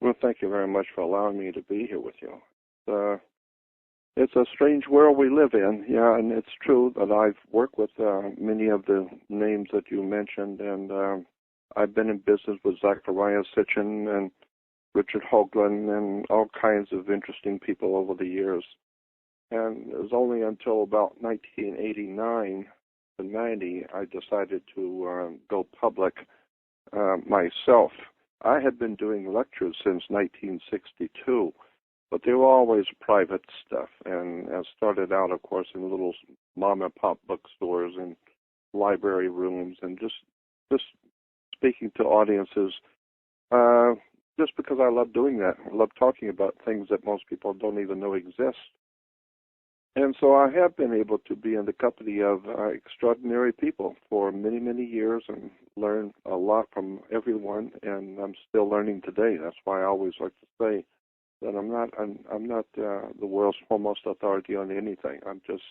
Well, thank you very much for allowing me to be here with you. Uh, it's a strange world we live in, yeah, and it's true that I've worked with many of the names that you mentioned, and I've been in business with Zachariah Sitchin and Richard Hoagland and all kinds of interesting people over the years. And it was only until about 1989 to 90 I decided to go public myself. I had been doing lectures since 1962, but they were always private stuff, and I started out, of course, in little mom-and-pop bookstores and library rooms, and just speaking to audiences, uh, just because I love doing that. I love talking about things that most people don't even know exist. And so I have been able to be in the company of extraordinary people for many, many years and learn a lot from everyone, and I'm still learning today. That's why I always like to say that I'm not the world's foremost authority on anything. I'm just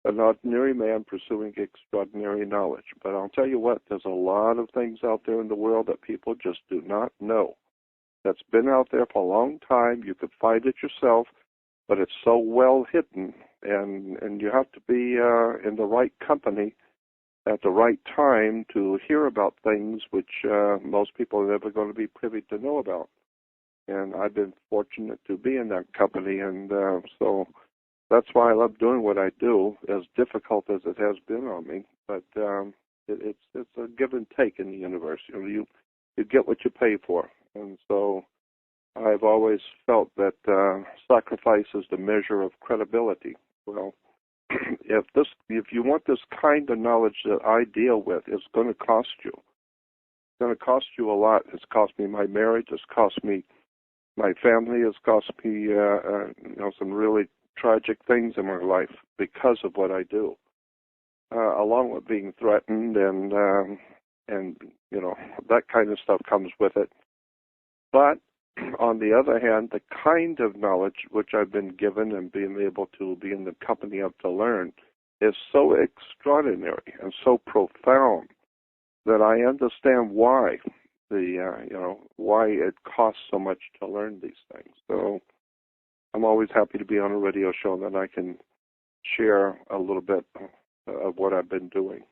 an ordinary man pursuing extraordinary knowledge. But I'll tell you what, there's a lot of things out there in the world that people just do not know. That's been out there for a long time. You could find it yourself, but it's so well hidden, and you have to be in the right company at the right time to hear about things which most people are never going to be privy to know about. And I've been fortunate to be in that company, and so that's why I love doing what I do, as difficult as it has been on me. But it's a give and take in the universe. You get what you pay for, and so I've always felt that sacrifice is the measure of credibility. Well, if you want this kind of knowledge that I deal with, it's going to cost you. It's going to cost you a lot. It's cost me my marriage. It's cost me my family. It's cost me some really tragic things in my life because of what I do, along with being threatened and that kind of stuff comes with it. But on the other hand, the kind of knowledge which I've been given and being able to be in the company of to learn is so extraordinary and so profound that I understand why why it costs so much to learn these things. So I'm always happy to be on a radio show that I can share a little bit of what I've been doing.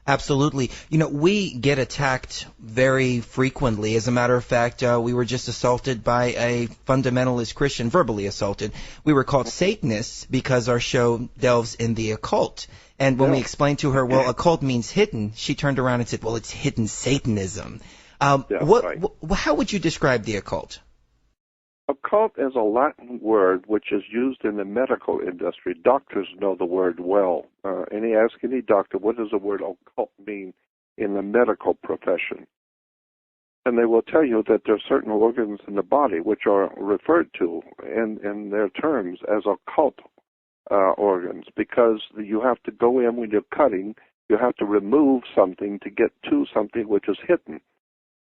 Absolutely. We get attacked very frequently. As a matter of fact, we were just assaulted by a fundamentalist Christian, verbally assaulted. We were called Satanists because our show delves in the occult. And when we explained to her, well, occult means hidden, she turned around and said, well, it's hidden Satanism. Right. How would you describe the occult? Occult is a Latin word which is used in the medical industry. Doctors know the word well. Ask any doctor, what does the word occult mean in the medical profession? And they will tell you that there are certain organs in the body which are referred to in their terms as occult organs, because you have to go in when you're cutting, you have to remove something to get to something which is hidden.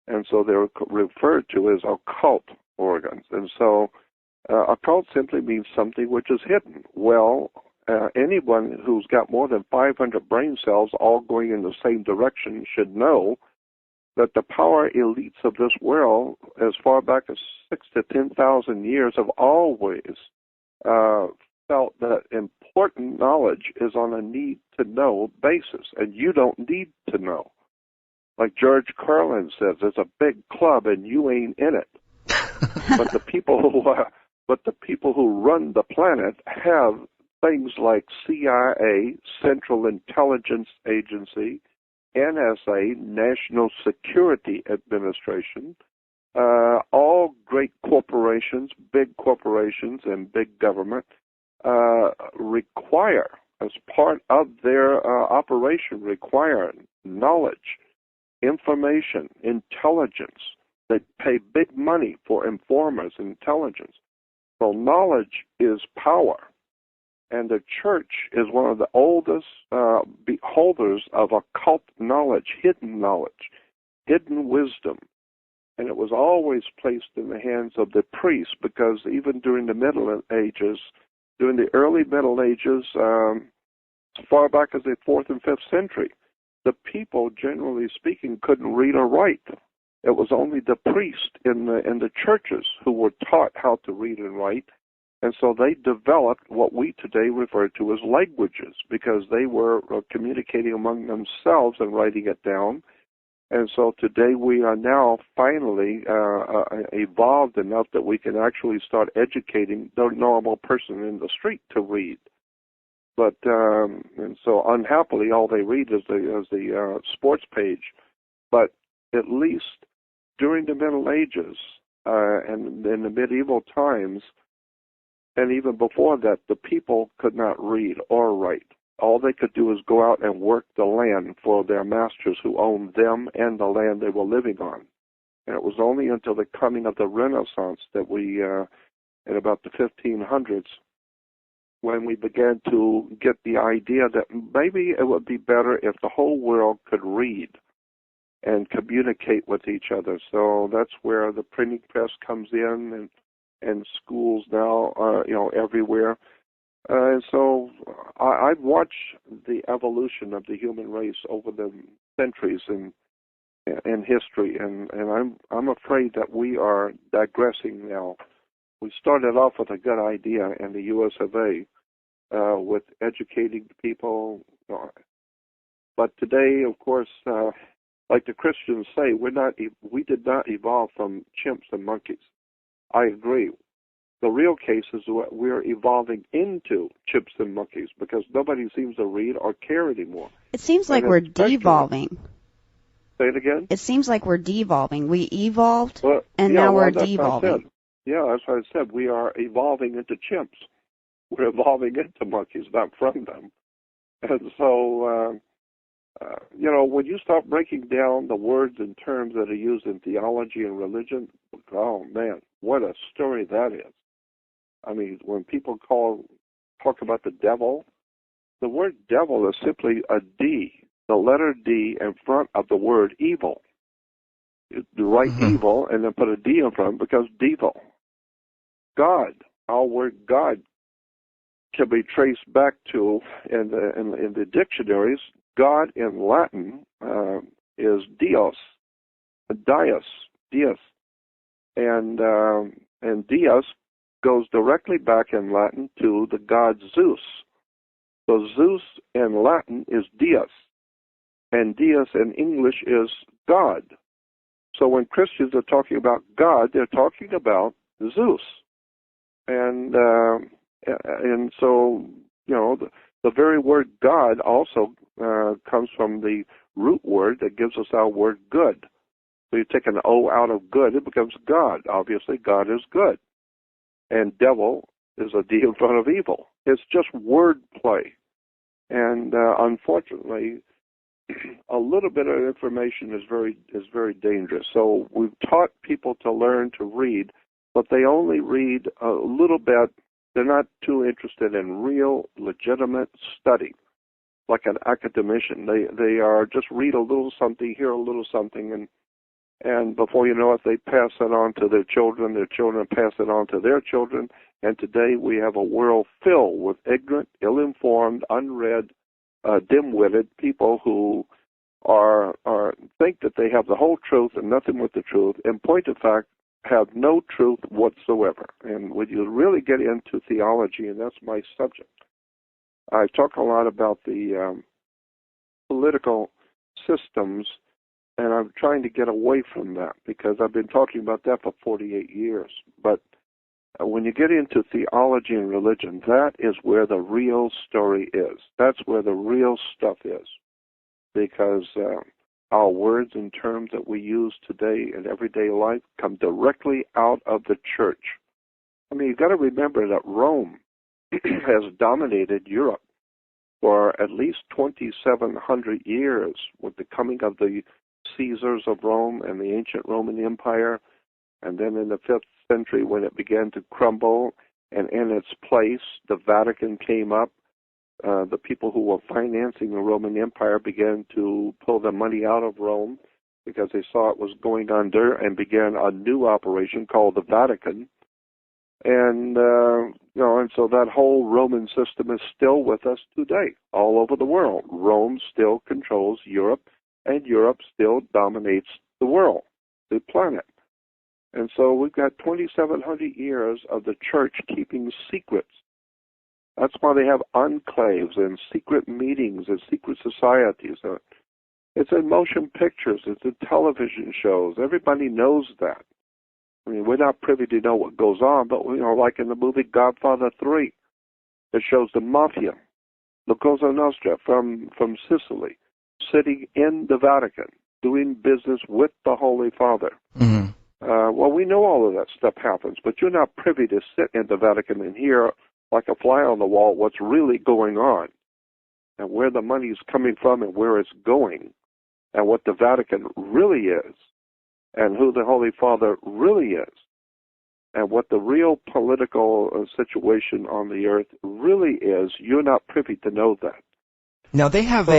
And so they're referred to as occult organs. And so occult simply means something which is hidden. Well, anyone who's got more than 500 brain cells all going in the same direction should know that the power elites of this world, as far back as 6,000 to 10,000 years, have always felt that important knowledge is on a need-to-know basis, and you don't need to know. Like George Carlin says, there's a big club and you ain't in it. But the people who run the planet have things like CIA, Central Intelligence Agency, NSA, National Security Administration, all great corporations, big corporations and big government require, as part of their operation, require knowledge, information, intelligence. They pay big money for informers and intelligence. So knowledge is power. And the church is one of the oldest beholders of occult knowledge, hidden wisdom. And it was always placed in the hands of the priests, because even during the Middle Ages, during the early Middle Ages, as far back as the 4th and 5th century, the people, generally speaking, couldn't read or write. it was only the priests in the churches who were taught how to read and write, and so they developed what we today refer to as languages, because they were communicating among themselves and writing it down. And so today we are now finally evolved enough that we can actually start educating the normal person in the street to read. But and so unhappily, all they read is the sports page. But at least during the Middle Ages and in the medieval times, and even before that, the people could not read or write. All they could do is go out and work the land for their masters who owned them and the land they were living on. And it was only until the coming of the Renaissance that we, in about the 1500s, when we began to get the idea that maybe it would be better if the whole world could read and communicate with each other. So that's where the printing press comes in, and schools now are, everywhere. So I've watched the evolution of the human race over the centuries in history, and I'm afraid that we are digressing now. We started off with a good idea in the U.S. of A. With educating people, but today, of course, like the Christians say, we did not evolve from chimps and monkeys. I agree. The real case is we're evolving into chimps and monkeys because nobody seems to read or care anymore. It seems like we're devolving. Say it again? It seems like we're devolving. We evolved, now we're devolving. Yeah, that's what I said. We are evolving into chimps. We're evolving into monkeys, not from them. And so, when you start breaking down the words and terms that are used in theology and religion, oh, man, what a story that is. I mean, when people talk about the devil, the word devil is simply a D, the letter D in front of the word evil. You write evil and then put a D in front because devil. God, our word God can be traced back to, in the dictionaries, God in Latin is Dios, Dios, and Dios goes directly back in Latin to the god Zeus. So Zeus in Latin is Dios, and Dios in English is God. So when Christians are talking about God, they're talking about Zeus, and so the very word God also comes from the root word that gives us our word good. So you take an O out of good, it becomes God. Obviously, God is good. And devil is a D in front of evil. It's just word play. And unfortunately, a little bit of information is very dangerous. So we've taught people to learn to read, but they only read a little bit. They're not too interested in real, legitimate study, like an academician. They are just read a little something, hear a little something, and before you know it, they pass it on to their children pass it on to their children, and today we have a world filled with ignorant, ill-informed, unread, dim-witted people who think that they have the whole truth and nothing but the truth, in point of fact, have no truth whatsoever. And when you really get into theology, and that's my subject, I talk a lot about the political systems, and I'm trying to get away from that because I've been talking about that for 48 years. But when you get into theology and religion, that is where the real story is. That's where the real stuff is. Because our words and terms that we use today in everyday life come directly out of the church. I mean, you've got to remember that Rome has dominated Europe for at least 2,700 years with the coming of the Caesars of Rome and the ancient Roman Empire, and then in the 5th century when it began to crumble, and in its place the Vatican came up. The people who were financing the Roman Empire began to pull the money out of Rome because they saw it was going under, and began a new operation called the Vatican. And and so that whole Roman system is still with us today, all over the world. Rome still controls Europe, and Europe still dominates the world. the planet. And so we've got 2,700 years of the church keeping secrets. That's why they have enclaves and secret meetings and secret societies. It's in motion pictures. It's in television shows. Everybody knows that. I mean, we're not privy to know what goes on, but like in the movie Godfather 3, it shows the mafia, the Cosa Nostra from Sicily, sitting in the Vatican, doing business with the Holy Father. Mm-hmm. Well, we know all of that stuff happens, but you're not privy to sit in the Vatican and hear, like a fly on the wall, what's really going on, and where the money's coming from and where it's going, and what the Vatican really is, and who the Holy Father really is, and what the real political situation on the earth really is. You're not privy to know that. Now they have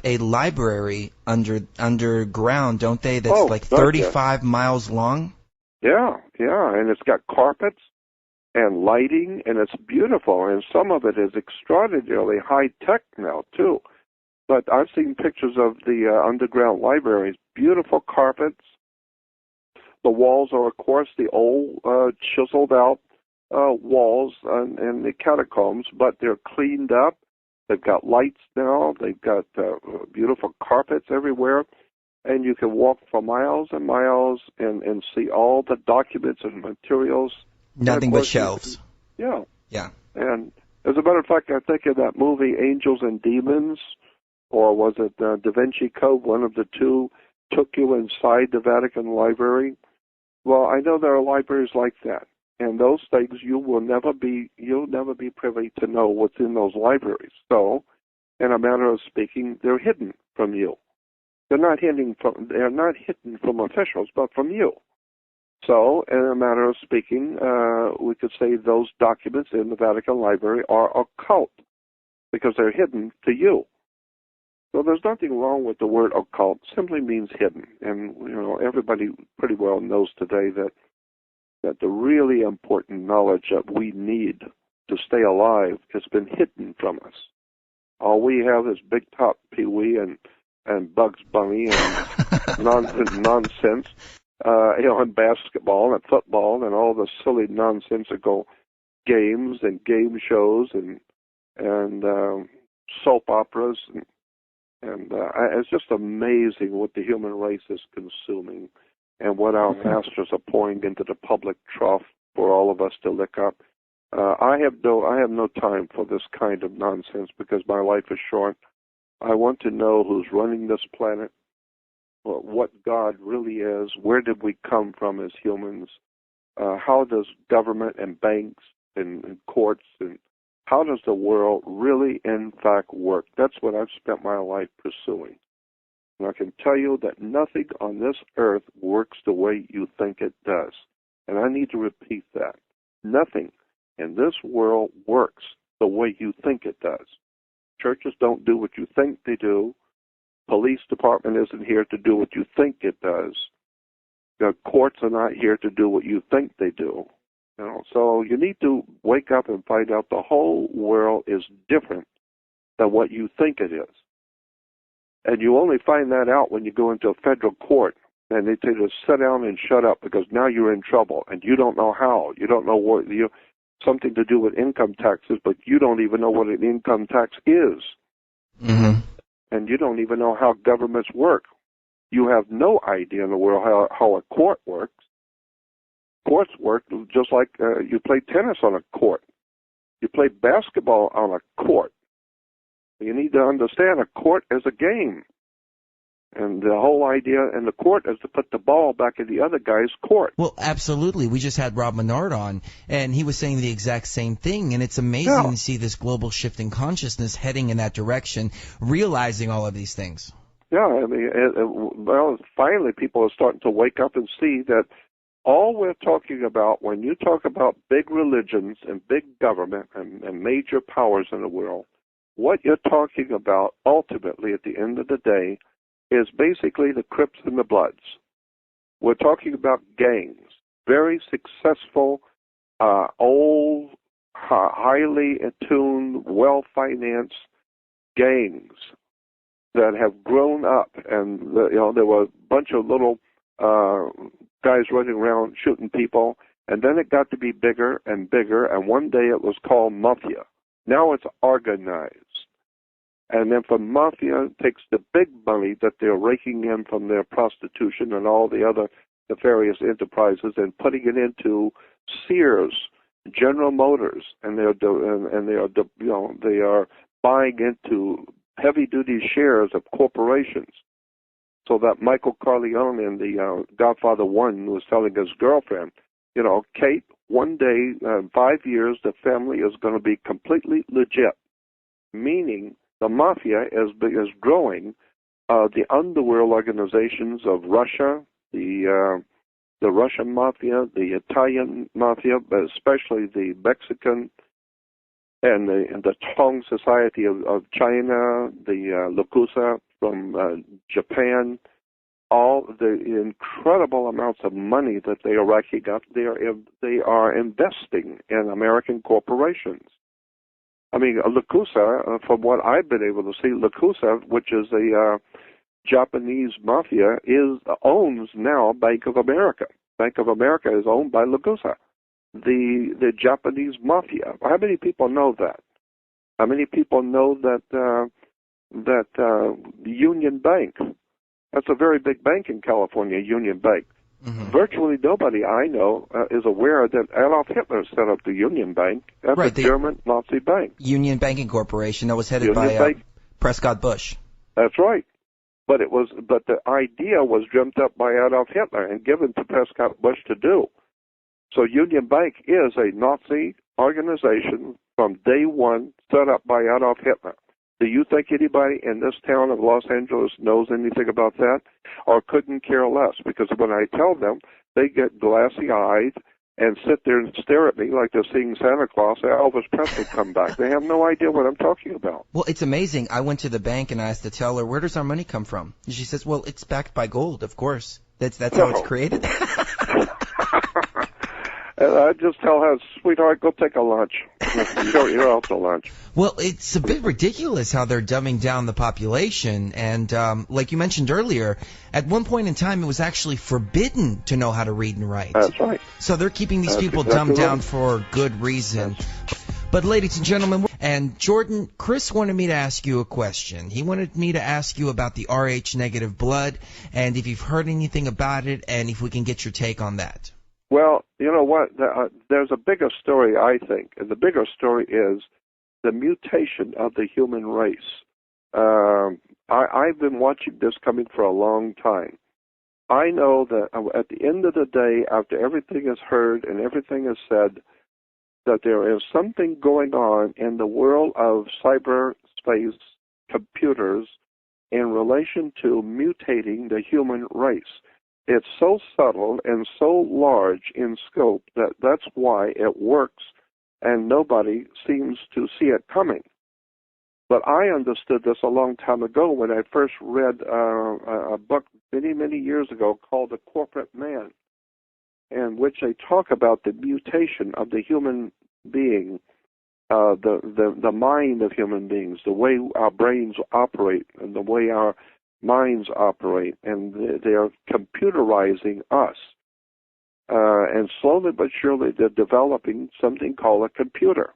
a library underground, don't they? That's like 35 miles long. Yeah, and it's got carpets and lighting, and it's beautiful, and some of it is extraordinarily high tech now too. But I've seen pictures of the underground libraries. Beautiful carpets. The walls are, of course, the old chiseled out walls in the catacombs, but they're cleaned up. They've got lights now. They've got beautiful carpets everywhere. And you can walk for miles and miles and see all the documents and materials. Nothing but shelves. Yeah. And as a matter of fact, I think in that movie, Angels and Demons, or was it Da Vinci Code, one of the two, took you inside the Vatican Library. Well, I know there are libraries like that. And those things you'll never be privy to know what's in those libraries. So, in a manner of speaking, they're hidden from you. They're not hidden from officials, but from you. So, in a manner of speaking, we could say those documents in the Vatican Library are occult because they're hidden to you. So there's nothing wrong with the word occult. It simply means hidden. And, everybody pretty well knows today that the really important knowledge that we need to stay alive has been hidden from us. All we have is Big Top Pee-wee and Bugs Bunny and nonsense, and basketball and football and all the silly nonsensical games and game shows and soap operas and it's just amazing what the human race is consuming and what our masters are pouring into the public trough for all of us to lick up. I have no time for this kind of nonsense because my life is short. I want to know who's running this planet, what God really is, where did we come from as humans, how does government and banks and courts and how does the world really, in fact, work? That's what I've spent my life pursuing. And I can tell you that nothing on this earth works the way you think it does. And I need to repeat that. Nothing in this world works the way you think it does. Churches don't do what you think they do. Police department isn't here to do what you think it does. The courts are not here to do what you think they do. So you need to wake up and find out the whole world is different than what you think it is. And you only find that out when you go into a federal court and they tell you to sit down and shut up because now you're in trouble and you don't know how. You don't know what something to do with income taxes, but you don't even know what an income tax is. Mm-hmm. And you don't even know how governments work. You have no idea in the world how a court works. Courts work just like you play tennis on a court. You play basketball on a court. You need to understand a court is a game. And the whole idea in the court is to put the ball back in the other guy's court. Well, absolutely. We just had Rob Menard on, and he was saying the exact same thing. And it's amazing to see this global shift in consciousness heading in that direction, realizing all of these things. Yeah, I mean, finally people are starting to wake up and see that all we're talking about when you talk about big religions and big government and major powers in the world, what you're talking about ultimately at the end of the day is basically the Crips and the Bloods. We're talking about gangs, very successful, old, highly attuned, well-financed gangs that have grown up. And there were a bunch of little guys running around shooting people. And then it got to be bigger and bigger, and one day it was called mafia. Now it's organized. And then from mafia takes the big money that they're raking in from their prostitution and all the other nefarious enterprises and putting it into Sears, General Motors, and they are buying into heavy-duty shares of corporations. So that Michael Corleone in the Godfather 1 was telling his girlfriend, Kate, one day, 5 years, the family is going to be completely legit, meaning the mafia is growing. The underworld organizations of Russia, the Russian mafia, the Italian mafia, but especially the Mexican and the Tong Society of China, the Yakuza from Japan, all the incredible amounts of money that they are racking up, they are investing in American corporations. I mean, Yakuza, from what I've been able to see, Yakuza, which is a Japanese mafia, owns now Bank of America. Bank of America is owned by Yakuza, the Japanese mafia. How many people know that? How many people know that Union Bank? That's a very big bank in California, Union Bank. Mm-hmm. Virtually nobody I know is aware that Adolf Hitler set up the Union Bank. That's a German Nazi bank. Union Banking Corporation that was headed by Prescott Bush. That's right. But the idea was dreamt up by Adolf Hitler and given to Prescott Bush to do. So Union Bank is a Nazi organization from day one, set up by Adolf Hitler. Do you think anybody in this town of Los Angeles knows anything about that or couldn't care less? Because when I tell them, they get glassy-eyed and sit there and stare at me like they're seeing Santa Claus or Elvis Presley come back. They have no idea what I'm talking about. Well, it's amazing. I went to the bank and I asked the teller, where does our money come from? And she says, well, it's backed by gold, of course. That's how it's created. And I just tell her, sweetheart, go take a lunch. You're out to lunch. Well, it's a bit ridiculous how they're dumbing down the population. And like you mentioned earlier, at one point in time, it was actually forbidden to know how to read and write. That's right. So they're keeping these people dumbed down for good reason. But ladies and gentlemen, and Jordan, Chris wanted me to ask you a question. He wanted me to ask you about the Rh negative blood and if you've heard anything about it and if we can get your take on that. Well, you know what? There's a bigger story, I think, and the bigger story is the mutation of the human race. I've been watching this coming for a long time. I know that at the end of the day, after everything is heard and everything is said, that there is something going on in the world of cyberspace computers in relation to mutating the human race. It's so subtle and so large in scope that that's why it works and nobody seems to see it coming. But I understood this a long time ago when I first read a book many, many years ago called The Corporate Man, in which they talk about the mutation of the human being, the mind of human beings, the way our brains operate and the way our minds operate, and they are computerizing us. And slowly but surely they're developing something called a computer.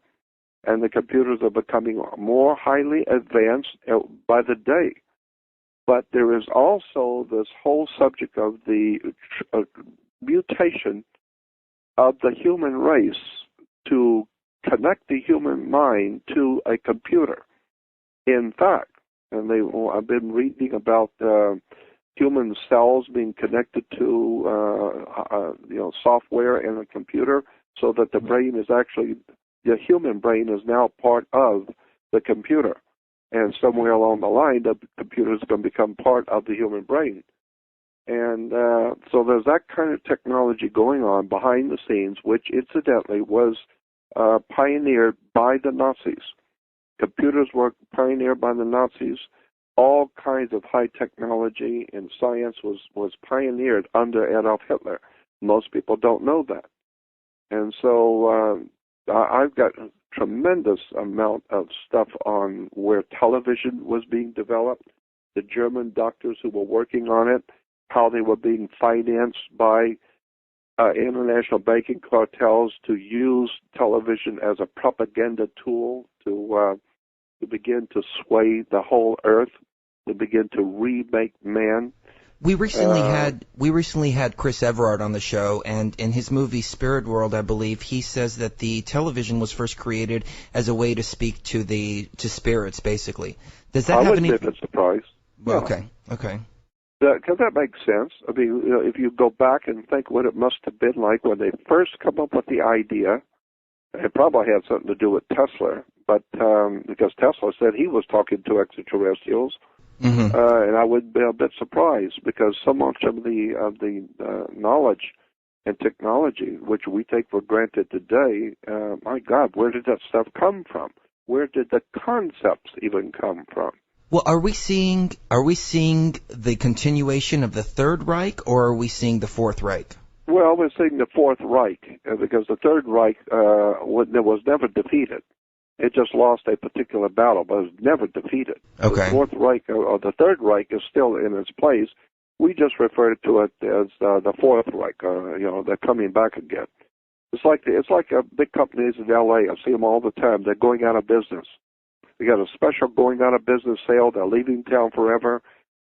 And the computers are becoming more highly advanced by the day. But there is also this whole subject of the mutation of the human race to connect the human mind to a computer. In fact, and I've been reading about human cells being connected to software in a computer, so that the brain is actually, the human brain is now part of the computer, and somewhere along the line, the computer is going to become part of the human brain. And so there's that kind of technology going on behind the scenes, which incidentally was pioneered by the Nazis. Computers were pioneered by the Nazis. All kinds of high technology and science was pioneered under Adolf Hitler. Most people don't know that. And so I've got a tremendous amount of stuff on where television was being developed, the German doctors who were working on it, how they were being financed by international banking cartels to use television as a propaganda tool to begin to sway the whole earth, to begin to remake man. We recently had Chris Everard on the show, and in his movie Spirit World, I believe, he says that the television was first created as a way to speak to spirits, basically. Does that have any? I wouldn't be surprised. Yeah. Okay. Because that makes sense. I mean, if you go back and think what it must have been like when they first come up with the idea, it probably had something to do with Tesla, but because Tesla said he was talking to extraterrestrials, and I would be a bit surprised because so much of the knowledge and technology which we take for granted today, my God, where did that stuff come from? Where did the concepts even come from? Well, are we seeing the continuation of the Third Reich, or are we seeing the Fourth Reich? Well, we're seeing the Fourth Reich because the Third Reich was never defeated. It just lost a particular battle, but it was never defeated. Okay. The Fourth Reich or the Third Reich is still in its place. We just refer to it as the Fourth Reich. They're coming back again. It's like big companies in L.A. I see them all the time. They're going out of business. They got a special going out of business sale. They're leaving town forever.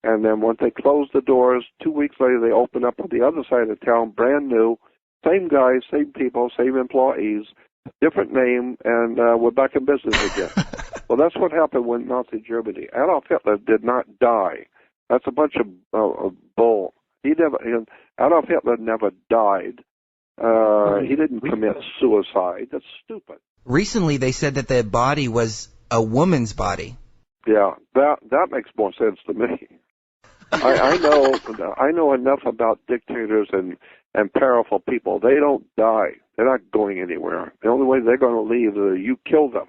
And then once they close the doors, 2 weeks later they open up on the other side of town, brand new, same guys, same people, same employees, different name, and we're back in business again. Well, that's what happened with Nazi Germany. Adolf Hitler did not die. That's a bunch of bull. Adolf Hitler never died. He didn't commit suicide. That's stupid. Recently, they said that the body was a woman's body. Yeah, that makes more sense to me. I know enough about dictators and powerful people. They don't die. They're not going anywhere. The only way they're going to leave is you kill them,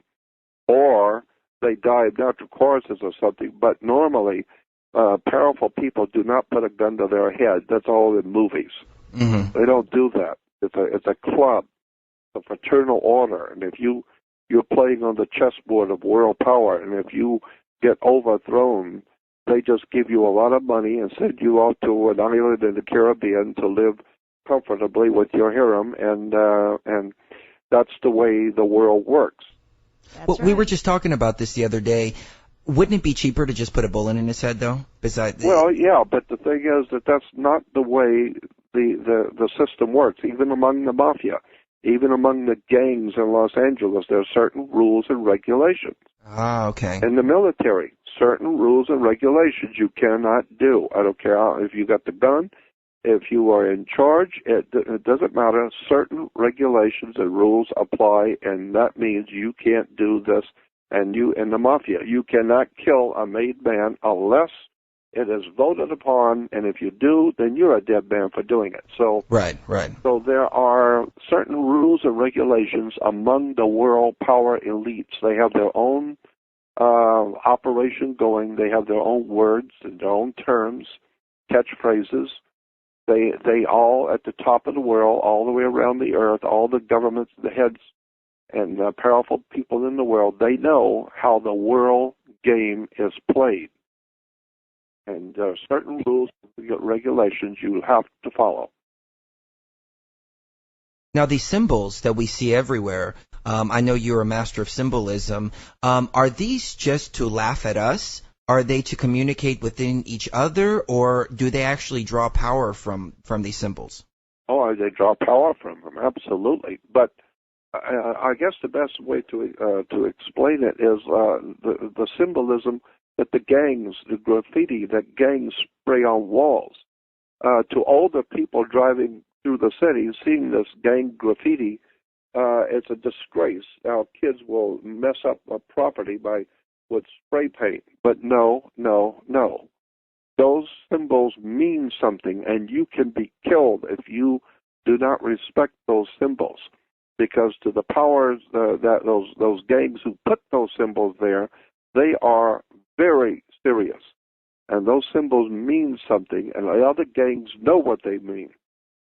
or they die of natural causes or something. But normally, powerful people do not put a gun to their head. That's all in movies. Mm-hmm. They don't do that. It's a club, a fraternal order, and if you're playing on the chessboard of world power, and if you get overthrown, they just give you a lot of money and send you out to an island in the Caribbean to live comfortably with your harem, and that's the way the world works. Well, right. We were just talking about this the other day. Wouldn't it be cheaper to just put a bullet in his head, though? Well, yeah, but the thing is that's not the way the system works, even among the mafia. Even among the gangs in Los Angeles, there are certain rules and regulations. Ah, okay. In the military, certain rules and regulations you cannot do. I don't care if you got the gun, if you are in charge, it doesn't matter. Certain regulations and rules apply, and that means you can't do this. And you, in the mafia, you cannot kill a made man unless it is voted upon, and if you do, then you're a dead man for doing it. So right. So there are certain rules and regulations among the world power elites. They have their own operation going. They have their own words and their own terms, catchphrases. They all at the top of the world, all the way around the earth, all the governments, the heads, and the powerful people in the world. They know how the world game is played. And there are certain rules and regulations you have to follow. Now, these symbols that we see everywhere, I know you're a master of symbolism. Are these just to laugh at us? Are they to communicate within each other? Or do they actually draw power from these symbols? Oh, they draw power from them, absolutely. But I guess the best way to explain it is the symbolism that the gangs, the graffiti that gangs spray on walls. To older people driving through the city, seeing this gang graffiti, it's a disgrace. Our kids will mess up a property with spray paint. But no. Those symbols mean something, and you can be killed if you do not respect those symbols. Because to the powers that those gangs who put those symbols there, they are very serious, and those symbols mean something, and the other gangs know what they mean.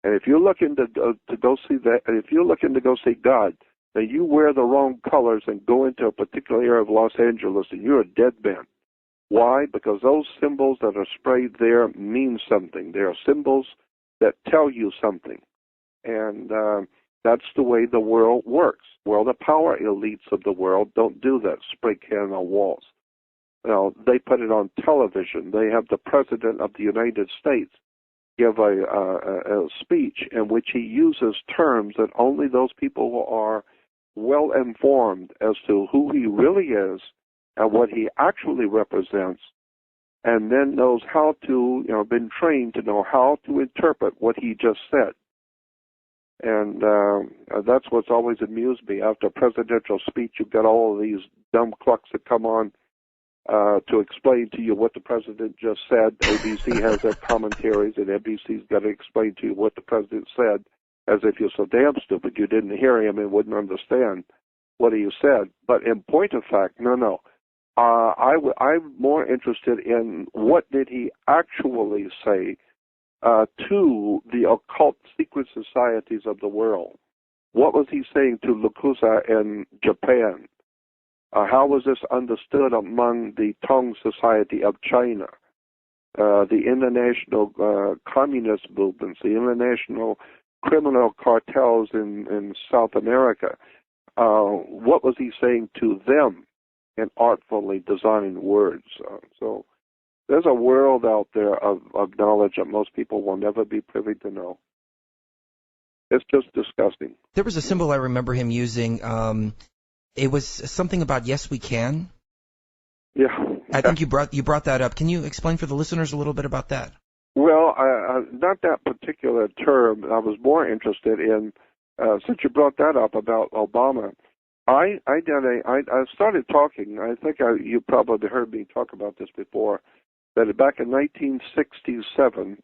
And if you're looking to go see that, if you're looking to go see God, then you wear the wrong colors and go into a particular area of Los Angeles, and you're a dead man. Why? Because those symbols that are sprayed there mean something. They are symbols that tell you something. And that's the way the world works. Well, the power elites of the world don't do that, spray can on walls. They put it on television. They have the President of the United States give a speech in which he uses terms that only those people who are well informed as to who he really is and what he actually represents, and then knows how to, been trained to know how to interpret what he just said. And that's what's always amused me. After a presidential speech, you've got all of these dumb clucks that come on to explain to you what the president just said. ABC has their commentaries, and NBC's got to explain to you what the president said, as if you're so damn stupid you didn't hear him and wouldn't understand what he said. But in point of fact, no. I'm more interested in what did he actually say to the occult secret societies of the world. What was he saying to Lukusa in Japan? How was this understood among the Tong Society of China, the international communist movements, the international criminal cartels in South America? What was he saying to them in artfully designed words? So there's a world out there of knowledge that most people will never be privy to know. It's just disgusting. There was a symbol I remember him using. It was something about "Yes, we can." Yeah. I think you brought that up. Can you explain for the listeners a little bit about that? Well, not that particular term. I was more interested in, since you brought that up about Obama, I started talking. I think you probably heard me talk about this before. That back in 1967,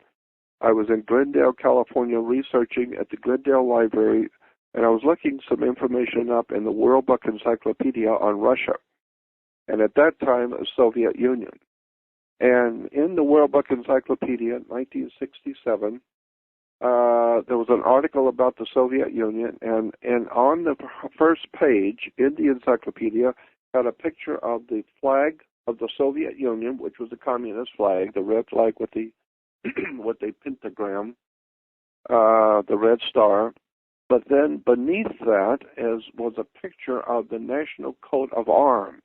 I was in Glendale, California, researching at the Glendale Library, and I was looking some information up in the World Book Encyclopedia on Russia, and at that time, the Soviet Union. And in the World Book Encyclopedia in 1967, there was an article about the Soviet Union, and on the first page in the encyclopedia had a picture of the flag of the Soviet Union, which was the communist flag, the red flag with the with the pentagram, the red star. But then beneath that was a picture of the national coat of arms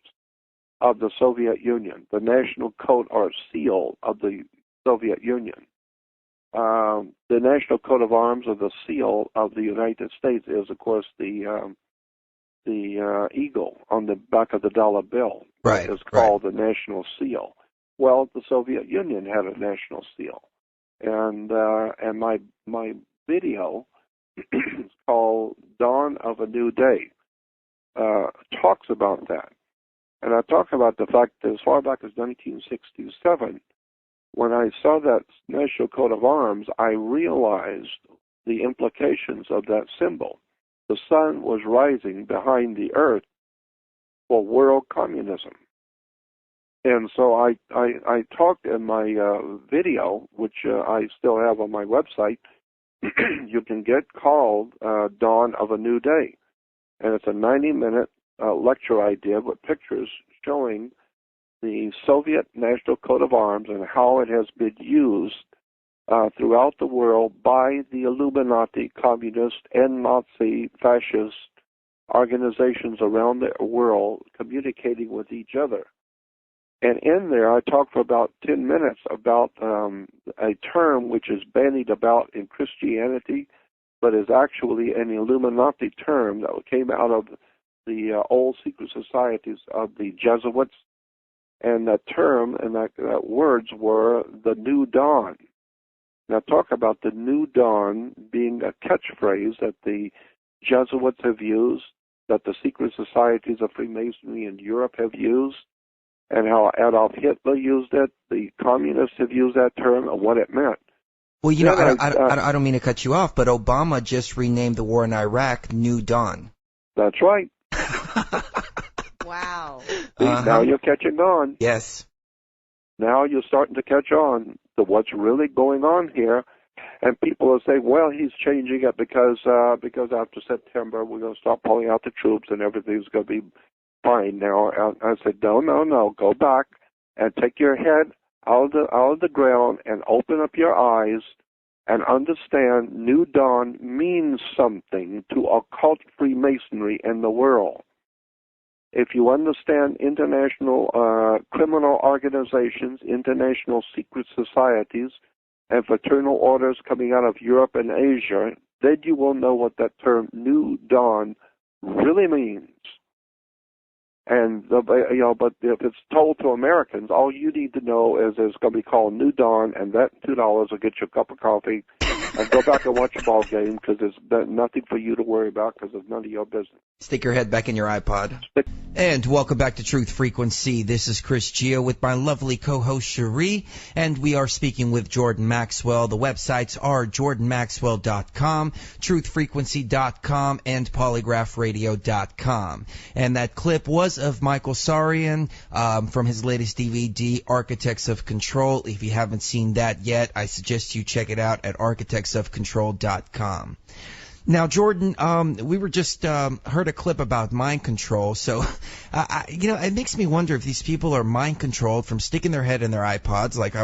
of the Soviet Union, the national coat or seal of the Soviet Union. The national coat of arms or the seal of the United States is, of course, the eagle on the back of the dollar bill. Right. It's called the national seal. Well, the Soviet Union had a national seal, and my video is called "Dawn of a New Day." Talks about that, and I talk about the fact that as far back as 1967. When I saw that national coat of arms, I realized the implications of that symbol. The sun was rising behind the earth for world communism. And so I talked in my video, which I still have on my website. You can get called Dawn of a New Day. And it's a 90-minute lecture I did with pictures showing the Soviet national coat of arms and how it has been used throughout the world by the Illuminati, communist, and Nazi, fascist organizations around the world communicating with each other. And in there, I talked for about 10 minutes about a term which is bandied about in Christianity, but is actually an Illuminati term that came out of the old secret societies of the Jesuits. And that term and that words were the New Dawn. Now talk about the New Dawn being a catchphrase that the Jesuits have used, that the secret societies of Freemasonry in Europe have used, and how Adolf Hitler used it. The communists have used that term and what it meant. Well, I don't mean to cut you off, but Obama just renamed the war in Iraq New Dawn. That's right. Wow. See, now you're catching on. Yes. Now you're starting to catch on to what's really going on here. And people will say, well, he's changing it because after September we're going to start pulling out the troops and everything's going to be fine now. I said, no, go back. and take your head out of the ground and open up your eyes and understand New Dawn means something to occult Freemasonry in the world. If you understand international criminal organizations, international secret societies, and fraternal orders coming out of Europe and Asia, then you will know what that term New Dawn really means. And but if it's told to Americans, all you need to know is it's going to be called New Dawn, and that $2 will get you a cup of coffee, and go back and watch a ball game because there's nothing for you to worry about because it's none of your business. Stick your head back in your iPod. And welcome back to Truth Frequency. This is Chris Gio with my lovely co-host Cherie, and we are speaking with Jordan Maxwell. The websites are jordanmaxwell.com, truthfrequency.com, and polygraphradio.com. And that clip was of Michael Sarian from his latest DVD, Architects of Control. If you haven't seen that yet, I suggest you check it out at architectsofcontrol.com. Now, Jordan, we were just heard a clip about mind control. So, it makes me wonder if these people are mind controlled from sticking their head in their iPods, like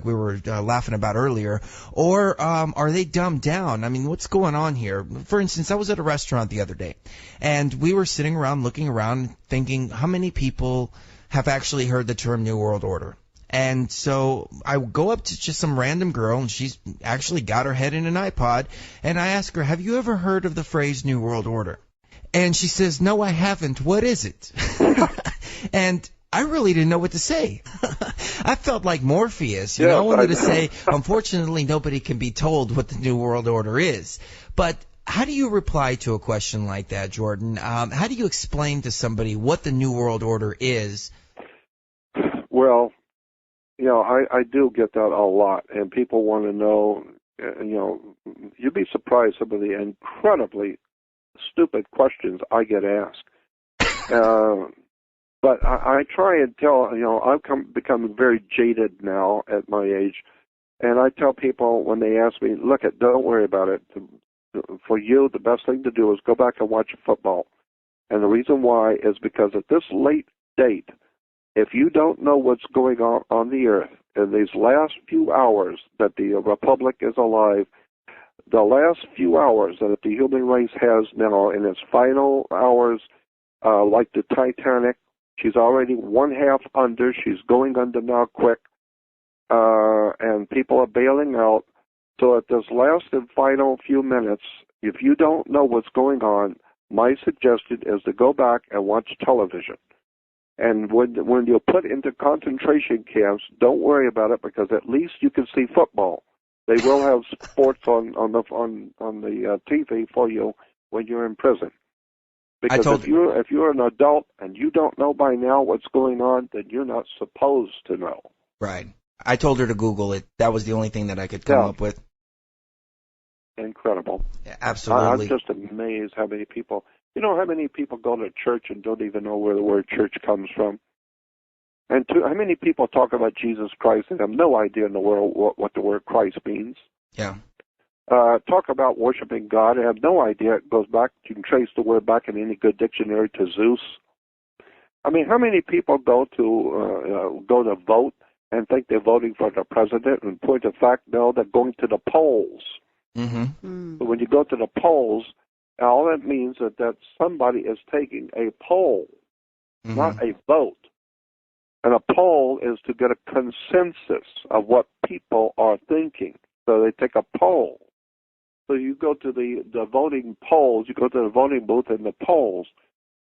we were laughing about earlier, or are they dumbed down? I mean, what's going on here? For instance, I was at a restaurant the other day, and we were sitting around, looking around, thinking, how many people have actually heard the term New World Order? And so I go up to just some random girl, and she's actually got her head in an iPod, and I ask her, have you ever heard of the phrase New World Order? And she says, no, I haven't. What is it? And I really didn't know what to say. I felt like Morpheus. I wanted to say, unfortunately, nobody can be told what the New World Order is. But how do you reply to a question like that, Jordan? How do you explain to somebody what the New World Order is? Well, I do get that a lot, and people want to know, you'd be surprised some of the incredibly stupid questions I get asked. But I try and tell, I've become very jaded now at my age, and I tell people when they ask me, look, don't worry about it. For you, the best thing to do is go back and watch football. And the reason why is because at this late date, if you don't know what's going on the earth in these last few hours that the Republic is alive, the last few hours that the human race has now in its final hours, like the Titanic, she's already one half under. She's going under now quick, and people are bailing out. So at this last and final few minutes, if you don't know what's going on, my suggestion is to go back and watch television. And when you're put into concentration camps, don't worry about it because at least you can see football. They will have sports on the TV for you when you're in prison. Because if you're an adult and you don't know by now what's going on, then you're not supposed to know. Right. I told her to Google it. That was the only thing that I could come up with. Incredible. Yeah, absolutely. I'm just amazed how many people. You know how many people go to church and don't even know where the word church comes from? And how many people talk about Jesus Christ and have no idea in the world what the word Christ means? Yeah. Talk about worshiping God and have no idea. It goes back, you can trace the word back in any good dictionary to Zeus. I mean, how many people go to vote and think they're voting for the president, and point of fact, no, they're going to the polls. Mm-hmm. But when you go to the polls, all that means is that somebody is taking a poll, not a vote. And a poll is to get a consensus of what people are thinking. So they take a poll. So you go to the voting polls, you go to the voting booth in the polls,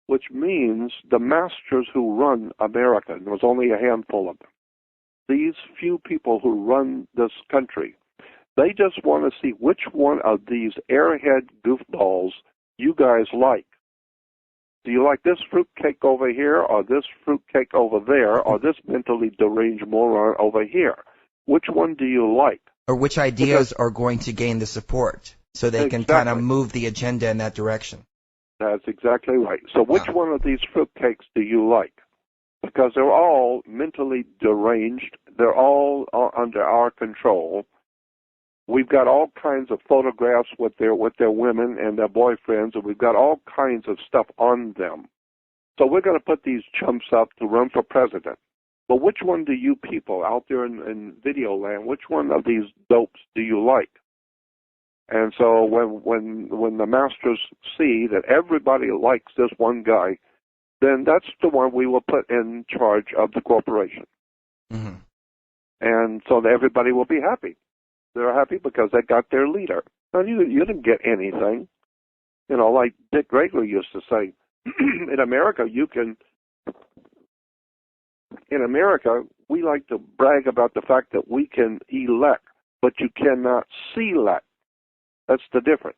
which means the masters who run America, and there's only a handful of them, these few people who run this country, they just want to see which one of these airhead goofballs you guys like. Do you like this fruitcake over here, or this fruitcake over there, or this mentally deranged moron over here? Which one do you like? Or which ideas are going to gain the support so they can kind of move the agenda in that direction? That's exactly right. So which one of these fruitcakes do you like? Because they're all mentally deranged. They're all under our control. We've got all kinds of photographs with their women and their boyfriends, and we've got all kinds of stuff on them. So we're going to put these chumps up to run for president. But which one do you people out there in video land, which one of these dopes do you like? And so when the masters see that everybody likes this one guy, then that's the one we will put in charge of the corporation. Mm-hmm. And so that everybody will be happy. They're happy because they got their leader. Now, you didn't get anything. You know, like Dick Gregory used to say, in America, in America, we like to brag about the fact that we can elect, but you cannot select. That's the difference.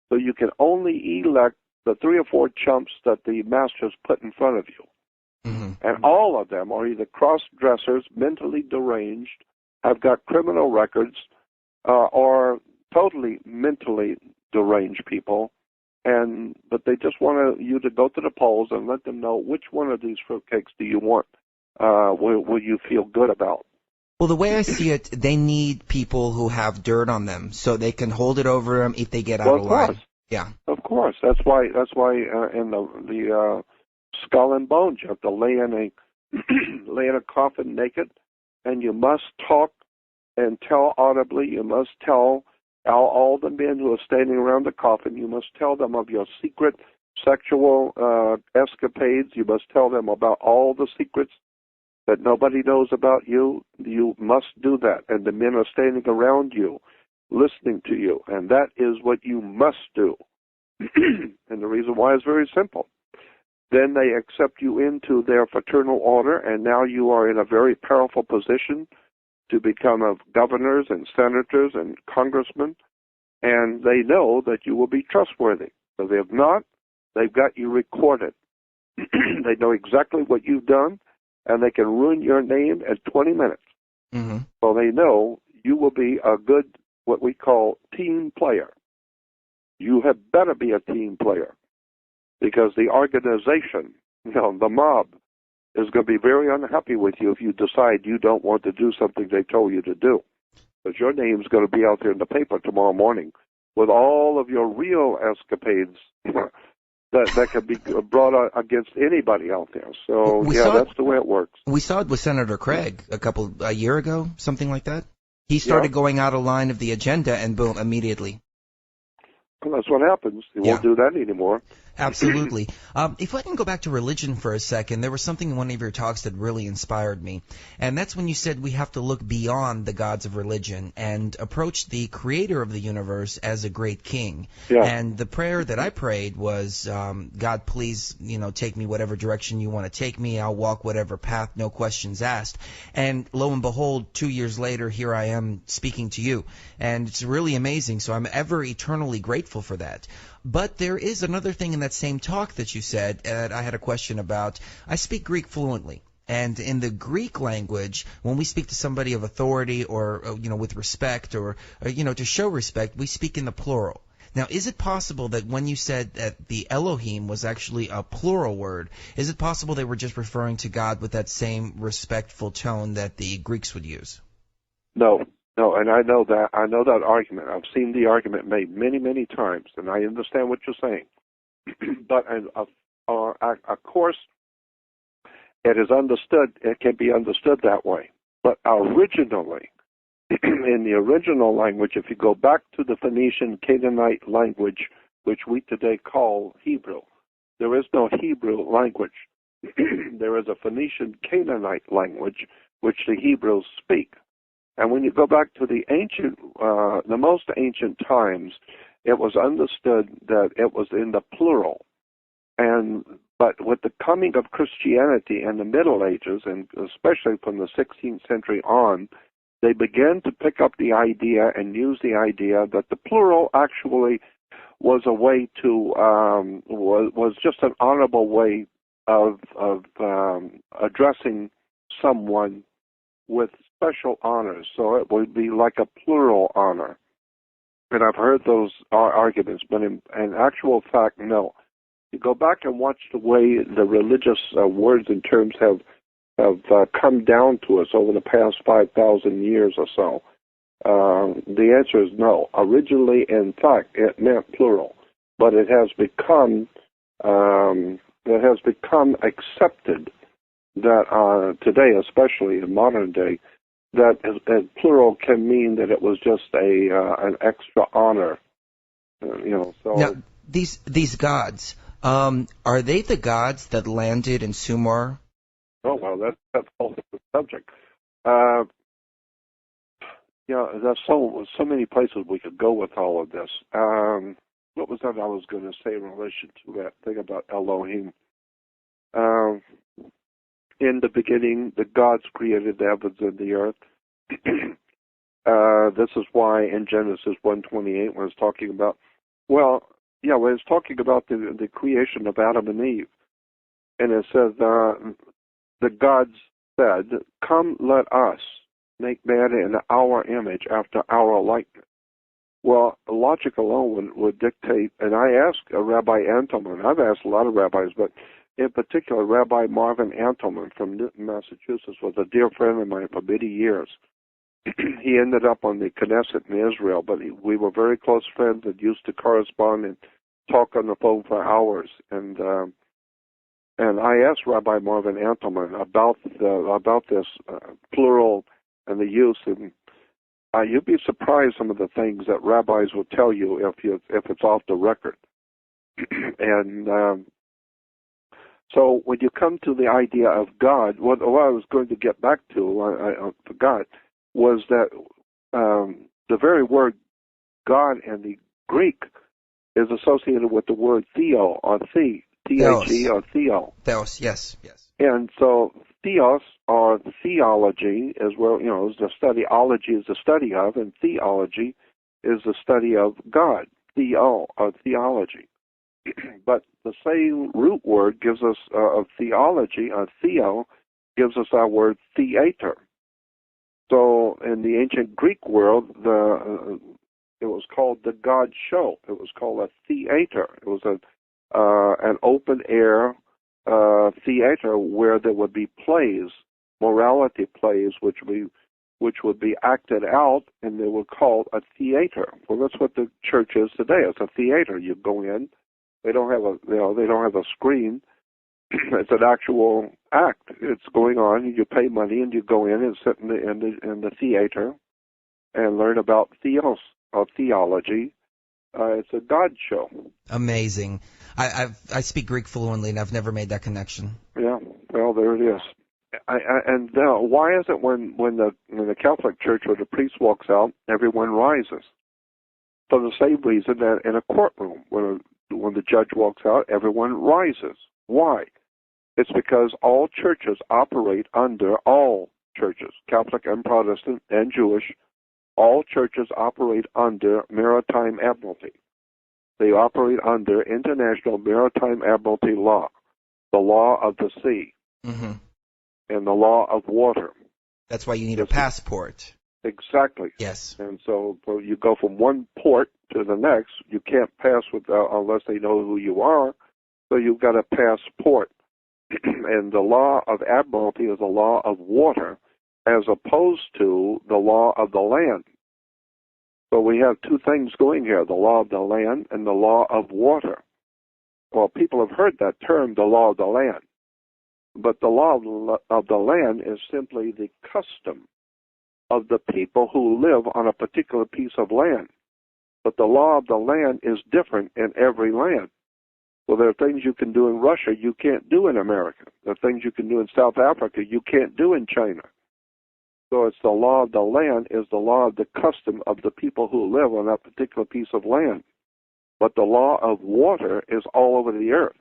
So you can only elect the 3 or 4 chumps that the masters put in front of you. Mm-hmm. And all of them are either cross-dressers, mentally deranged, have got criminal records, or totally mentally deranged people. But they just want you to go to the polls and let them know which one of these fruitcakes do you want, will you feel good about. Well, the way I see it, they need people who have dirt on them so they can hold it over them if they get out of line. Yeah. Of course. That's why in the Skull and Bones, you have to lay in a coffin naked, and you must talk and tell audibly. You must tell all the men who are standing around the coffin. You must tell them of your secret sexual escapades. You must tell them about all the secrets that nobody knows about you. You must do that, and the men are standing around you, listening to you, and that is what you must do. And the reason why is very simple. Then they accept you into their fraternal order, and now you are in a very powerful position to become of governors and senators and congressmen, and they know that you will be trustworthy. So if not, they've got you recorded. They know exactly what you've done, and they can ruin your name in 20 minutes. Mm-hmm. So they know you will be a good, what we call, team player. You had better be a team player, because the organization, the mob, is going to be very unhappy with you if you decide you don't want to do something they told you to do. Because your name's going to be out there in the paper tomorrow morning with all of your real escapades that can be brought against anybody out there. So, that's the way it works. We saw it with Senator Craig a year ago, something like that. He started going out of line of the agenda, and boom, immediately. Well, that's what happens. He won't do that anymore. Absolutely. If I can go back to religion for a second, there was something in one of your talks that really inspired me, and that's when you said we have to look beyond the gods of religion and approach the creator of the universe as a great king. Yeah. And the prayer that I prayed was, God, please, take me whatever direction you want to take me. I'll walk whatever path, no questions asked. And lo and behold, 2 years later, here I am speaking to you. And it's really amazing, so I'm ever eternally grateful for that. But there is another thing in that same talk that you said that I had a question about. I speak Greek fluently. And in the Greek language, when we speak to somebody of authority or, with respect or, to show respect, we speak in the plural. Now, is it possible that when you said that the Elohim was actually a plural word, is it possible they were just referring to God with that same respectful tone that the Greeks would use? No, and I know that argument. I've seen the argument made many, many times, and I understand what you're saying. But of course, it is understood. It can be understood that way. But originally, in the original language, if you go back to the Phoenician Canaanite language, which we today call Hebrew, there is no Hebrew language. There is a Phoenician Canaanite language which the Hebrews speak. And when you go back to the most ancient times, it was understood that it was in the plural. But with the coming of Christianity in the Middle Ages, and especially from the 16th century on, they began to pick up the idea and use the idea that the plural actually was a way to was just an honorable way of addressing someone with special honors. So it would be like a plural honor. And I've heard those arguments, but in actual fact, no. You go back and watch the way the religious words and terms have come down to us over the past 5,000 years or so. The answer is no. Originally, in fact, it meant plural, but it has become accepted that today, especially in modern day, that plural can mean that it was just an extra honor. So now these gods, are they the gods that landed in Sumer? Oh well, that's a whole different subject. There's so many places we could go with all of this. What was that I was going to say in relation to that thing about Elohim? In the beginning, the gods created the heavens and the earth. This is why in Genesis 1:28, when it's talking about, when it's talking about the creation of Adam and Eve, and it says the gods said, "Come, let us make man in our image, after our likeness." Well, logic alone would dictate, and I asked Rabbi Antelman, I've asked a lot of rabbis, but in particular, Rabbi Marvin Antelman from Newton, Massachusetts, was a dear friend of mine for many years. He ended up on the Knesset in Israel, but we were very close friends and used to correspond and talk on the phone for hours. And I asked Rabbi Marvin Antelman about this plural and the use, and you'd be surprised some of the things that rabbis will tell you if it's off the record. And so when you come to the idea of God, what I was going to get back to, I forgot, was that the very word God in the Greek is associated with the word theo, or the, T-H-E, or theo. Theos, yes. And so theos, or theology, is where, is the study, ology is the study of, and theology is the study of God, theo, or theology. But the same root word gives us, of theology, theo, gives us our word theater. So in the ancient Greek world, it was called the God show. It was called a theater. It was an open air theater where there would be plays, morality plays, which would be acted out, and they were called a theater. Well, that's what the church is today. It's a theater. You go in. They don't have a screen. It's an actual act. It's going on. You pay money and you go in and sit in the theater and learn about theos, or theology. It's a God show. Amazing. I speak Greek fluently, and I've never made that connection. Yeah, well, there it is. And why is it when the Catholic Church or the priest walks out, everyone rises? For the same reason that in a courtroom, when the judge walks out, everyone rises. Why? It's because all churches operate under, all churches, Catholic and Protestant and Jewish, all churches operate under maritime admiralty. They operate under international maritime admiralty law, the law of the sea, and the law of water. That's why you need a passport. Exactly. Yes. And so you go from one port to the next. You can't pass unless they know who you are. So you've got a passport. And the law of admiralty is the law of water, as opposed to the law of the land. So we have two things going here, the law of the land and the law of water. Well, people have heard that term, the law of the land. But the law of the land is simply the custom of the people who live on a particular piece of land. But the law of the land is different in every land. So there are things you can do in Russia you can't do in America. There are things you can do in South Africa you can't do in China. So it's the law of the land is the law of the custom of the people who live on that particular piece of land. But the law of water is all over the earth.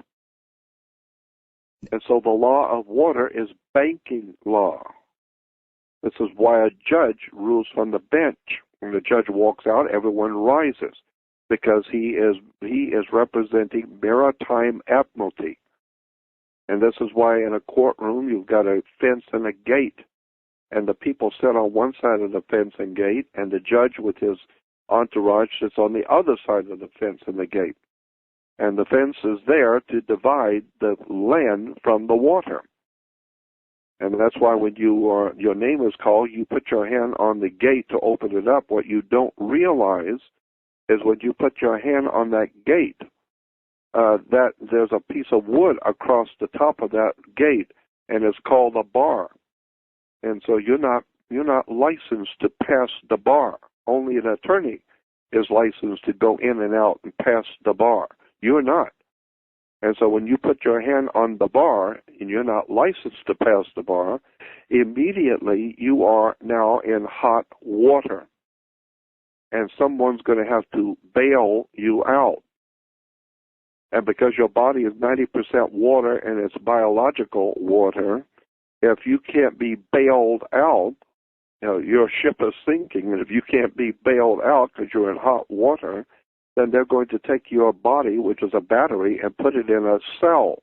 And so the law of water is banking law. This is why a judge rules from the bench. When the judge walks out, everyone rises, because he is representing maritime admiralty. And this is why in a courtroom you've got a fence and a gate. And the people sit on one side of the fence and gate, and the judge with his entourage sits on the other side of the fence and the gate. And the fence is there to divide the land from the water. And that's why when your name is called, you put your hand on the gate to open it up. What you don't realize is when you put your hand on that gate, that there's a piece of wood across the top of that gate, and it's called a bar. And so you're not licensed to pass the bar. Only an attorney is licensed to go in and out and pass the bar. You're not. And so when you put your hand on the bar and you're not licensed to pass the bar, immediately you are now in hot water. And someone's going to have to bail you out. And because your body is 90% water and it's biological water, if you can't be bailed out, your ship is sinking, and if you can't be bailed out because you're in hot water, then they're going to take your body, which is a battery, and put it in a cell.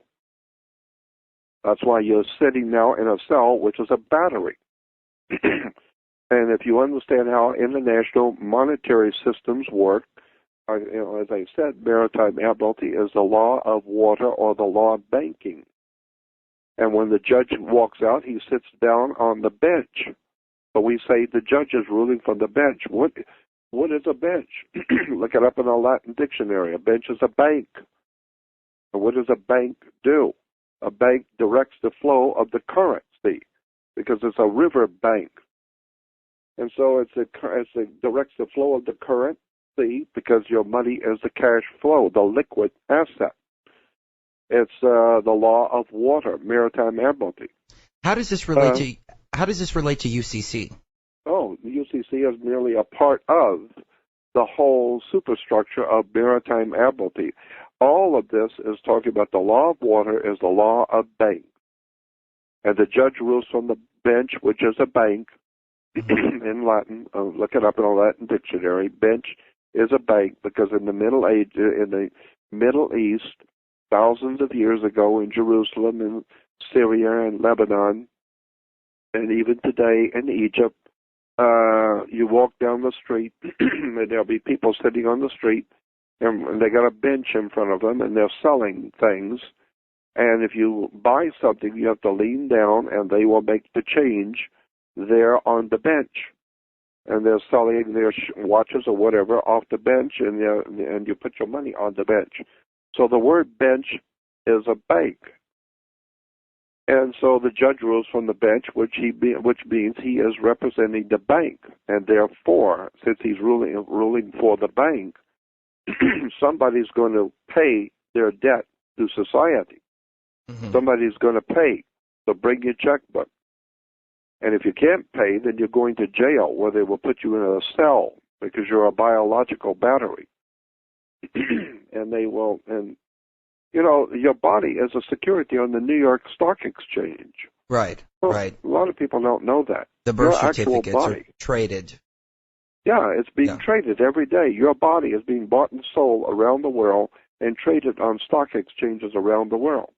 That's why you're sitting now in a cell, which is a battery. And if you understand how international monetary systems work, as I said, maritime admiralty is the law of water or the law of banking. And when the judge walks out, he sits down on the bench. But we say the judge is ruling from the bench. What is a bench? Look it up in a Latin dictionary. A bench is a bank. And what does a bank do? A bank directs the flow of the currency because it's a river bank. And so it directs the flow of the currency because your money is the cash flow, the liquid asset. It's the law of water, maritime admiralty. How does this relate to UCC? Oh, the UCC is merely a part of the whole superstructure of maritime admiralty. All of this is talking about the law of water is the law of bank. And the judge rules from the bench, which is a bank, in Latin. Look it up in a Latin dictionary. Bench is a bank because in the Middle East, thousands of years ago in Jerusalem and Syria and Lebanon, and even today in Egypt, you walk down the street and there'll be people sitting on the street and they got a bench in front of them and they're selling things. And if you buy something, you have to lean down and they will make the change there on the bench. And they're selling their watches or whatever off the bench, and you put your money on the bench. So the word bench is a bank. And so the judge rules from the bench, which means he is representing the bank. And therefore, since he's ruling for the bank, somebody's going to pay their debt to society. Mm-hmm. Somebody's going to pay. So bring your checkbook. And if you can't pay, then you're going to jail, where they will put you in a cell because you're a biological battery. And they will, and your body is a security on the New York Stock Exchange. Right, well, right. A lot of people don't know that. The birth certificates are traded. Yeah, it's being traded every day. Your body is being bought and sold around the world and traded on stock exchanges around the world.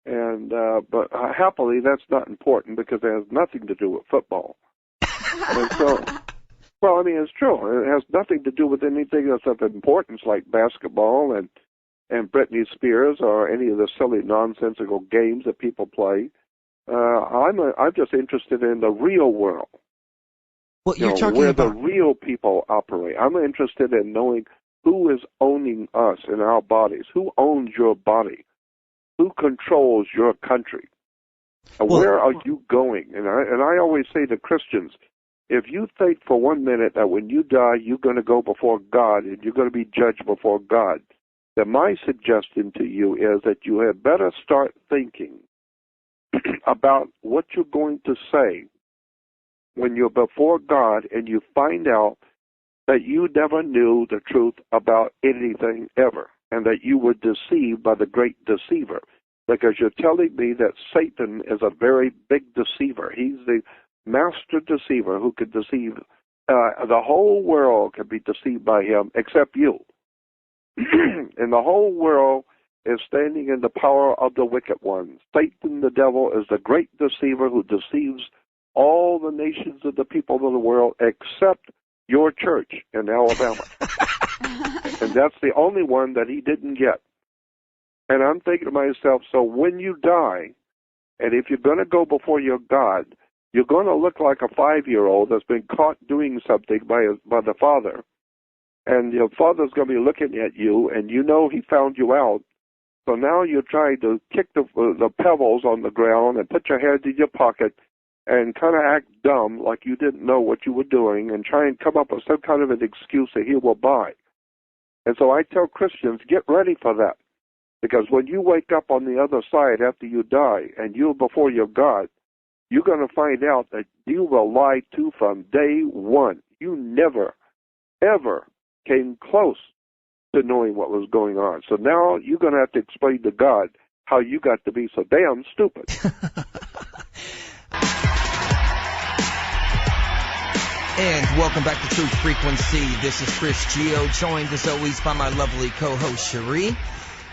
And but happily, that's not important because it has nothing to do with football. And so, well, I mean, it's true. It has nothing to do with anything that's of importance like basketball and Britney Spears or any of the silly nonsensical games that people play. I'm just interested in the real world. Well, you're talking where about the real people operate. I'm interested in knowing who is owning us in our bodies. Who owns your body? Who controls your country? And where are you going? And I always say to Christians, if you think for 1 minute that when you die you're going to go before God and you're going to be judged before God, then my suggestion to you is that you had better start thinking about what you're going to say when you're before God and you find out that you never knew the truth about anything ever, and that you were deceived by the great deceiver. Because you're telling me that Satan is a very big deceiver. He's the master deceiver who could deceive. The whole world can be deceived by him except you. And the whole world is standing in the power of the wicked one. Satan, the devil, is the great deceiver who deceives all the nations of the people of the world except your church in Alabama. And that's the only one that he didn't get. And I'm thinking to myself, so when you die, and if you're going to go before your God, you're going to look like a 5-year-old that's been caught doing something by the father. And your father's going to be looking at you, and you know he found you out, So now you try to kick the pebbles on the ground and put your hands in your pocket and kind of act dumb like you didn't know what you were doing and try and come up with some kind of an excuse that he will buy. And so I tell Christians, get ready for that. Because when you wake up on the other side after you die and you're before your God, you're going to find out that you were lied to from day one. You never, ever came close to knowing what was going on. So now you're going to have to explain to God how you got to be so damn stupid. And welcome back to Truth Frequency. This is Chris Geo, joined as always by my lovely co-host Cherie.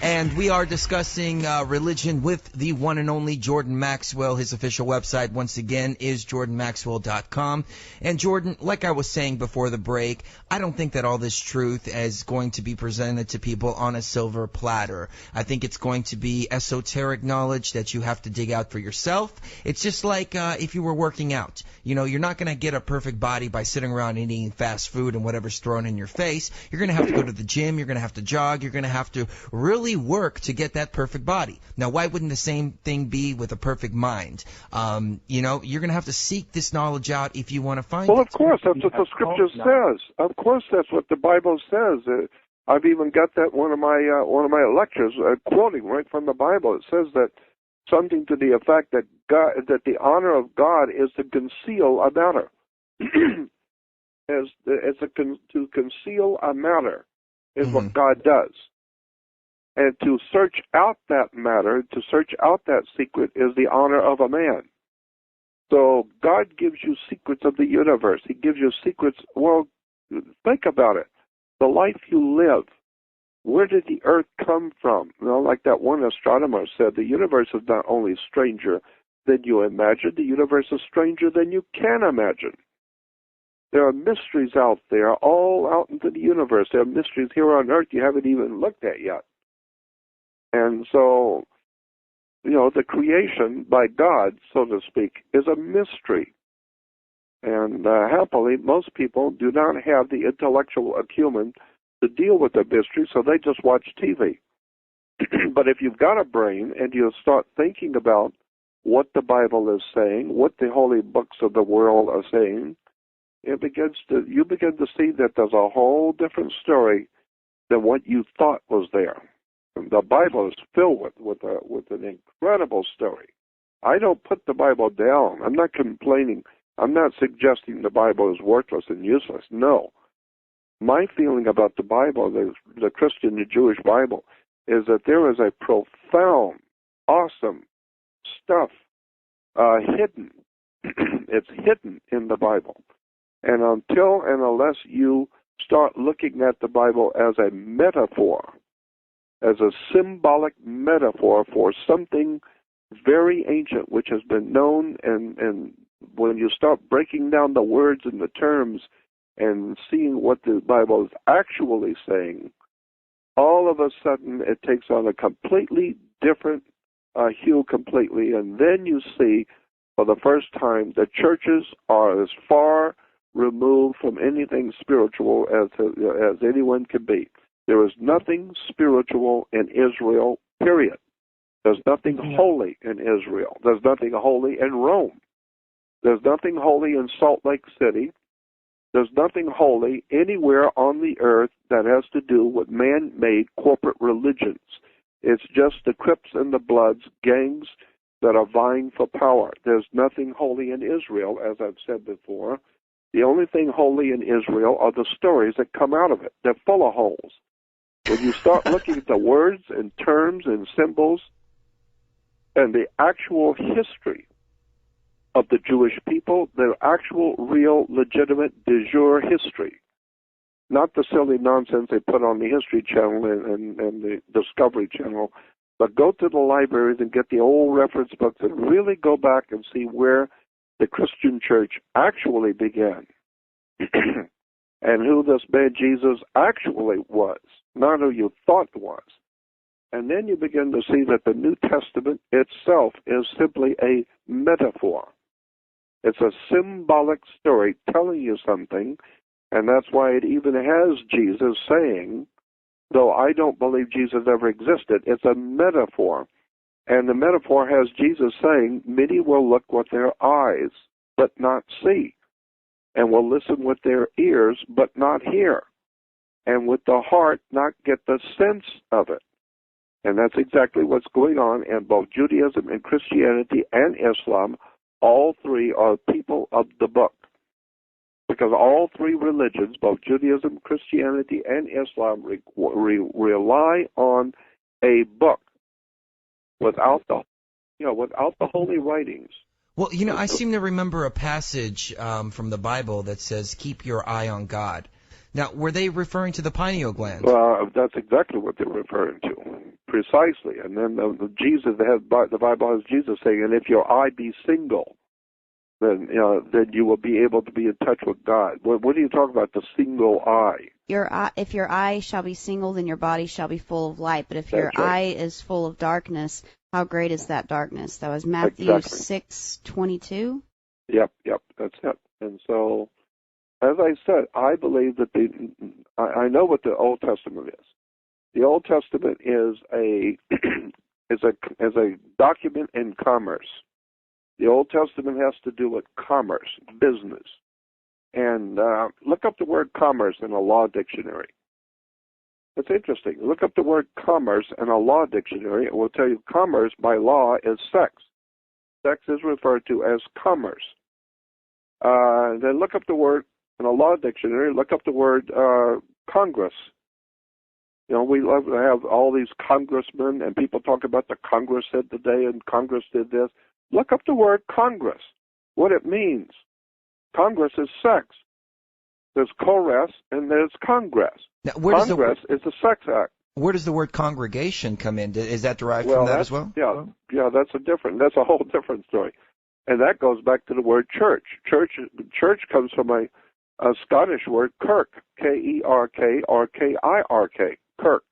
And we are discussing religion with the one and only Jordan Maxwell. His official website, once again, is jordanmaxwell.com. And Jordan, like I was saying before the break, I don't think that all this truth is going to be presented to people on a silver platter. I think it's going to be esoteric knowledge that you have to dig out for yourself. It's just like if you were working out. You know, you're not going to get a perfect body by sitting around and eating fast food and whatever's thrown in your face. You're going to have to go to the gym. You're going to have to jog. You're going to have to really work to get that perfect body. Now, why wouldn't the same thing be with a perfect mind? You know, you're going to have to seek this knowledge out if you want to find it. Well, of course, that's what the Scripture says. Of course, that's what the Bible says. I've even got that one of my lectures quoting right from the Bible. It says that something to the effect that that the honor of God is to conceal a matter. To conceal a matter is what God does. And to search out that matter, to search out that secret, is the honor of a man. So God gives you secrets of the universe. He gives you secrets. Well, think about it. The life you live, where did the earth come from? You know, like that one astronomer said, the universe is not only stranger than you imagine, the universe is stranger than you can imagine. There are mysteries out there, all out into the universe. There are mysteries here on earth you haven't even looked at yet. And so, you know, the creation by God, so to speak, is a mystery. And happily, most people do not have the intellectual acumen to deal with the mystery, so they just watch TV. But if you've got a brain and you start thinking about what the Bible is saying, what the holy books of the world are saying, you begin to see that there's a whole different story than what you thought was there. The Bible is filled with an incredible story. I don't put the Bible down. I'm not complaining. I'm not suggesting the Bible is worthless and useless. No. My feeling about the Bible, the Christian, the Jewish Bible, is that there is a profound, awesome stuff hidden. It's hidden in the Bible. And until and unless you start looking at the Bible as a metaphor, as a symbolic metaphor for something very ancient which has been known, and when you start breaking down the words and the terms and seeing what the Bible is actually saying, all of a sudden it takes on a completely different hue completely, and then you see for the first time that churches are as far removed from anything spiritual as anyone can be. There is nothing spiritual in Israel, period. There's nothing holy in Israel. There's nothing holy in Rome. There's nothing holy in Salt Lake City. There's nothing holy anywhere on the earth that has to do with man-made corporate religions. It's just the Crips and the Bloods, gangs that are vying for power. There's nothing holy in Israel, as I've said before. The only thing holy in Israel are the stories that come out of it. They're full of holes. When you start looking at the words and terms and symbols and the actual history of the Jewish people, their actual, real, legitimate, de jure history, not the silly nonsense they put on the History Channel and the Discovery Channel, but go to the libraries and get the old reference books and really go back and see where the Christian church actually began and who this man Jesus actually was, not who you thought was. And then you begin to see that the New Testament itself is simply a metaphor. It's a symbolic story telling you something, and that's why it even has Jesus saying though I don't believe Jesus ever existed. It's a metaphor. And the metaphor has Jesus saying, many will look with their eyes, but not see, and will listen with their ears, but not hear, and with the heart not get the sense of it. And that's exactly what's going on in both Judaism and Christianity and Islam. All three are people of the book. Because all three religions, both Judaism, Christianity, and Islam, rely on a book. Without the holy writings. Well, I seem to remember a passage from the Bible that says, "Keep your eye on God." Now, were they referring to the pineal gland? Well, that's exactly what they're referring to, precisely. And then the Bible has Jesus saying, "And if your eye be single, then you will be able to be in touch with God." What are you talking about? The single eye? If your eye shall be single, then your body shall be full of light. But if your eye is full of darkness, how great is that darkness? That was Matthew 6:22. Yep, that's it. And so, as I said, I believe that I know what the Old Testament is. The Old Testament is a document in commerce. The Old Testament has to do with commerce, business. And look up the word commerce in a law dictionary. It's interesting. Look up the word commerce in a law dictionary. It will tell you commerce by law is sex. Sex is referred to as commerce. Then look up the word in a law dictionary. Look up the word Congress. We love to have all these congressmen, and people talk about the Congress said today, and Congress did this. Look up the word Congress, what it means. Congress is sex. There's Kores and there's Congress. Now, Congress is a sex act. Where does the word congregation come in? Is that derived from that as well? Yeah, that's a whole different story. And that goes back to the word church. Church comes from a Scottish word, kirk, K-E-R-K or K-I-R-K, kirk.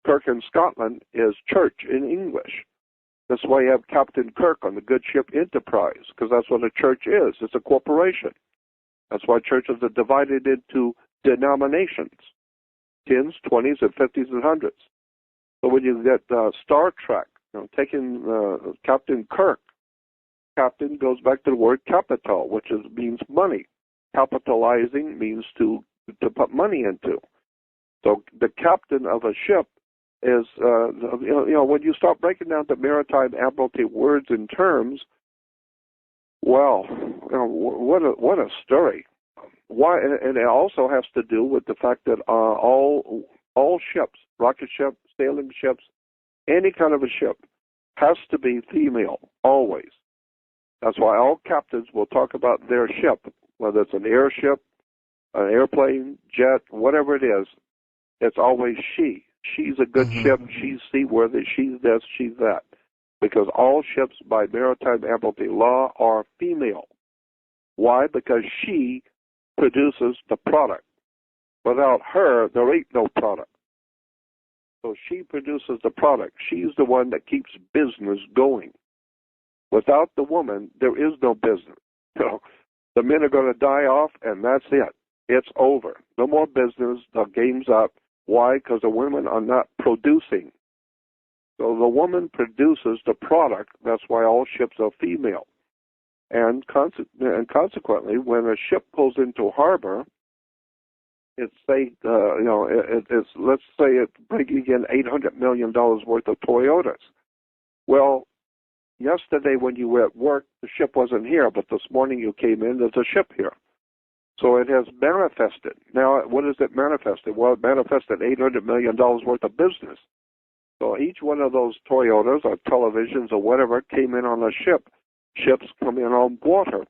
Kirk in Scotland is church in English. That's why you have Captain Kirk on the good ship Enterprise, because that's what a church is. It's a corporation. That's why churches are divided into denominations, 10s, 20s, and 50s, and 100s. So when you get Star Trek, taking Captain Kirk, captain goes back to the word capital, which means money. Capitalizing means to put money into. So the captain of a ship is, when you start breaking down the maritime admiralty words and terms, well, what a story. Why? And it also has to do with the fact that all ships, rocket ships, sailing ships, any kind of a ship, has to be female, always. That's why all captains will talk about their ship, whether it's an airship, an airplane, jet, whatever it is, it's always she. She's a good ship, she's seaworthy, she's this, she's that. Because all ships by maritime admiralty law are female. Why? Because she produces the product. Without her, there ain't no product. So she produces the product. She's the one that keeps business going. Without the woman, there is no business. The men are going to die off, and that's it. It's over. No more business. The game's up. Why? Because the women are not producing. So the woman produces the product. That's why all ships are female. And consequently, when a ship pulls into harbor, let's say it's bringing in $800 million worth of Toyotas. Well, yesterday when you were at work, the ship wasn't here, but this morning you came in, there's a ship here. So it has manifested. Now, what is it manifested? Well, it manifested $800 million worth of business. So each one of those Toyotas or televisions or whatever came in on a ship. Ships come in on water.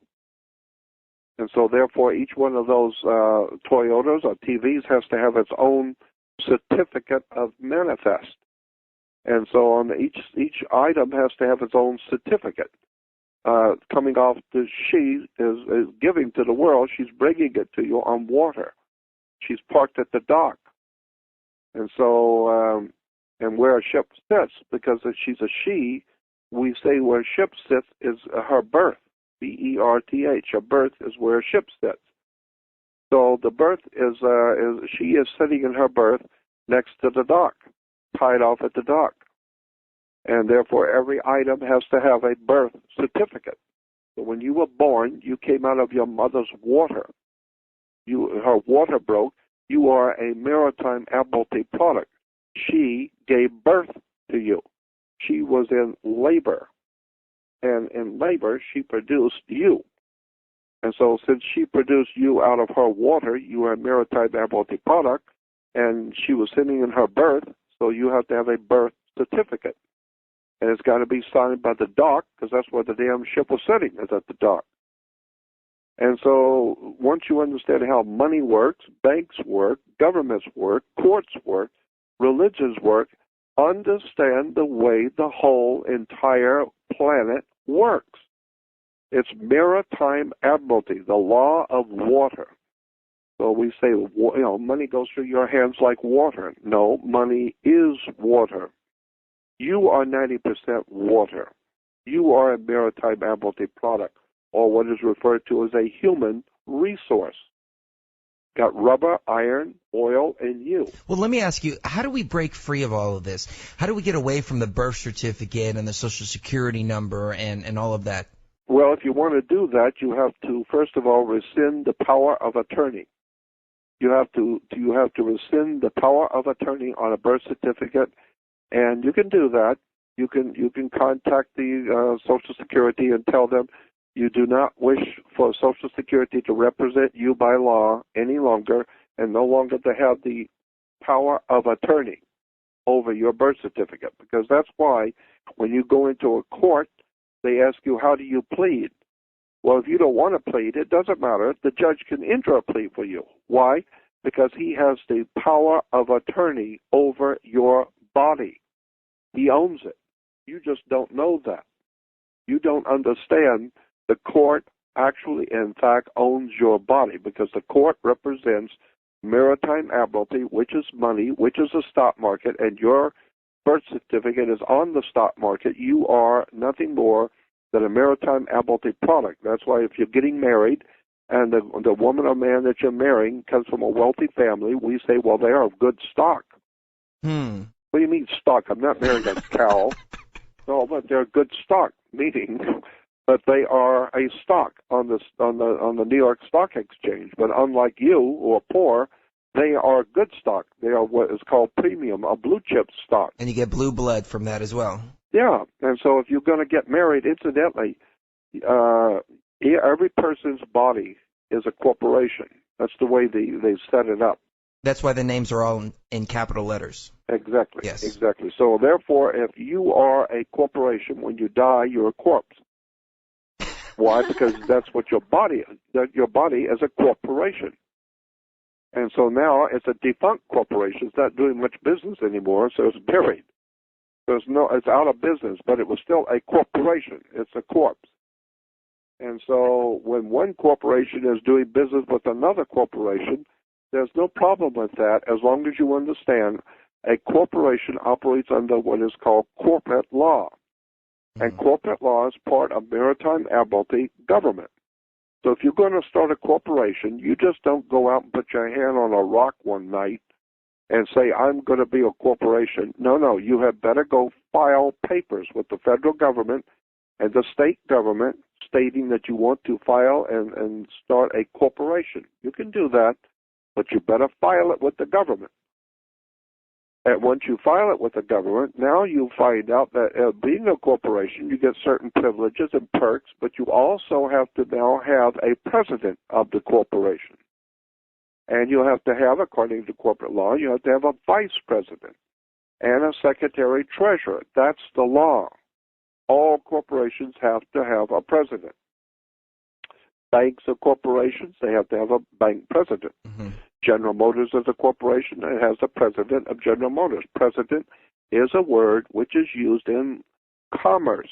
And so therefore each one of those Toyotas or TVs has to have its own certificate of manifest. And so on each item has to have its own certificate. Coming off she is giving to the world, she's bringing it to you on water. She's parked at the dock. And so, and where a ship sits, because if she's a she, we say where a ship sits is her berth, B-E-R-T-H. Her berth is where a ship sits. So the berth is she is sitting in her berth, next to the dock, tied off at the dock. And therefore, every item has to have a birth certificate. So when you were born, you came out of your mother's water. Her water broke. You are a maritime admiralty product. She gave birth to you. She was in labor. And in labor, she produced you. And so since she produced you out of her water, you are a maritime admiralty product, and she was sitting in her berth, so you have to have a birth certificate. And it's got to be signed by the dock, because that's where the damn ship was sitting, is at the dock. And so once you understand how money works, banks work, governments work, courts work, religions work, understand the way the whole entire planet works. It's maritime admiralty, the law of water. So we say, money goes through your hands like water. No, money is water. You are 90% water. You are a maritime admiralty product, or what is referred to as a human resource. Got rubber, iron, oil, and you. Well, let me ask you, how do we break free of all of this? How do we get away from the birth certificate and the Social Security number and all of that? Well, if you want to do that, you have to, first of all, rescind the power of attorney. You have to rescind the power of attorney on a birth certificate, and you can do that. You can contact the Social Security and tell them you do not wish for Social Security to represent you by law any longer, and no longer to have the power of attorney over your birth certificate. Because that's why when you go into a court, they ask you, how do you plead? Well, if you don't want to plead, it doesn't matter. The judge can enter a plea for you. Why? Because he has the power of attorney over your body. He owns it. You just don't know that. You don't understand the court actually, in fact, owns your body, because the court represents maritime admiralty, which is money, which is the stock market, and your birth certificate is on the stock market. You are nothing more than a maritime admiralty product. That's why if you're getting married and the woman or man that you're marrying comes from a wealthy family, we say, well, they are of good stock. What do you mean stock? I'm not marrying a cow. No, but they're good stock, meaning that they are a stock on the New York Stock Exchange. But unlike you, who are poor, they are good stock. They are what is called premium, a blue chip stock. And you get blue blood from that as well. Yeah, and so if you're going to get married, incidentally, every person's body is a corporation. That's the way they set it up. That's why the names are all in capital letters. Exactly. Yes. Exactly. So therefore, if you are a corporation, when you die, you're a corpse. Why? Because that's what your body is. That your body is a corporation. And so now it's a defunct corporation. It's not doing much business anymore, so it's buried. It's out of business, but it was still a corporation. It's a corpse. And so when one corporation is doing business with another corporation, there's no problem with that as long as you understand a corporation operates under what is called corporate law. And corporate law is part of maritime admiralty government. So if you're going to start a corporation, you just don't go out and put your hand on a rock one night and say, I'm going to be a corporation. No, you had better go file papers with the federal government and the state government stating that you want to file and start a corporation. You can do that, but you better file it with the government. And once you file it with the government, now you find out that being a corporation, you get certain privileges and perks, but you also have to now have a president of the corporation. And you have to have, according to corporate law, you have to have a vice president and a secretary treasurer. That's the law. All corporations have to have a president. Banks are corporations. They have to have a bank president. General Motors is a corporation. It has a president of General Motors. President is a word which is used in commerce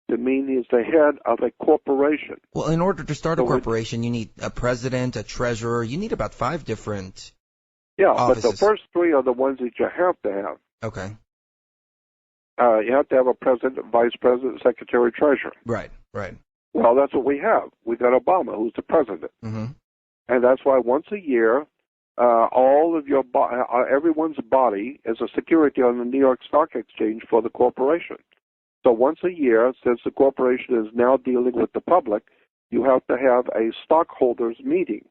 to mean he's the head of a corporation. Well, in order to start a corporation, you need a president, a treasurer. You need about 5 different offices. But the first 3 are the ones that you have to have. Okay. You have to have a president, vice president, secretary, treasurer. Right. Well, that's what we have. We got Obama, who's the president. And that's why once a year, all of your everyone's body is a security on the New York Stock Exchange for the corporation. So once a year, since the corporation is now dealing with the public, you have to have a stockholders meeting.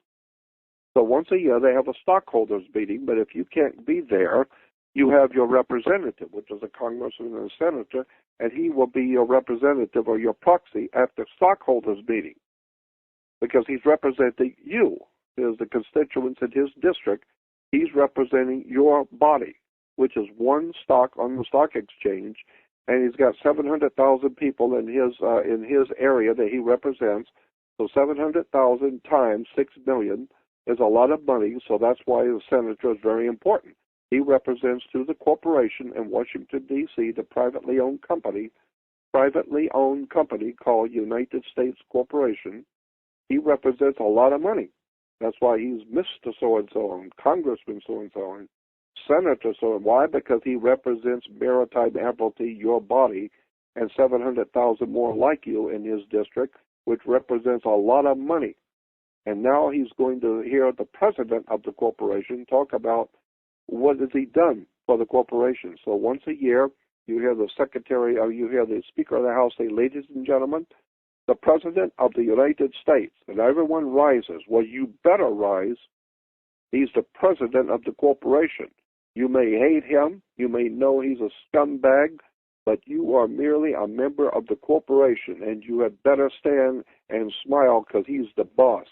So once a year they have a stockholders meeting, but if you can't be there, you have your representative, which is a congressman and a senator, and he will be your representative or your proxy at the stockholders meeting because he's representing you. There's the constituents in his district. He's representing your body, which is one stock on the stock exchange, and he's got 700,000 people in his area that he represents. So 700,000 times 6 million is a lot of money, so that's why the senator is very important. He represents to the corporation in Washington, D.C., the privately owned company called United States Corporation. He represents a lot of money. That's why he's Mr. So-and-so and Congressman so-and-so and Senator so-and-so. Why? Because he represents Maritime Admiralty, your body, and 700,000 more like you in his district, which represents a lot of money. And now he's going to hear the president of the corporation talk about what has he done for the corporation. So once a year, you hear the secretary, or you hear the Speaker of the House say, "Ladies and gentlemen, the President of the United States," and everyone rises. Well, you better rise. He's the president of the corporation. You may hate him, you may know he's a scumbag, but you are merely a member of the corporation, and you had better stand and smile because he's the boss.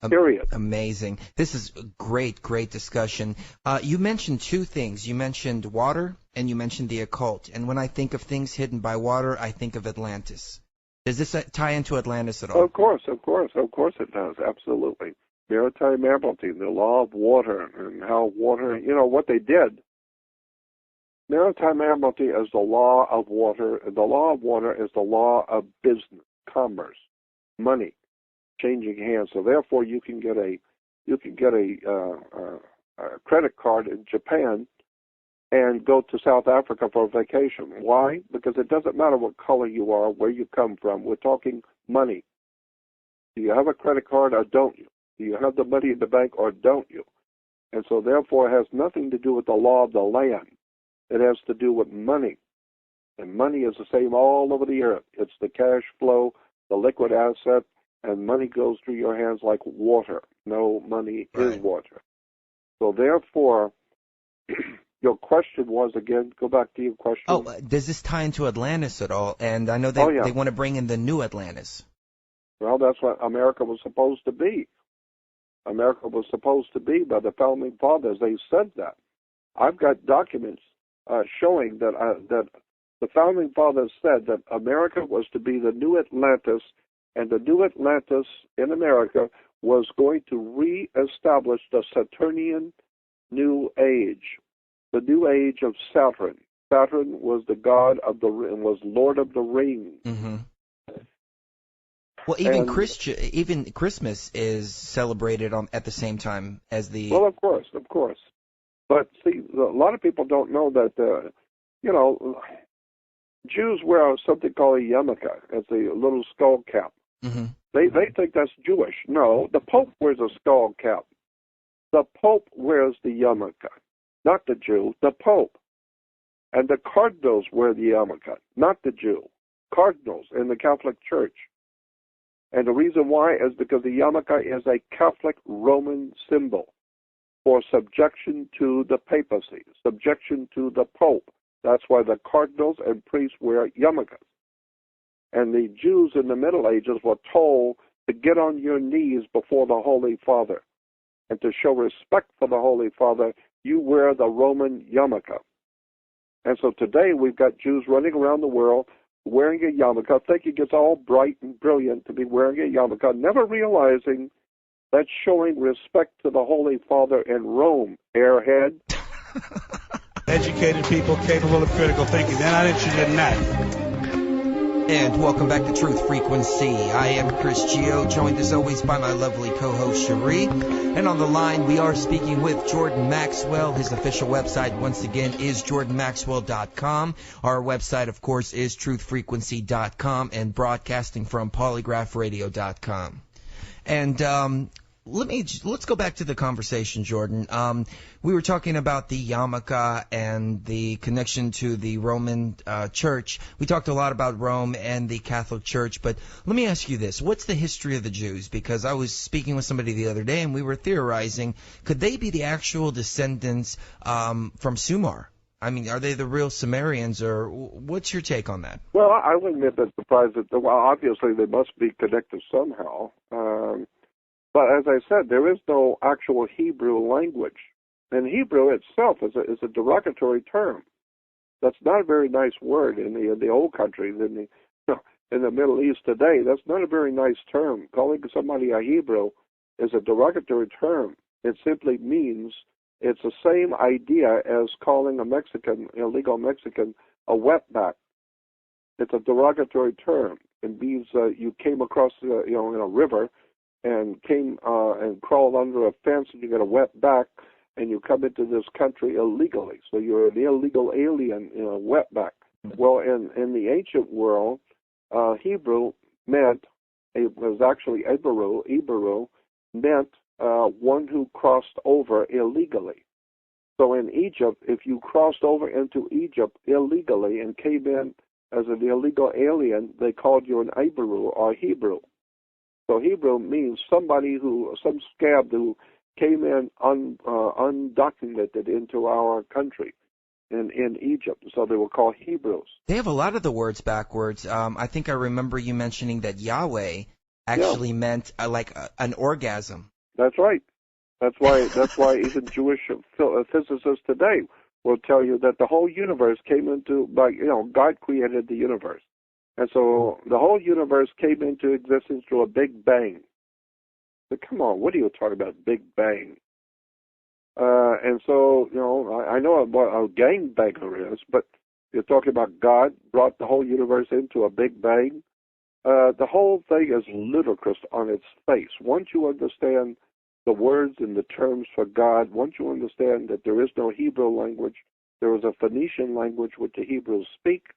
Period. Amazing. This is a great discussion. You mentioned two things. You mentioned water, and you mentioned the occult. And when I think of things hidden by water, I think of Atlantis. Does this tie into Atlantis at all? Of course it does. Absolutely. Maritime Admiralty, the law of water, and how water, what they did. Maritime Admiralty is the law of water, and the law of water is the law of business, commerce, money, changing hands. So therefore, you can get a credit card in Japan and go to South Africa for a vacation. Why? Because it doesn't matter what color you are, where you come from. We're talking money. Do you have a credit card or don't you? Do you have the money in the bank or don't you? And so therefore it has nothing to do with the law of the land. It has to do with money. And money is the same all over the earth. It's the cash flow, the liquid asset, and money goes through your hands like water. No, money is water. So therefore, your question was, again, go back to your question. Oh, does this tie into Atlantis at all? And I know they want to bring in the new Atlantis. Well, that's what America was supposed to be. America was supposed to be by the Founding Fathers. They said that. I've got documents showing that the Founding Fathers said that America was to be the new Atlantis, and the new Atlantis in America was going to reestablish the Saturnian New Age, the New Age of Saturn. Saturn was the god of and was Lord of the Rings. Mm-hmm. Well, even Christmas is celebrated at the same time as the. Well, of course. But see, a lot of people don't know that. Jews wear something called a yarmulke. It's a little skull cap. Mm-hmm. They think that's Jewish. No, the Pope wears a skull cap. The Pope wears the yarmulke, not the Jew. The Pope. And the cardinals wear the yarmulke, not the Jew. Cardinals in the Catholic Church. And the reason why is because the yarmulke is a Catholic Roman symbol for subjection to the papacy, subjection to the Pope. That's why the cardinals and priests wear yarmulkes. And the Jews in the Middle Ages were told to get on your knees before the Holy Father. And to show respect for the Holy Father, you wear the Roman yarmulke. And so today we've got Jews running around the world wearing a yarmulke, thinking it's all bright and brilliant to be wearing a yarmulke, never realizing that's showing respect to the Holy Father in Rome, airhead. Educated people capable of critical thinking. They're not interested in that. And welcome back to Truth Frequency. I am Chris Gio, joined as always by my lovely co-host Cherie. And on the line, we are speaking with Jordan Maxwell. His official website, once again, is jordanmaxwell.com. Our website, of course, is truthfrequency.com and broadcasting from polygraphradio.com. And let's go back to the conversation, Jordan. We were talking about the yarmulke and the connection to the Roman Church. We talked a lot about Rome and the Catholic Church, but let me ask you this: what's the history of the Jews? Because I was speaking with somebody the other day, and we were theorizing, could they be the actual descendants from Sumer? I mean, are they the real Sumerians, or what's your take on that? Well, I wouldn't have been surprised that, well, obviously they must be connected somehow. But as I said, there is no actual Hebrew language. And Hebrew itself is a derogatory term. That's not a very nice word in the old countries, in the Middle East today. That's not a very nice term. Calling somebody a Hebrew is a derogatory term. It simply means, it's the same idea as calling a Mexican, illegal Mexican, a wetback. It's a derogatory term. It means you came across, in a river, and came and crawled under a fence, and you got a wet back, and you come into this country illegally. So you're an illegal alien, wetback. Well, in the ancient world, Hebrew meant, it was actually Iberu meant one who crossed over illegally. So in Egypt, if you crossed over into Egypt illegally and came in as an illegal alien, they called you an Iberu or Hebrew. So Hebrew means some scab who came in undocumented into our country in Egypt. So they were called Hebrews. They have a lot of the words backwards. I think I remember you mentioning that Yahweh actually meant like an orgasm. That's right. That's why even Jewish physicists today will tell you that the whole universe came into, God created the universe. And so the whole universe came into existence through a big bang. But come on, what are you talking about, big bang? And so, I know what a gangbanger is, but you're talking about God brought the whole universe into a big bang. The whole thing is ludicrous on its face. Once you understand the words and the terms for God, once you understand that there is no Hebrew language, there is a Phoenician language which the Hebrews speak.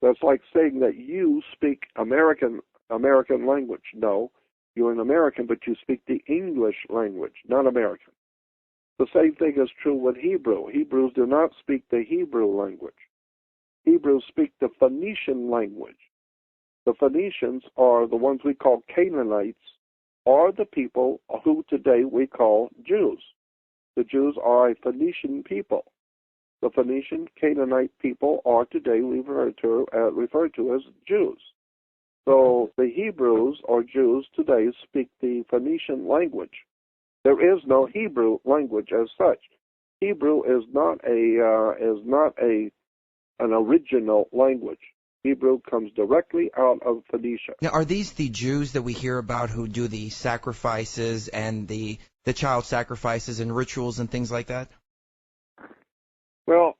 That's like saying that you speak American language. No, you're an American, but you speak the English language, not American. The same thing is true with Hebrew. Hebrews do not speak the Hebrew language. Hebrews speak the Phoenician language. The Phoenicians are the ones we call Canaanites, are the people who today we call Jews. The Jews are a Phoenician people. The Phoenician Canaanite people are today referred to as Jews. So the Hebrews or Jews today speak the Phoenician language. There is no Hebrew language as such. Hebrew is not an original language. Hebrew comes directly out of Phoenicia. Now, are these the Jews that we hear about who do the sacrifices and the child sacrifices and rituals and things like that? Well,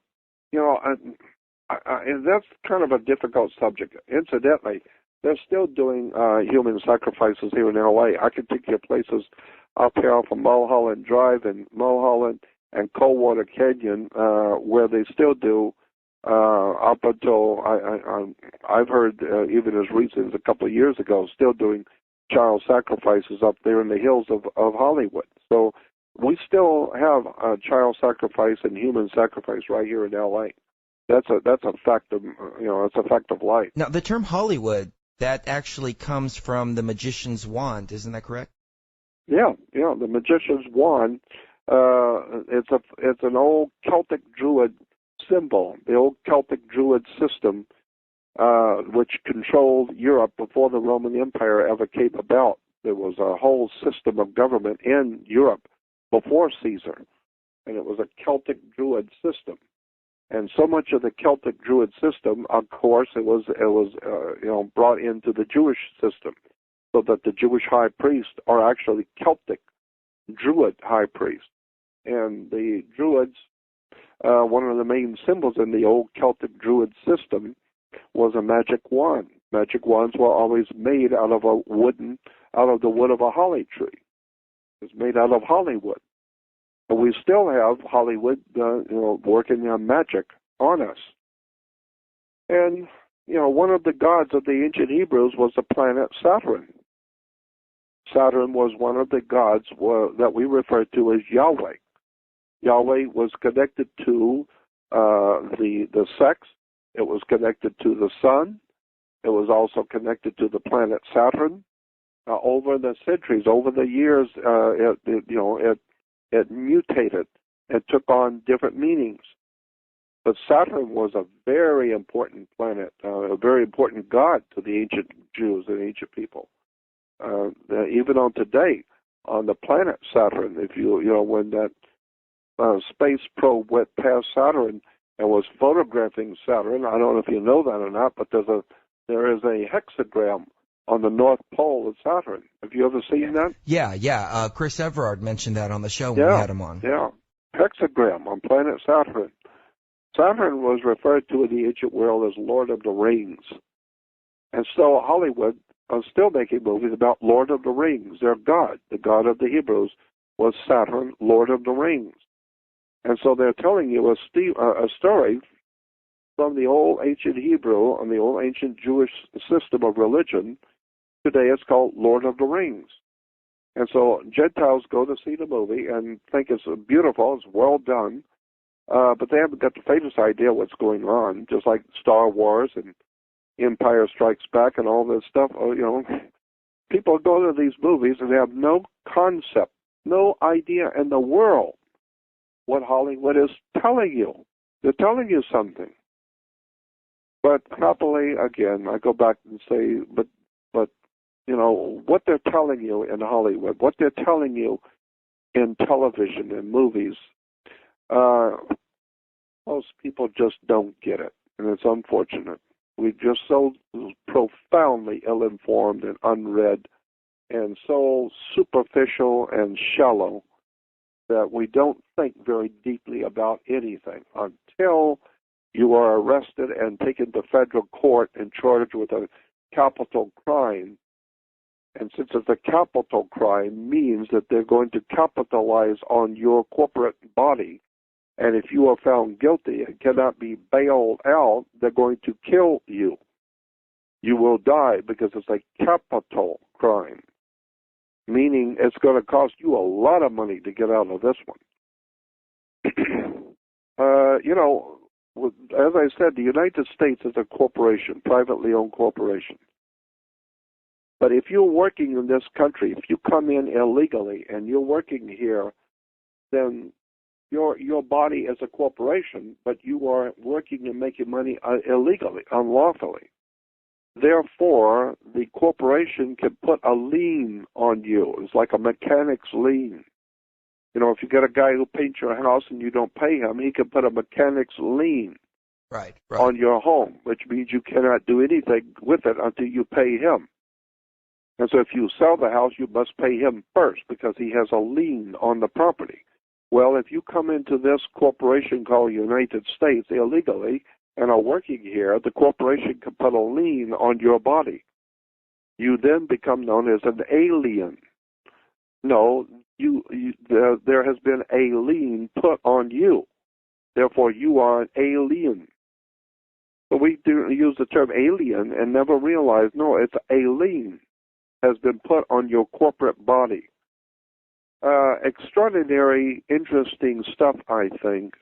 that's kind of a difficult subject. Incidentally, they're still doing human sacrifices here in L.A. I can take you places up here off of Mulholland Drive and Mulholland and Coldwater Canyon where they still do up until I've heard even as recent as a couple of years ago, still doing child sacrifices up there in the hills of Hollywood. So we still have child sacrifice and human sacrifice right here in L.A. That's a fact of it's a fact of life. Now the term Hollywood, that actually comes from the magician's wand, isn't that correct? Yeah, the magician's wand. It's an old Celtic Druid symbol, the old Celtic Druid system, which controlled Europe before the Roman Empire ever came about. There was a whole system of government in Europe before Caesar, and it was a Celtic Druid system. And so much of the Celtic Druid system, of course, it was brought into the Jewish system, so that the Jewish high priests are actually Celtic Druid high priests. And the Druids, one of the main symbols in the old Celtic Druid system was a magic wand. Magic wands were always made out of the wood of a holly tree. It was made out of Hollywood. And we still have Hollywood, working on magic on us. And, one of the gods of the ancient Hebrews was the planet Saturn. Saturn was one of the gods that we refer to as Yahweh. Yahweh was connected to the sex. It was connected to the sun. It was also connected to the planet Saturn. Over the centuries, over the years, it mutated and took on different meanings. But Saturn was a very important planet, a very important god to the ancient Jews and ancient people. Even on today, on the planet Saturn, when that space probe went past Saturn and was photographing Saturn, I don't know if you know that or not, but there is a hexagram on the North Pole of Saturn. Have you ever seen that? Yeah. Chris Everard mentioned that on the show when we had him on. Yeah, hexagram on planet Saturn. Saturn was referred to in the ancient world as Lord of the Rings. And so Hollywood is still making movies about Lord of the Rings. Their god, the god of the Hebrews, was Saturn, Lord of the Rings. And so they're telling you a story from the old ancient Hebrew and the old ancient Jewish system of religion. Today it's called Lord of the Rings. And so Gentiles go to see the movie and think it's beautiful, it's well done, but they haven't got the faintest idea what's going on, just like Star Wars and Empire Strikes Back and all this stuff. People go to these movies and they have no concept, no idea in the world what Hollywood is telling you. They're telling you something. But happily, again, I go back and say, but what they're telling you in Hollywood, what they're telling you in television and movies, most people just don't get it, and it's unfortunate. We're just so profoundly ill-informed and unread and so superficial and shallow that we don't think very deeply about anything until you are arrested and taken to federal court and charged with a capital crime. And since it's a capital crime, means that they're going to capitalize on your corporate body. And if you are found guilty and cannot be bailed out, they're going to kill you. You will die because it's a capital crime, meaning it's going to cost you a lot of money to get out of this one. As I said, the United States is a corporation, privately owned corporation. But if you're working in this country, if you come in illegally and you're working here, then your body is a corporation, but you are working and making money illegally, unlawfully. Therefore, the corporation can put a lien on you. It's like a mechanic's lien. If you get a guy who paints your house and you don't pay him, he can put a mechanic's lien on your home, which means you cannot do anything with it until you pay him. And so if you sell the house, you must pay him first because he has a lien on the property. Well, if you come into this corporation called United States illegally and are working here, the corporation can put a lien on your body. You then become known as an alien. No, there has been a lien put on you. Therefore, you are an alien. So we do use the term alien and never realize, no, it's a lien has been put on your corporate body. Extraordinary, interesting stuff, I think,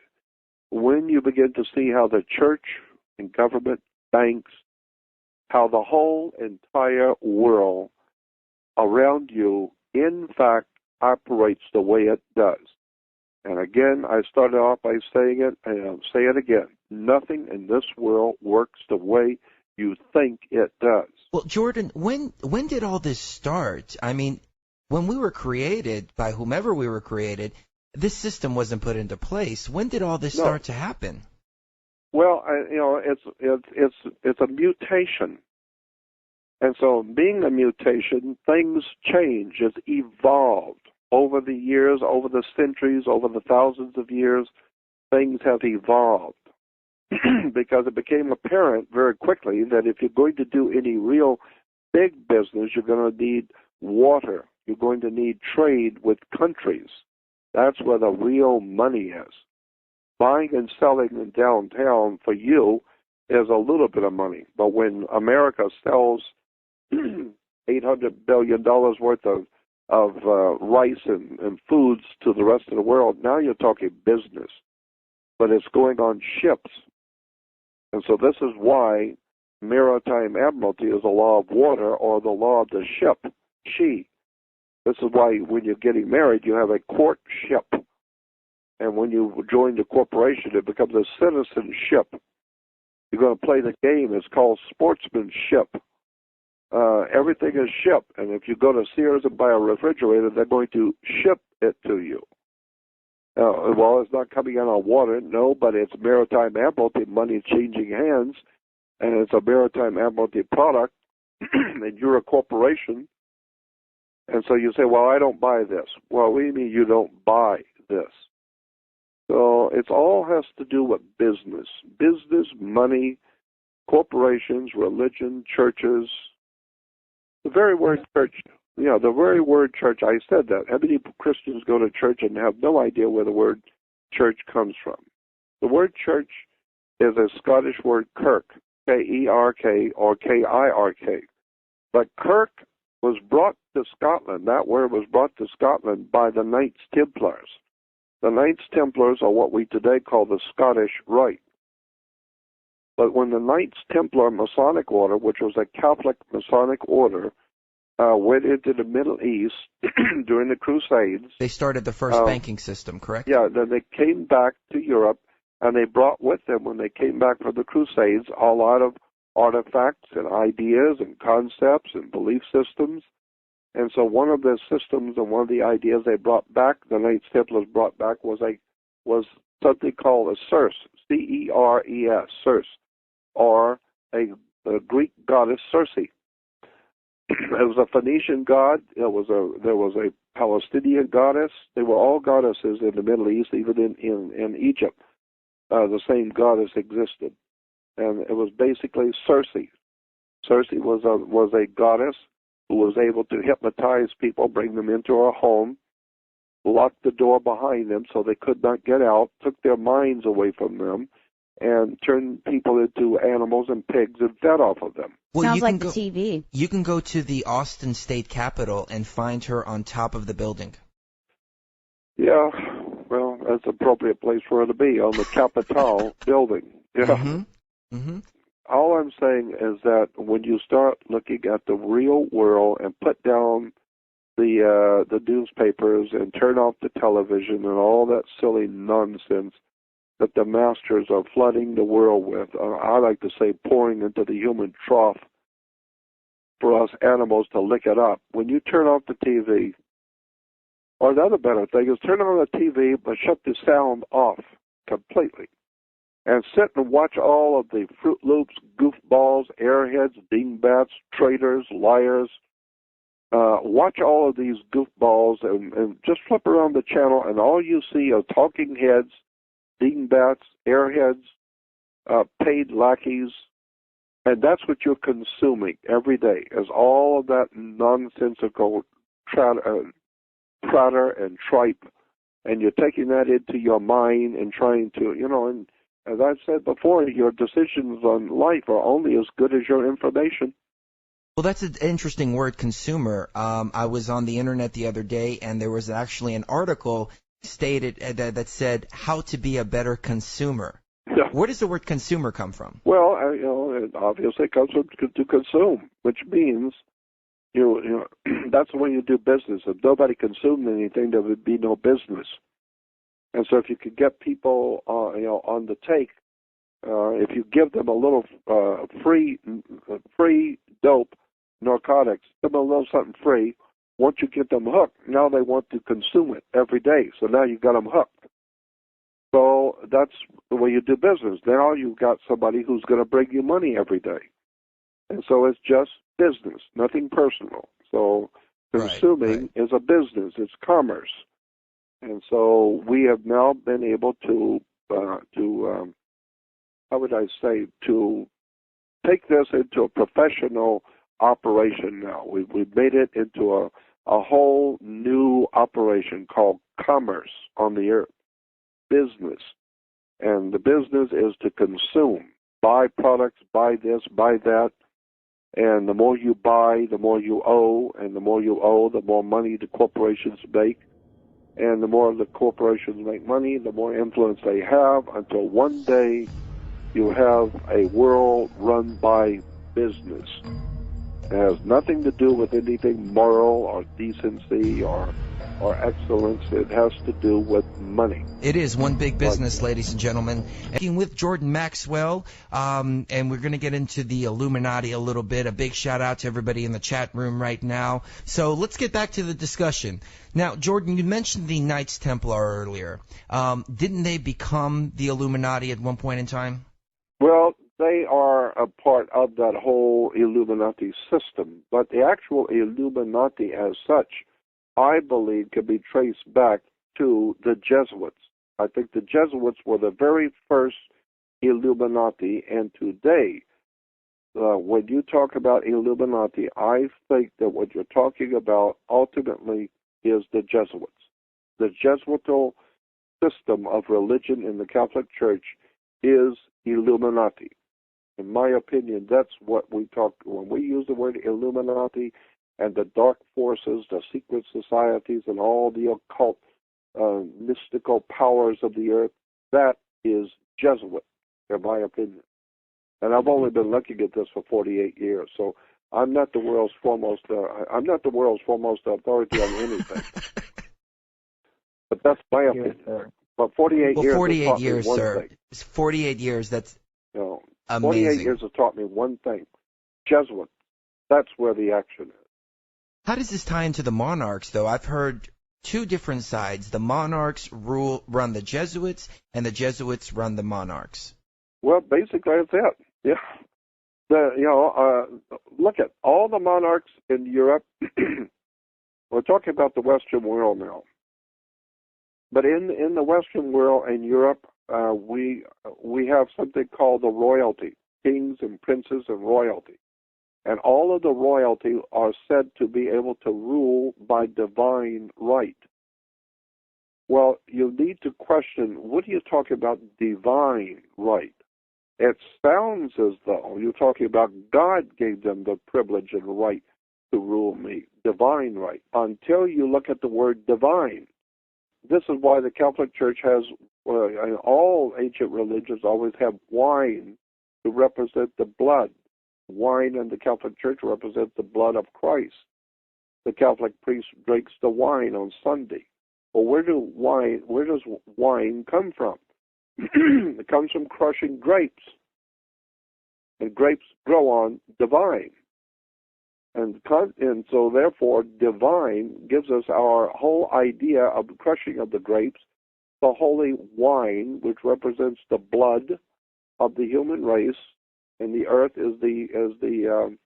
when you begin to see how the church and government, banks, how the whole entire world around you, in fact, operates the way it does. And again, I started off by saying it, and I'll say it again. Nothing in this world works the way you think it does. Well, Jordan, when did all this start? I mean, when we were created, by whomever we were created, this system wasn't put into place. When did all this start to happen? Well, it's a mutation. And so being a mutation, things change. It's evolved over the years, over the centuries, over the thousands of years. Things have evolved because it became apparent very quickly that if you're going to do any real big business, you're going to need water. You're going to need trade with countries. That's where the real money is. Buying and selling in downtown for you is a little bit of money. But when America sells $800 billion worth of rice and foods to the rest of the world. Now you're talking business, but it's going on ships. And so this is why maritime admiralty is a law of water or the law of the ship, she. This is why when you're getting married, you have a courtship. And when you join the corporation, it becomes a citizenship. You're going to play the game. It's called sportsmanship. Everything is shipped. And if you go to Sears and buy a refrigerator, they're going to ship it to you. Well, it's not coming in on water, no, but it's maritime admiralty, money changing hands, and it's a maritime admiralty product, and you're a corporation. And so you say, well, I don't buy this. Well, what do you mean you don't buy this? So it all has to do with business. Business, money, corporations, religion, churches. The very word church, the very word church, I said that. How many Christians go to church and have no idea where the word church comes from? The word church is a Scottish word kirk, K-E-R-K or K-I-R-K. But kirk was brought to Scotland. That word was brought to Scotland by the Knights Templars. The Knights Templars are what we today call the Scottish Rite. But when the Knights Templar Masonic Order, which was a Catholic Masonic order, went into the Middle East during the Crusades. They started the first banking system, correct? Yeah, then they came back to Europe, and they brought with them, when they came back from the Crusades, a lot of artifacts and ideas and concepts and belief systems. And so one of the systems and one of the ideas they brought back, the Knights Templars brought back, was something called a Circe, C-E-R-E-S, Circe, or a Greek goddess Circe. It was a Phoenician god. There was a Palestinian goddess. They were all goddesses in the Middle East, even in Egypt. The same goddess existed, and it was basically Circe. Circe was a goddess who was able to hypnotize people, bring them into her home, lock the door behind them so they could not get out, took their minds away from them, and turned people into animals and pigs and fed off of them. Well, sounds like the TV. You can go to the Austin State Capitol and find her on top of the building. Yeah, well, that's an appropriate place for her to be, on the Capitol building. Yeah. Mm-hmm. Mm-hmm. All I'm saying is that when you start looking at the real world and put down the newspapers and turn off the television and all that silly nonsense that the masters are flooding the world with, I like to say pouring into the human trough for us animals to lick it up. When you turn off the TV, or another better thing is turn on the TV but shut the sound off completely. And sit and watch all of the Fruit Loops, goofballs, airheads, dingbats, traitors, liars. Watch all of these goofballs and just flip around the channel, and all you see are talking heads, dingbats, airheads, paid lackeys, and that's what you're consuming every day, is all of that nonsensical pratter and tripe, and you're taking that into your mind and trying to, and as I've said before, your decisions on life are only as good as your information. Well, that's an interesting word, consumer. I was on the internet the other day, and there was actually an article stated that said how to be a better consumer. Yeah. Where does the word consumer come from? Well, it obviously comes from to consume, which means that's the way you do business. If nobody consumed anything, there would be no business. And so if you could get people, on the take, if you give them a little free dope, narcotics, give them a little something free. Once you get them hooked, now they want to consume it every day. So now you've got them hooked. So that's the way you do business. Now you've got somebody who's going to bring you money every day. And so it's just business, nothing personal. So consuming is a business. It's commerce. And so we have now been able to to take this into a professional operation now. We've made it into a whole new operation called commerce on the earth, business. And the business is to consume, buy products, buy this, buy that. And the more you buy, the more you owe, and the more you owe, the more money the corporations make. And the more the corporations make money, the more influence they have, until one day you have a world run by business. It has nothing to do with anything moral or decency or excellence. It has to do with money. It is one big business, ladies and gentlemen. Speaking with Jordan Maxwell, and we're going to get into the Illuminati a little bit. A big shout out to everybody in the chat room right now. So let's get back to the discussion. Now, Jordan, you mentioned the Knights Templar earlier. Didn't they become the Illuminati at one point in time? Well, they are a part of that whole Illuminati system, but the actual Illuminati as such, I believe, can be traced back to the Jesuits. I think the Jesuits were the very first Illuminati, and today, when you talk about Illuminati, I think that what you're talking about ultimately is the Jesuits. The Jesuitical system of religion in the Catholic Church is Illuminati. In my opinion, that's what we talk when we use the word Illuminati and the dark forces, the secret societies, and all the occult mystical powers of the earth. That is Jesuit, in my opinion. And I've only been looking at this for 48 years, so I'm not the world's foremost. I'm not the world's foremost authority on anything. But that's my opinion. But 48 years. 48 years, sir. 48 years. That's amazing. 48 years have taught me one thing: Jesuit. That's where the action is. How does this tie into the monarchs, though? I've heard two different sides. The monarchs run the Jesuits, and the Jesuits run the monarchs. Well, basically, that's it. Yeah. Look at all the monarchs in Europe. We're talking about the Western world now. But in the Western world and Europe, we have something called the royalty, kings and princes and royalty. And all of the royalty are said to be able to rule by divine right. Well, you need to question, what are you talking about divine right? It sounds as though you're talking about God gave them the privilege and right to rule me, divine right, until you look at the word divine. This is why the Catholic Church has, all ancient religions always have wine to represent the blood. Wine in the Catholic Church represents the blood of Christ. The Catholic priest drinks the wine on Sunday. Well, where does wine come from? It comes from crushing grapes. And grapes grow on divine. And so, therefore, divine gives us our whole idea of the crushing of the grapes, the holy wine, which represents the blood of the human race, and the earth is the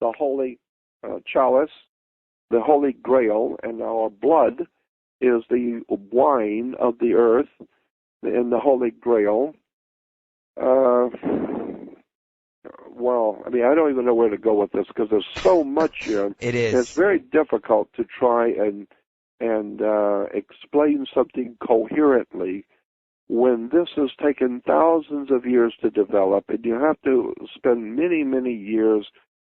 holy chalice, the holy grail, and our blood is the wine of the earth in the holy grail. Well, I mean, I don't even know where to go with this because there's so much here. It is. It's very difficult to try and explain something coherently when this has taken thousands of years to develop, and you have to spend many, many years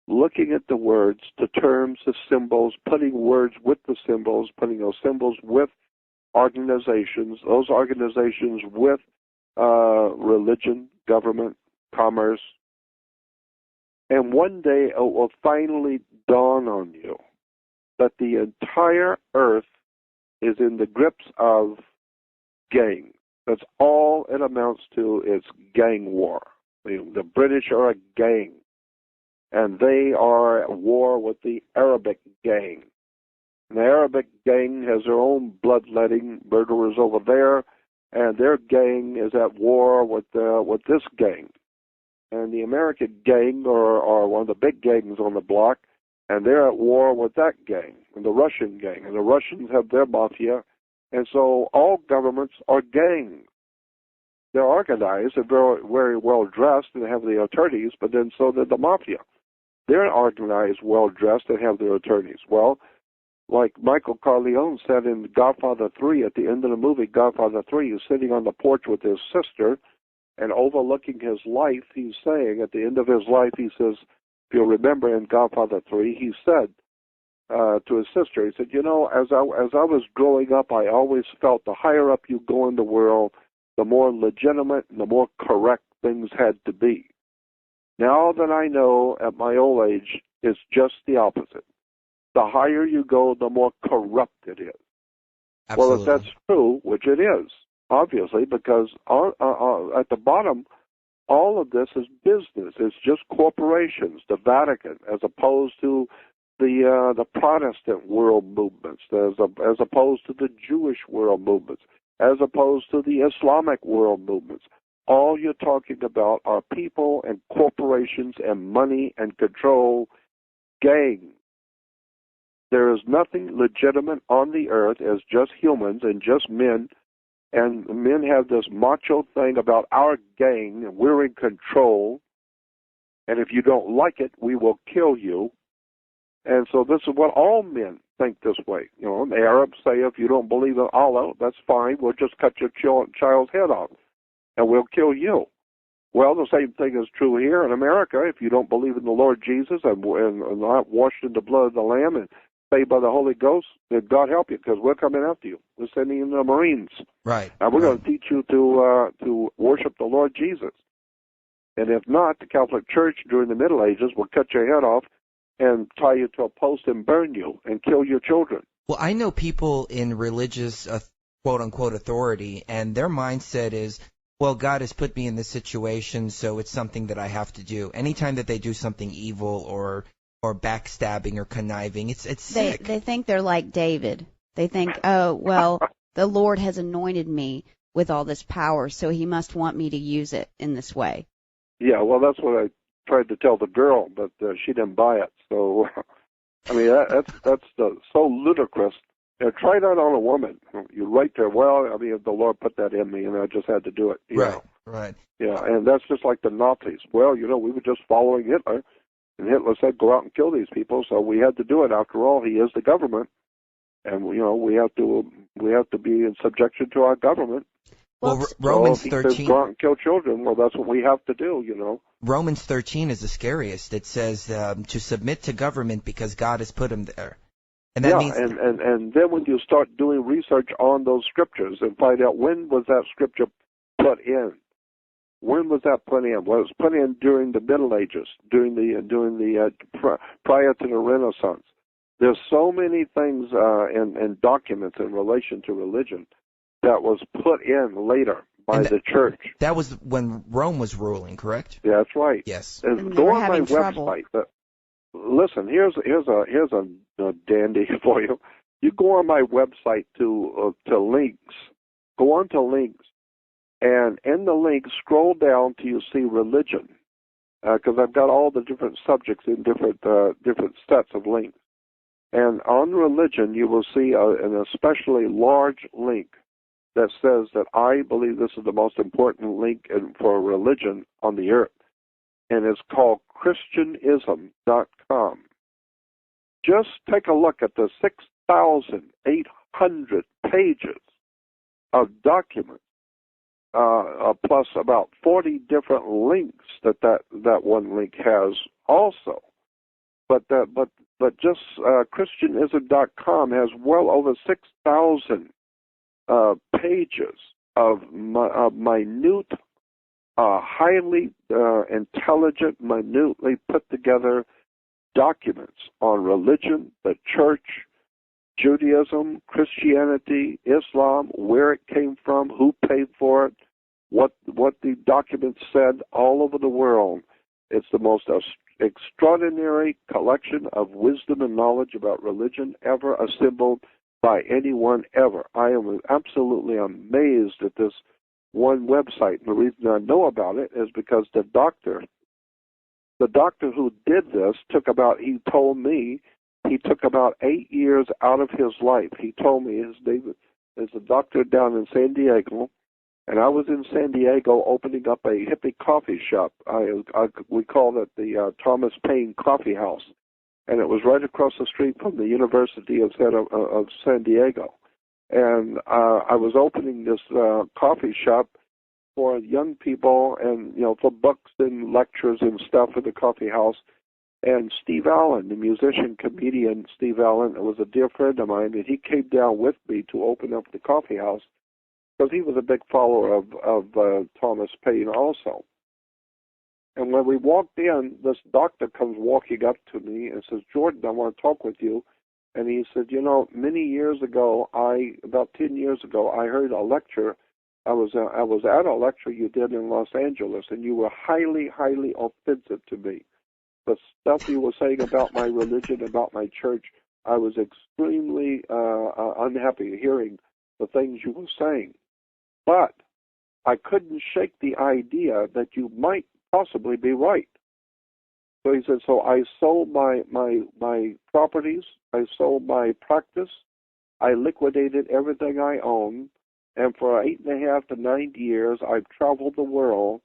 looking at the words, the terms, the symbols, putting words with the symbols, putting those symbols with organizations, those organizations with religion, government, commerce. And one day it will finally dawn on you that the entire earth is in the grips of gangs. That's all it amounts to, is gang war. The British are a gang, and they are at war with the Arabic gang. And the Arabic gang has their own bloodletting murderers over there, and their gang is at war with this gang. And the American gang are one of the big gangs on the block, and they're at war with that gang, and the Russian gang. And the Russians have their mafia, and so all governments are gangs. They're organized and very, very well dressed and have the attorneys, but then so did the mafia. They're organized, well dressed, and have their attorneys. Well, like Michael Corleone said in Godfather 3, at the end of the movie Godfather 3, he's sitting on the porch with his sister and overlooking his life. He's saying, at the end of his life, he says, you'll remember in Godfather 3, he said to his sister, he said, you know, as I was growing up, I always felt the higher up you go in the world, the more legitimate and the more correct things had to be. Now that I know at my old age, it's just the opposite. The higher you go, the more corrupt it is. Absolutely. Well, if that's true, which it is, obviously, because at the bottom, all of this is business. It's just corporations, the Vatican, as opposed to the Protestant world movements, as opposed to the Jewish world movements, as opposed to the Islamic world movements. All you're talking about are people and corporations and money and control, gangs. There is nothing legitimate on the earth as just humans and just men. And men have this macho thing about our gang, and we're in control. And if you don't like it, we will kill you. And so this is what all men think this way. You know, the Arabs say, if you don't believe in Allah, that's fine. We'll just cut your child's head off, and we'll kill you. Well, the same thing is true here in America. If you don't believe in the Lord Jesus and not washed in the blood of the Lamb and saved by the Holy Ghost, then God help you, because we're coming after you. We're sending in the Marines. Right. And we're going to teach you to worship the Lord Jesus. And if not, the Catholic Church during the Middle Ages will cut your head off and tie you to a post and burn you and kill your children. Well, I know people in religious, quote-unquote, authority, and their mindset is, well, God has put me in this situation, so it's something that I have to do. Anytime that they do something evil or backstabbing or conniving, it's sick. They think they're like David. They think, oh, well, the Lord has anointed me with all this power, so he must want me to use it in this way. Yeah, well, that's what I tried to tell the girl, but she didn't buy it. So, I mean, that's so ludicrous. Try that on a woman. You write to her, well, I mean, the Lord put that in me, and I just had to do it. You know? Right. Yeah, and that's just like the Nazis. Well, you know, we were just following Hitler, and Hitler said, go out and kill these people, so we had to do it. After all, he is the government, and, you know, we have to be in subjection to our government. Well, Romans so if he 13. says, go out and kill children, well, that's what we have to do, you know. Romans 13 is the scariest. It says to submit to government because God has put him there. And that means and then when you start doing research on those scriptures and find out when was that scripture put in, when was that put in? Well, it was put in during the Middle Ages, during the prior to the Renaissance. There's so many things and documents in relation to religion that was put in later by the church. That was when Rome was ruling, correct? Yeah, that's right. Yes. And go on my website. Listen, here's a dandy for you. You go on my website to links. Go on to links, and in the link, scroll down till you see religion, because I've got all the different subjects in different sets of links. And on religion, you will see an especially large link that says that I believe this is the most important link for religion on the earth. And it's called Christianism.com. Just take a look at the 6,800 pages of documents, plus about 40 different links that one link has also. But just Christianism.com has well over 6,000 pages of minute, highly intelligent, minutely put together documents on religion, the church, Judaism, Christianity, Islam, where it came from, who paid for it, what the documents said all over the world. It's the most extraordinary collection of wisdom and knowledge about religion ever assembled by anyone ever. I am absolutely amazed at this one website. And the reason I know about it is because the doctor who did this he told me he took about 8 years out of his life. He told me his name is a doctor down in San Diego, and I was in San Diego opening up a hippie coffee shop. We called it the Thomas Paine Coffee House, and it was right across the street from the University of San Diego. And I was opening this coffee shop for young people and, you know, for books and lectures and stuff at the coffee house. And Steve Allen, the musician, comedian Steve Allen, was a dear friend of mine, and he came down with me to open up the coffee house because he was a big follower of Thomas Paine also. And when we walked in, this doctor comes walking up to me and says, "Jordan, I want to talk with you." And he said, "You know, many years ago, about 10 years ago, I heard a lecture. I was at a lecture you did in Los Angeles, and you were highly, highly offensive to me. The stuff you were saying about my religion, about my church, I was extremely unhappy hearing the things you were saying. But I couldn't shake the idea that you might possibly be right." So he said, "So I sold my properties, I sold my practice, I liquidated everything I own, and for 8.5 to 9 years I've traveled the world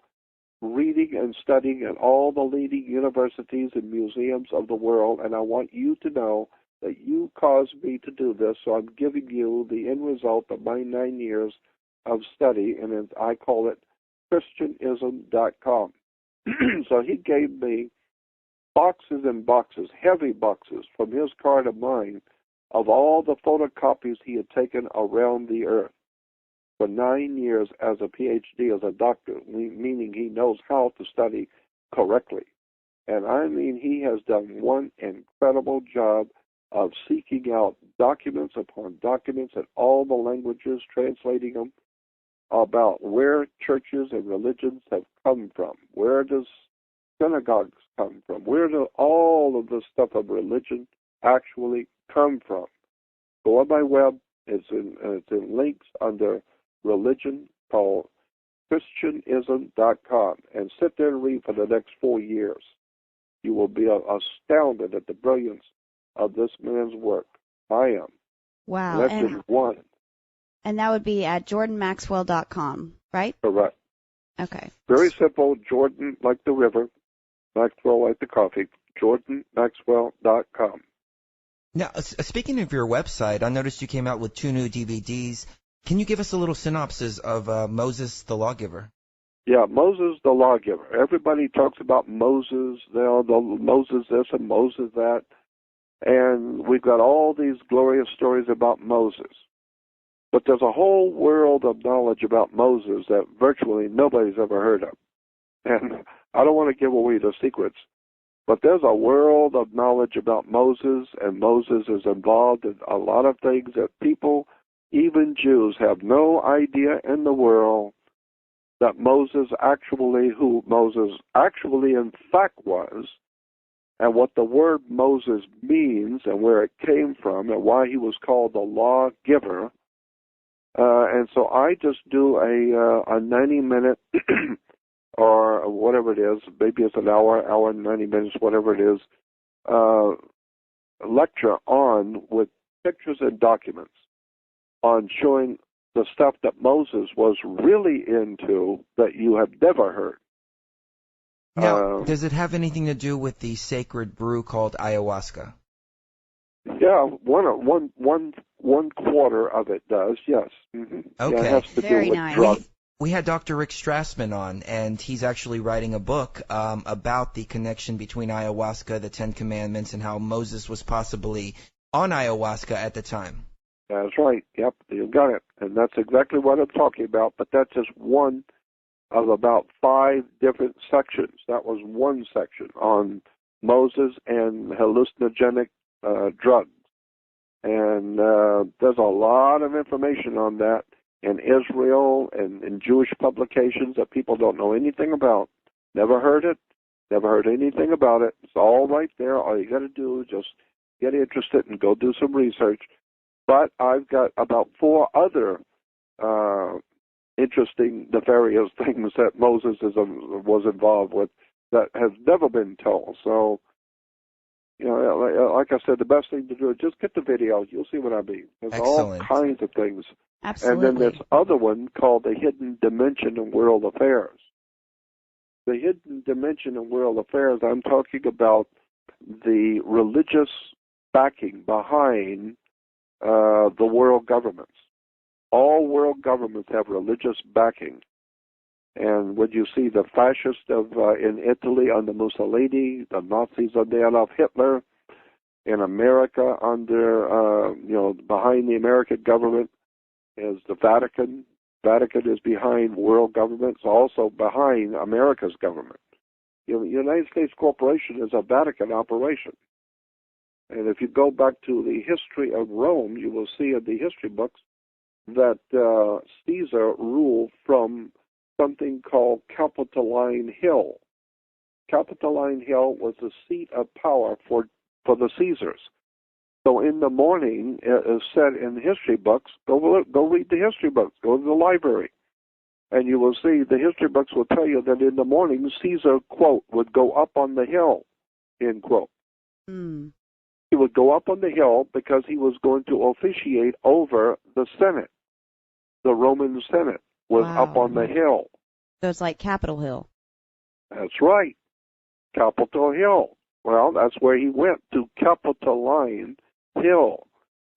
reading and studying at all the leading universities and museums of the world, and I want you to know that you caused me to do this, so I'm giving you the end result of my 9 years of study, and I call it Christianism.com. So he gave me boxes and boxes, heavy boxes, from his car to mine, of all the photocopies he had taken around the earth for 9 years as a PhD, as a doctor, meaning he knows how to study correctly. And I mean, he has done one incredible job of seeking out documents upon documents in all the languages, translating them, about where churches and religions have come from. Where does synagogues come from? Where do all of the stuff of religion actually come from? Go on my web. It's in links under religion, called Christianism.com, and sit there and read for the next 4 years. You will be astounded at the brilliance of this man's work. I am. Wow. And that's just one. And that would be at jordanmaxwell.com, right? Correct. Okay. Very simple. Jordan like the river, Maxwell like the coffee. jordanmaxwell.com. Now, speaking of your website, I noticed you came out with 2 new DVDs. Can you give us a little synopsis of Moses the Lawgiver? Yeah, Moses the Lawgiver. Everybody talks about Moses, Moses this and Moses that. And we've got all these glorious stories about Moses. But there's a whole world of knowledge about Moses that virtually nobody's ever heard of. And I don't want to give away the secrets, but there's a world of knowledge about Moses, and Moses is involved in a lot of things that people, even Jews, have no idea in the world that who Moses actually in fact was, and what the word Moses means and where it came from and why he was called the lawgiver. And so I just do a 90-minute or whatever it is, maybe it's an hour and 90 minutes, whatever it is, lecture on with pictures and documents on showing the stuff that Moses was really into that you have never heard. Now, does it have anything to do with the sacred brew called ayahuasca? Yeah, one quarter of it does, yes. Mm-hmm. Okay. Yeah, it has to Very do with nice. drugs. We had Dr. Rick Strassman on, and he's actually writing a book about the connection between ayahuasca, the 10 Commandments, and how Moses was possibly on ayahuasca at the time. That's right. Yep, you got it. And that's exactly what I'm talking about, but that's just one of about 5 different sections. That was one section on Moses and hallucinogenic drugs. And there's a lot of information on that in Israel and in Jewish publications that people don't know anything about. Never heard it, never heard anything about it. It's all right there. All you got to do is just get interested and go do some research. But I've got about 4 other interesting, nefarious things that Moses was involved with that have never been told. So, you know, like I said, the best thing to do is just get the video. You'll see what I mean. There's Excellent. all kinds of things. Absolutely. And then this other one called The Hidden Dimension in World Affairs. The Hidden Dimension in World Affairs, I'm talking about the religious backing behind the world governments. All world governments have religious backing. And when you see the fascists in Italy under Mussolini, the Nazis under Adolf Hitler, in America under, behind the American government is the Vatican. Vatican is behind world governments, also behind America's government. The United States Corporation is a Vatican operation. And if you go back to the history of Rome, you will see in the history books that Caesar ruled from something called Capitoline Hill. Capitoline Hill was the seat of power for the Caesars. So in the morning, it is said in the history books, go read the history books, go to the library, and you will see the history books will tell you that in the morning, Caesar, quote, would go up on the hill, end quote. Mm. He would go up on the hill because he was going to officiate over the Senate. The Roman Senate was up on the hill. So it's like Capitol Hill. That's right, Capitol Hill. Well, that's where he went, to Capitoline Hill.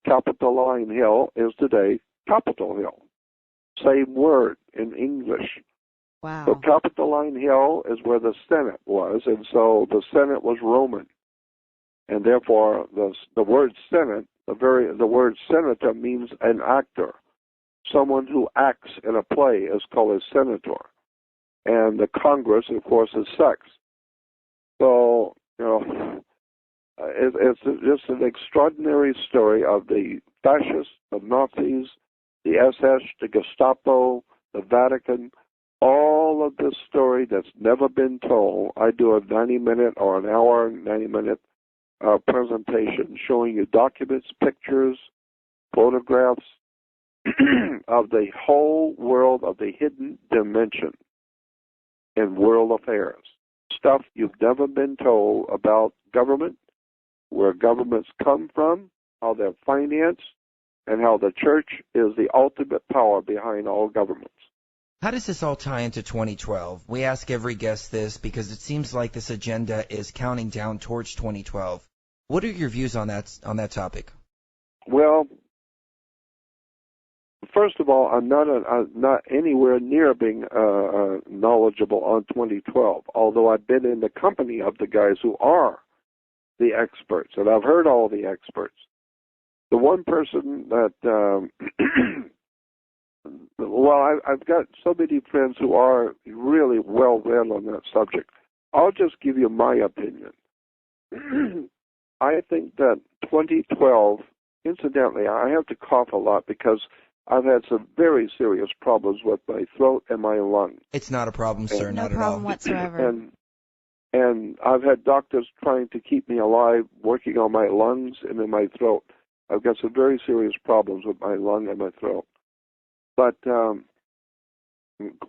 Capitoline Hill is today Capitol Hill. Same word in English. Wow. So Capitoline Hill is where the Senate was, and so the Senate was Roman. And therefore, the word Senate, the word senator means an actor. Someone who acts in a play is called a senator. And the Congress, of course, is sex. So, it's just an extraordinary story of the fascists, the Nazis, the SS, the Gestapo, the Vatican, all of this story that's never been told. I do a 90-minute or an hour, 90-minute presentation showing you documents, pictures, photographs of the whole world of the hidden dimension in world affairs. Stuff you've never been told about government, where governments come from, how they're financed, and how the church is the ultimate power behind all governments. How does this all tie into 2012? We ask every guest this because it seems like this agenda is counting down towards 2012. What are your views on that topic? Well, first of all, I'm not anywhere near being knowledgeable on 2012, although I've been in the company of the guys who are the experts, and I've heard all the experts. The one person that, I've got so many friends who are really well-read on that subject. I'll just give you my opinion. I think that 2012, incidentally, I have to cough a lot because I've had some very serious problems with my throat and my lungs. It's not a problem, sir, not at all. No problem whatsoever. And I've had doctors trying to keep me alive, working on my lungs and in my throat. I've got some very serious problems with my lung and my throat. But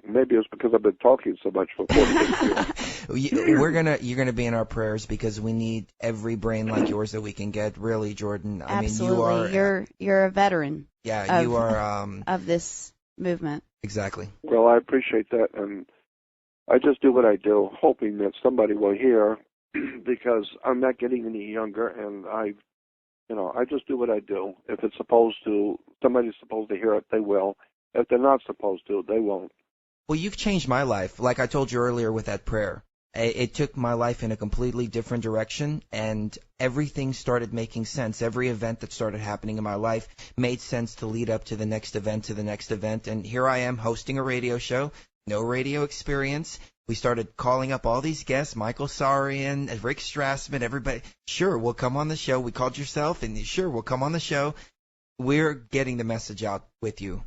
maybe it's because I've been talking so much for 46 years. You're gonna be in our prayers because we need every brain like yours that we can get. Really, Jordan. Absolutely. I mean, you're a veteran. Yeah, you are of this movement. Exactly. Well, I appreciate that, and I just do what I do, hoping that somebody will hear, because I'm not getting any younger, and I just do what I do. If somebody's supposed to hear it, they will. If they're not supposed to, they won't. Well, you've changed my life. Like I told you earlier with that prayer, it took my life in a completely different direction, and everything started making sense. Every event that started happening in my life made sense to lead up to the next event, and here I am hosting a radio show, no radio experience. We started calling up all these guests, Michael Sarian, Rick Strassman, everybody. Sure, we'll come on the show. We called yourself, and sure, we'll come on the show. We're getting the message out with you.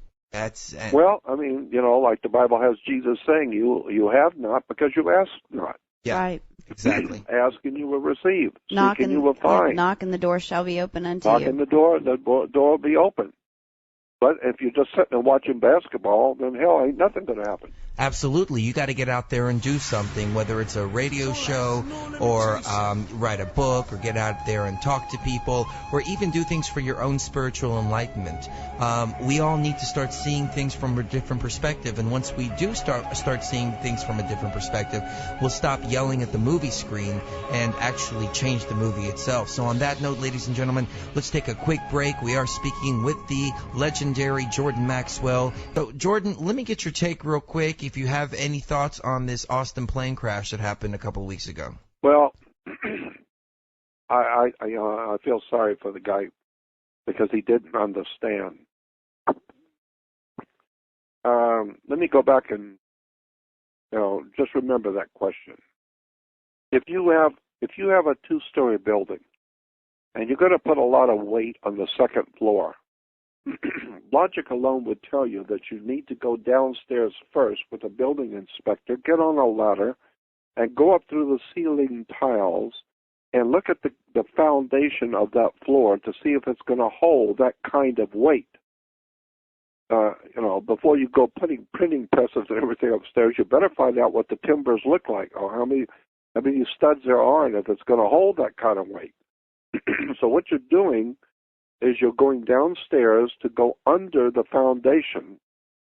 Well, I mean, like the Bible has Jesus saying, you have not because you ask not. Yeah, right. Exactly. Ask and you will receive. Knock Seek and you will find. Knock and the door shall be open unto you. you. Knock and the door will be open. But if you're just sitting and watching basketball, then hell, ain't nothing going to happen. Absolutely. You got to get out there and do something, whether it's a radio show or write a book or get out there and talk to people or even do things for your own spiritual enlightenment. We all need to start seeing things from a different perspective. And once we do start seeing things from a different perspective, we'll stop yelling at the movie screen and actually change the movie itself. So on that note, ladies and gentlemen, let's take a quick break. We are speaking with the legendary Jordan Maxwell. So, Jordan, let me get your take real quick. if you have any thoughts on this Austin plane crash that happened a couple of weeks ago. Well, I feel sorry for the guy because he didn't understand. Let me go back and just remember that question. If you have a two-story building and you're going to put a lot of weight on the second floor, logic alone would tell you that you need to go downstairs first with a building inspector, get on a ladder, and go up through the ceiling tiles and look at the foundation of that floor to see if it's going to hold that kind of weight. Before you go putting printing presses and everything upstairs, you better find out what the timbers look like or how many studs there are and if it's going to hold that kind of weight. So what you're doing is you're going downstairs to go under the foundation.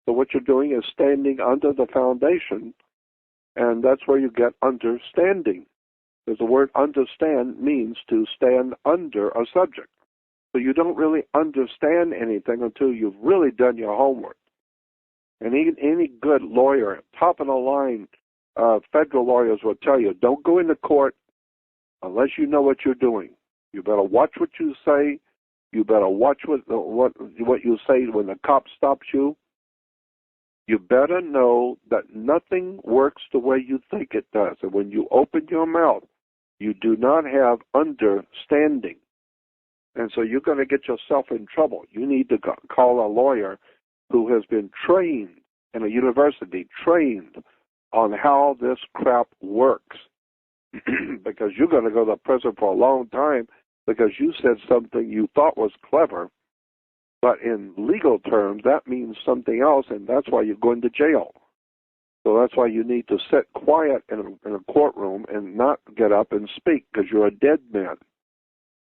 So what you're doing is standing under the foundation, and that's where you get understanding. Because the word understand means to stand under a subject. So you don't really understand anything until you've really done your homework. And any good lawyer, top of the line federal lawyers will tell you, don't go into court unless you know what you're doing. You better watch what you say. You better watch what you say when the cop stops you. You better know that nothing works the way you think it does. And when you open your mouth, you do not have understanding. And so you're going to get yourself in trouble. You need to call a lawyer who has been trained in a university, trained on how this crap works. Because you're going to go to prison for a long time because you said something you thought was clever, but in legal terms, that means something else, and that's why you're going to jail. So that's why you need to sit quiet in a courtroom and not get up and speak, because you're a dead man.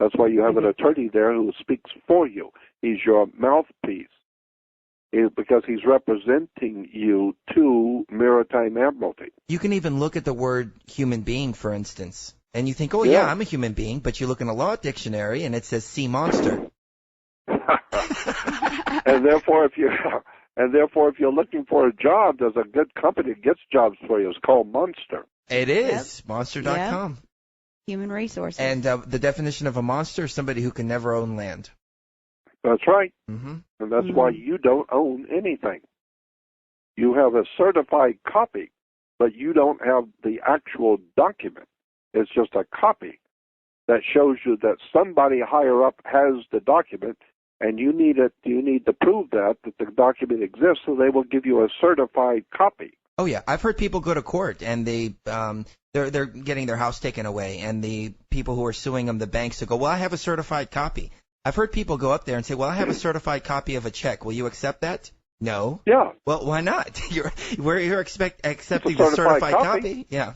That's why you have an attorney there who speaks for you. He's your mouthpiece, because he's representing you to Maritime Admiralty. You can even look at the word human being, for instance, and you think, oh, yeah, I'm a human being, but you look in a law dictionary, and it says sea monster. And therefore, if you're looking for a job, there's a good company that gets jobs for you. It's called Monster. It is. Yep. Monster.com. Yep. Human resources. And the definition of a monster is somebody who can never own land. That's right. Mm-hmm. And that's why you don't own anything. You have a certified copy, but you don't have the actual document. It's just a copy that shows you that somebody higher up has the document, and you need to prove that the document exists, so they will give you a certified copy. Oh yeah, I've heard people go to court and they're getting their house taken away, and the people who are suing them, the banks, to go, well, I have a certified copy. I've heard people go up there and say, well, I have a certified copy of a check. Will you accept that? No. Yeah. Well, why not? You're accepting the certified copy? Yeah.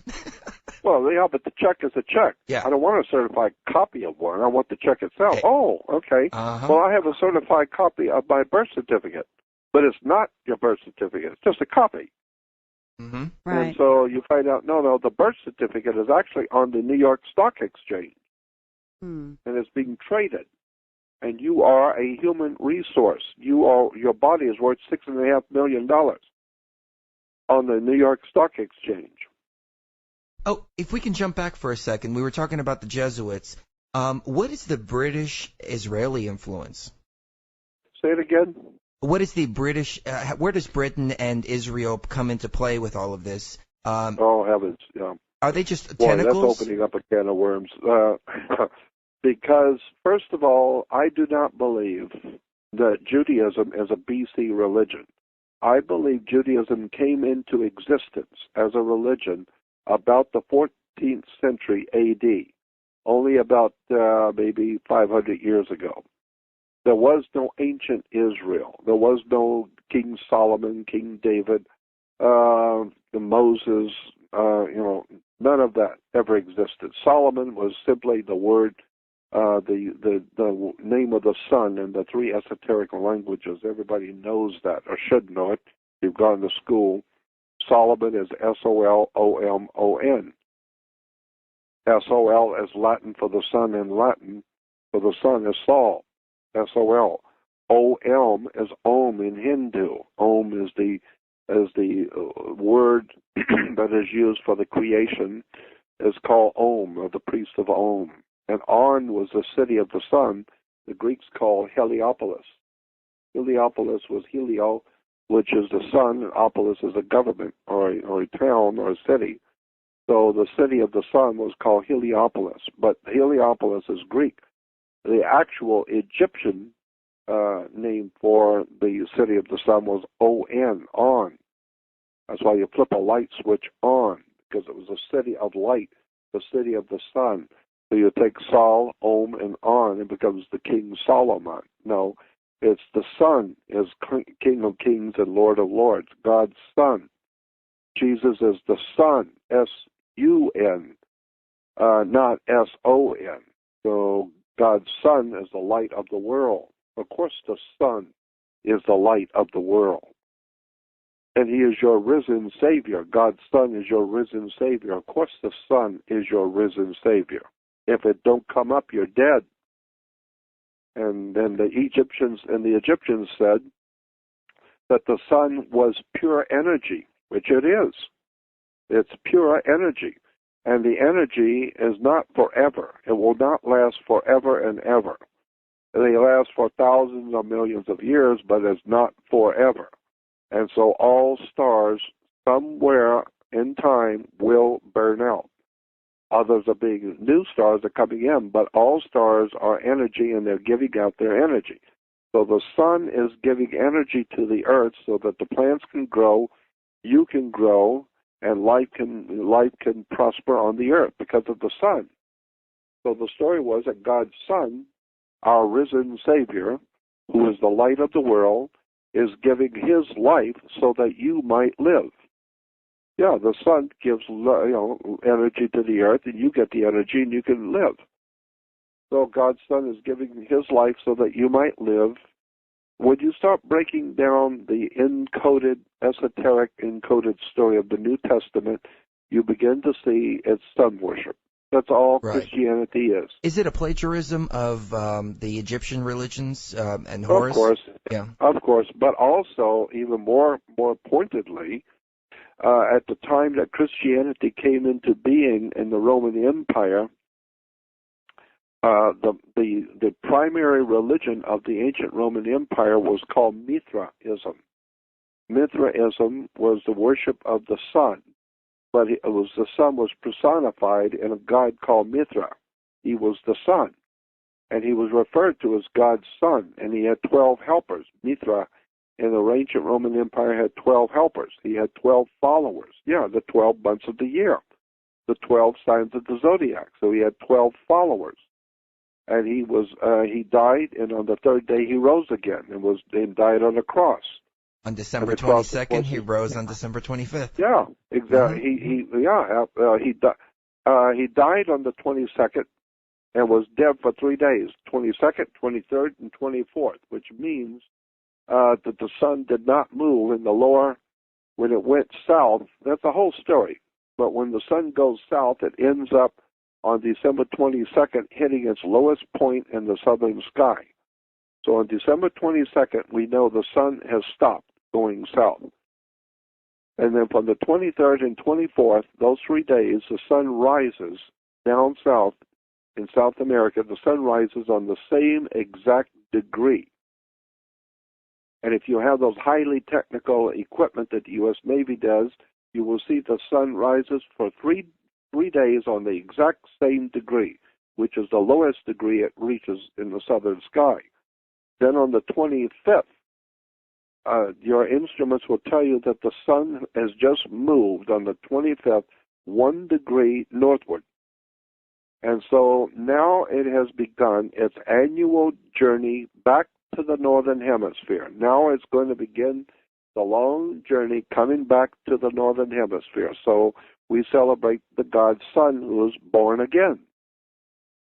Well, yeah, but the check is a check. Yeah. I don't want a certified copy of one. I want the check itself. Hey. Oh, okay. Uh-huh. Well, I have a certified copy of my birth certificate, but it's not your birth certificate. It's just a copy. Mm-hmm. Right. And so you find out, no, the birth certificate is actually on the New York Stock Exchange, and it's being traded. And you are a human resource. Your body is worth $6.5 million on the New York Stock Exchange. Oh, if we can jump back for a second, we were talking about the Jesuits. What is the British-Israeli influence? Say it again. What is the British? Where does Britain and Israel come into play with all of this? Oh heavens! Yeah. Are they just Boy, tentacles? that's opening up a can of worms. Because first of all, I do not believe that Judaism is a BC religion. I believe Judaism came into existence as a religion about the 14th century A.D., only about maybe 500 years ago. There was no ancient Israel. There was no King Solomon, King David, Moses, none of that ever existed. Solomon was simply the word, the name of the sun in the three esoteric languages. Everybody knows that, or should know it. You've gone to school. Solomon is S-O-L-O-M-O-N. S-O-L is Latin for the sun in Latin. For the sun is Sol. S-O-L. O-M is Om in Hindu. Om is the as the word that is used for the creation, is called Om, or the priest of Om. And On was the city of the sun, the Greeks call Heliopolis. Heliopolis was Helio, which is the sun, and Opolis is a government, or a town, or a city. So the city of the sun was called Heliopolis, but Heliopolis is Greek. The actual Egyptian name for the city of the sun was On, On. That's why you flip a light switch on, because it was a city of light, the city of the sun. So you take Sol, Om, and On, it becomes the King Solomon. No, it's the Son is King of Kings and Lord of Lords, God's Son. Jesus is the Son, S-U-N, not S-O-N. So God's Son is the light of the world. Of course, the Son is the light of the world. And he is your risen Savior. God's Son is your risen Savior. Of course, the Son is your risen Savior. If it don't come up, you're dead. And then the Egyptians said that the sun was pure energy, which it is. It's pure energy. And the energy is not forever. It will not last forever and ever. They last for thousands or millions of years, but it's not forever. And so all stars somewhere in time will burn out. Others are being, new stars are coming in, but all stars are energy, and they're giving out their energy. So the sun is giving energy to the earth so that the plants can grow, you can grow, and life can prosper on the earth because of the sun. So the story was that God's Son, our risen Savior, who is the light of the world, is giving his life so that you might live. Yeah, the sun gives energy to the earth, and you get the energy, and you can live. So God's Son is giving his life so that you might live. When you start breaking down the esoteric encoded story of the New Testament, you begin to see it's sun worship. That's all right. Christianity is. Is it a plagiarism of the Egyptian religions and Horus? Of course. Yeah. Of course. But also, even more pointedly, at the time that Christianity came into being in the Roman Empire, the primary religion of the ancient Roman Empire was called Mithraism. Mithraism was the worship of the sun, but the sun was personified in a god called Mithra. He was the sun, and he was referred to as God's Son, and he had 12 helpers. Mithra in the ancient Roman Empire had 12 helpers. He had 12 followers. Yeah, the 12 months of the year, the 12 signs of the zodiac. So he had 12 followers. And he died, and on the third day he rose again, and died on a cross. On December 22nd, he rose on December 25th. Yeah, exactly. Mm-hmm. He died on the 22nd and was dead for 3 days, 22nd, 23rd, and 24th, which means that the sun did not move in the lower, when it went south. That's the whole story. But when the sun goes south, it ends up on December 22nd hitting its lowest point in the southern sky. So on December 22nd, we know the sun has stopped going south. And then from the 23rd and 24th, those 3 days, the sun rises down south in South America. The sun rises on the same exact degree. And if you have those highly technical equipment that the U.S. Navy does, you will see the sun rises for three days on the exact same degree, which is the lowest degree it reaches in the southern sky. Then on the 25th, your instruments will tell you that the sun has just moved on the 25th 1 degree northward. And so now it has begun its annual journey back to the northern hemisphere. Now it's going to begin the long journey coming back to the northern hemisphere. So we celebrate the God's Son who was born again.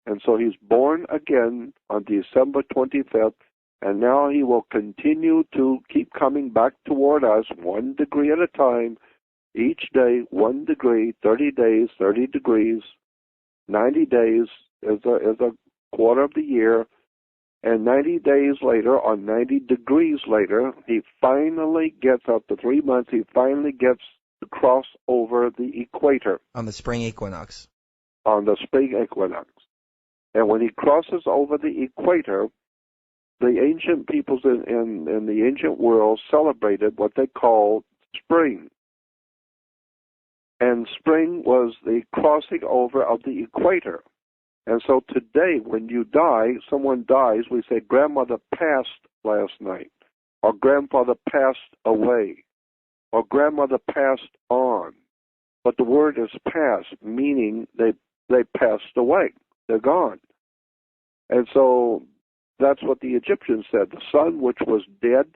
And so he's born again on December 25th, and now he will continue to keep coming back toward us 1 degree at a time, each day 1 degree, 30 days, 30 degrees, 90 days is a quarter of the year, And 90 days later, or 90 degrees later, he finally gets, after 3 months, he finally gets to cross over the equator. On the spring equinox. On the spring equinox. And when he crosses over the equator, the ancient peoples in the ancient world celebrated what they called spring. And spring was the crossing over of the equator. And so today, when you die, someone dies, we say, grandmother passed last night, or grandfather passed away, or grandmother passed on. But the word is passed, meaning they passed away. They're gone. And so that's what the Egyptians said. The sun, which was dead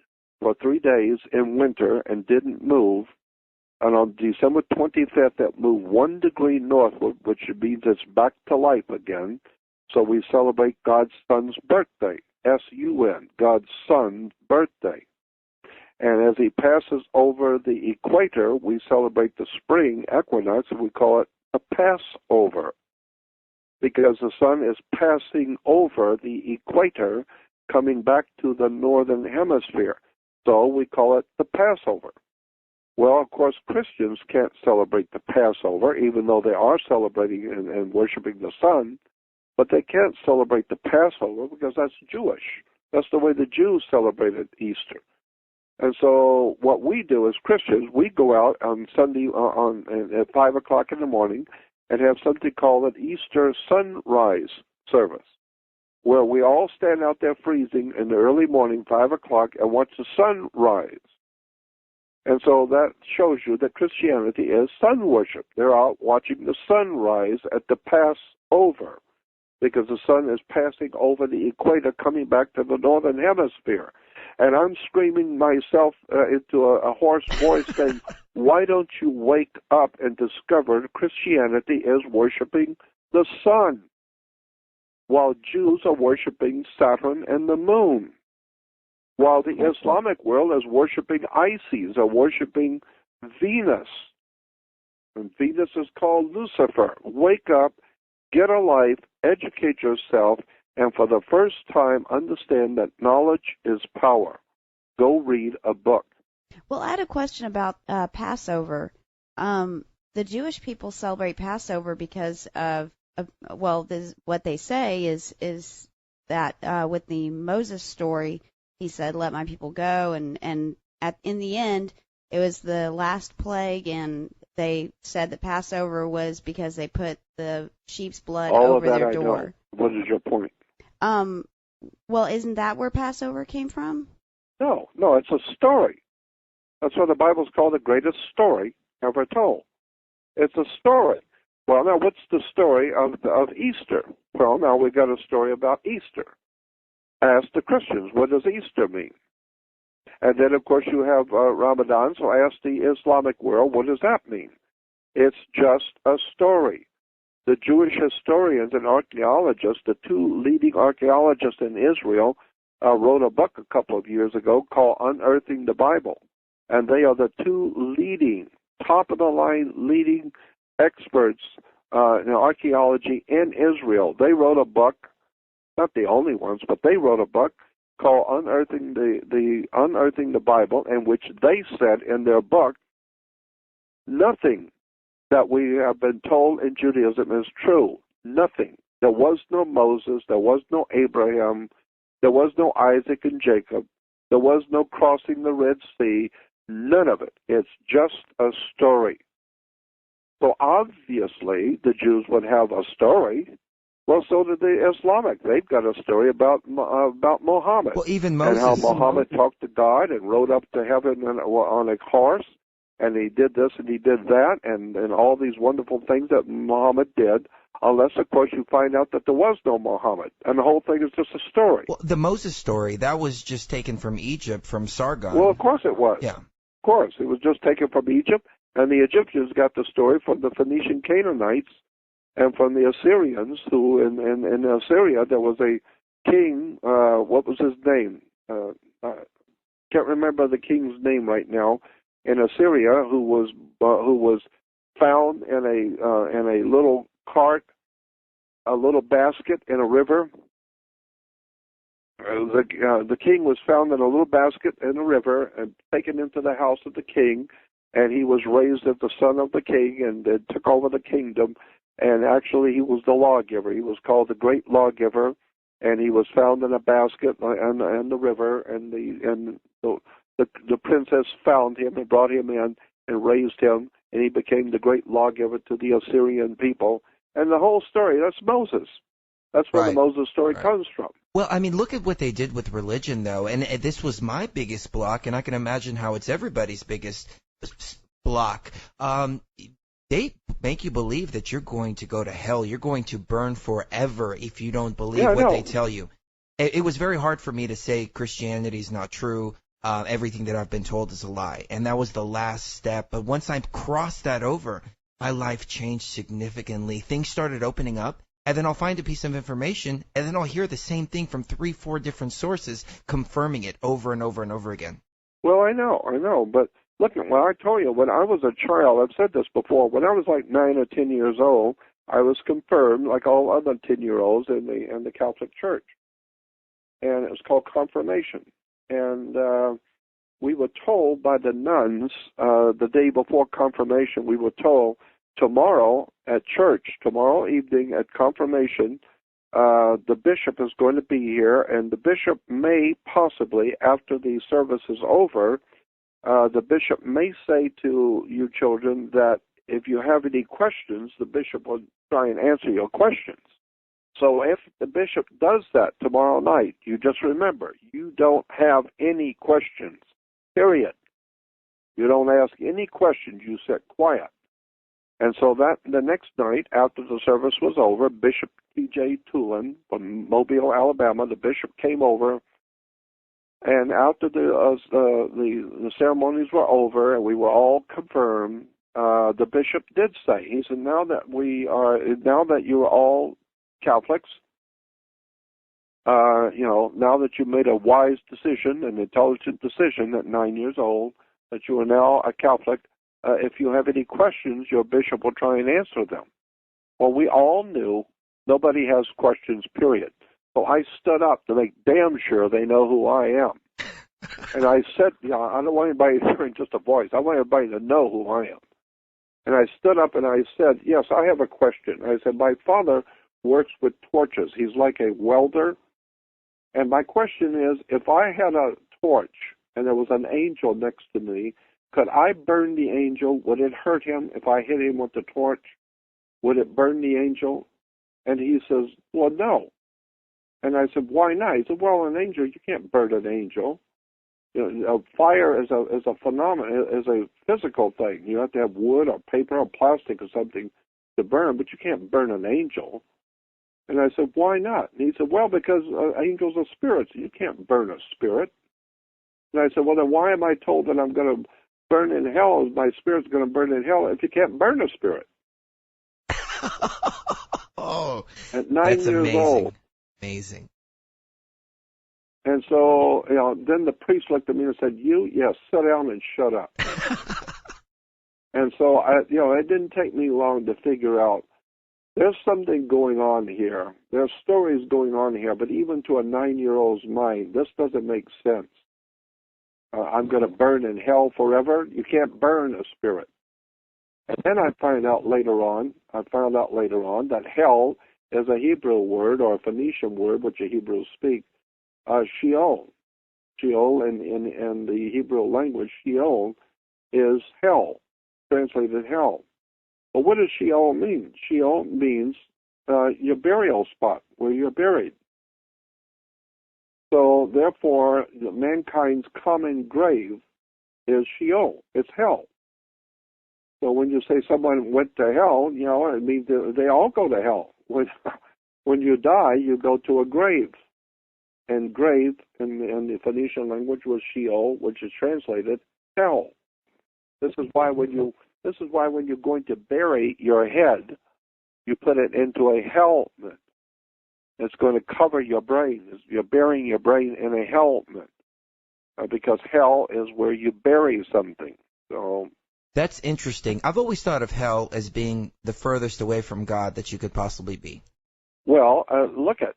for 3 days in winter and didn't move, and on December 25th, it moved 1 degree northward, which means it's back to life again. So we celebrate God's son's birthday, S-U-N, God's son's birthday. And as he passes over the equator, we celebrate the spring equinox, and we call it a Passover, because the sun is passing over the equator, coming back to the northern hemisphere. So we call it the Passover. Well, of course, Christians can't celebrate the Passover, even though they are celebrating and worshiping the sun, but they can't celebrate the Passover because that's Jewish. That's the way the Jews celebrated Easter. And so what we do as Christians, we go out on Sunday at 5 o'clock in the morning and have something called an Easter sunrise service, where we all stand out there freezing in the early morning, 5 o'clock, and watch the sun rise. And so that shows you that Christianity is sun worship. They're out watching the sun rise at the Passover, because the sun is passing over the equator, coming back to the northern hemisphere. And I'm screaming myself into a hoarse voice saying, why don't you wake up and discover Christianity is worshiping the sun, while Jews are worshiping Saturn and the moon, while the Islamic world is worshiping Isis, or worshiping Venus. And Venus is called Lucifer. Wake up, get a life, educate yourself, and for the first time understand that knowledge is power. Go read a book. Well, I had a question about Passover. The Jewish people celebrate Passover because of what they say is that with the Moses story, he said, "Let my people go," and in the end, it was the last plague, and they said that Passover was because they put the sheep's blood over their door. I know. What is your point? Well, isn't that where Passover came from? No, it's a story. That's why the Bible's called the greatest story ever told. It's a story. Well, now, what's the story of Easter? Well, now we've got a story about Easter. Ask the Christians, what does Easter mean? And then, of course, you have Ramadan, so ask the Islamic world, what does that mean? It's just a story. The Jewish historians and archaeologists, the two leading archaeologists in Israel, wrote a book a couple of years ago called Unearthing the Bible. And they are the two leading, top-of-the-line leading experts in archaeology in Israel. They wrote a book, not the only ones, but they wrote a book called Unearthing the Bible, in which they said in their book, nothing that we have been told in Judaism is true. Nothing. There was no Moses, there was no Abraham, there was no Isaac and Jacob, there was no crossing the Red Sea, none of it. It's just a story. So obviously the Jews would have a story. Well, so did the Islamic. They've got a story about Muhammad. Well, even Moses. And how Muhammad talked to God and rode up to heaven on a horse, and he did this and he did that, and all these wonderful things that Muhammad did, unless, of course, you find out that there was no Muhammad. And the whole thing is just a story. Well, the Moses story, that was just taken from Egypt, from Sargon. Well, of course it was. Yeah. Of course. It was just taken from Egypt, and the Egyptians got the story from the Phoenician Canaanites and from the Assyrians, who in Assyria there was a king, what was his name? Can't remember the king's name right now, in Assyria, who was found in a little cart, a little basket in a river, the king was found in a little basket in a river and taken into the house of the king, and he was raised as the son of the king and took over the kingdom. And actually, he was the lawgiver. He was called the great lawgiver, and he was found in a basket in the river. And the princess found him and brought him in and raised him, and he became the great lawgiver to the Assyrian people. And the whole story—that's Moses. That's where the Moses story comes from. Well, I mean, look at what they did with religion, though. And this was my biggest block, and I can imagine how it's everybody's biggest block. They make you believe that you're going to go to hell. You're going to burn forever if you don't believe what they tell you. It was very hard for me to say Christianity is not true. Everything that I've been told is a lie. And that was the last step. But once I crossed that over, my life changed significantly. Things started opening up. And then I'll find a piece of information, and then I'll hear the same thing from 3-4 different sources confirming it over and over and over again. Well, I know. But look, well, I told you, when I was a child, I've said this before, when I was like 9 or 10 years old, I was confirmed, like all other 10-year-olds in the Catholic Church. And it was called confirmation. And we were told by the nuns the day before confirmation, we were told, tomorrow at church, tomorrow evening at confirmation, the bishop is going to be here, and the bishop may possibly, after the service is over, the bishop may say to you children that if you have any questions, the bishop will try and answer your questions. So if the bishop does that tomorrow night, you just remember, you don't have any questions, period. You don't ask any questions, you sit quiet. And so that the next night, after the service was over, Bishop T.J. Tulin from Mobile, Alabama, the bishop came over, and after the ceremonies were over and we were all confirmed, the bishop did say, he said, now that you are all Catholics, now that you made a wise decision, an intelligent decision at 9 years old, that you are now a Catholic, if you have any questions, your bishop will try and answer them. Well, we all knew nobody has questions, period. So I stood up to make damn sure they know who I am. And I said, I don't want anybody hearing just a voice. I want everybody to know who I am. And I stood up and I said, yes, I have a question. I said, my father works with torches. He's like a welder. And my question is, if I had a torch and there was an angel next to me, could I burn the angel? Would it hurt him if I hit him with the torch? Would it burn the angel? And he says, well, no. And I said, why not? He said, well, an angel, you can't burn an angel. Fire is a phenomenon, is a physical thing. You have to have wood or paper or plastic or something to burn, but you can't burn an angel. And I said, why not? And he said, well, because angels are spirits. You can't burn a spirit. And I said, well, then why am I told that I'm going to burn in hell, my spirit's going to burn in hell if you can't burn a spirit? Oh, at 9 that's years amazing. old. Amazing. And so, then the priest looked at me and said, yes, sit down and shut up. And so, it didn't take me long to figure out there's something going on here. There's stories going on here, but even to a 9-year-old's mind, this doesn't make sense. I'm going to burn in hell forever. You can't burn a spirit. And then I found out later on that hell is a Hebrew word or a Phoenician word, which the Hebrews speak, Sheol. Sheol in the Hebrew language, Sheol is hell, translated hell. But what does Sheol mean? Sheol means your burial spot, where you're buried. So, therefore, mankind's common grave is Sheol. It's hell. So when you say someone went to hell, it means they all go to hell. When you die, you go to a grave. And grave in the Phoenician language was Sheol, which is translated hell. This is why when you're going to bury your head, you put it into a helmet. It's going to cover your brain. You're burying your brain in a helmet because hell is where you bury something. So that's interesting. I've always thought of hell as being the furthest away from God that you could possibly be. Well, look at.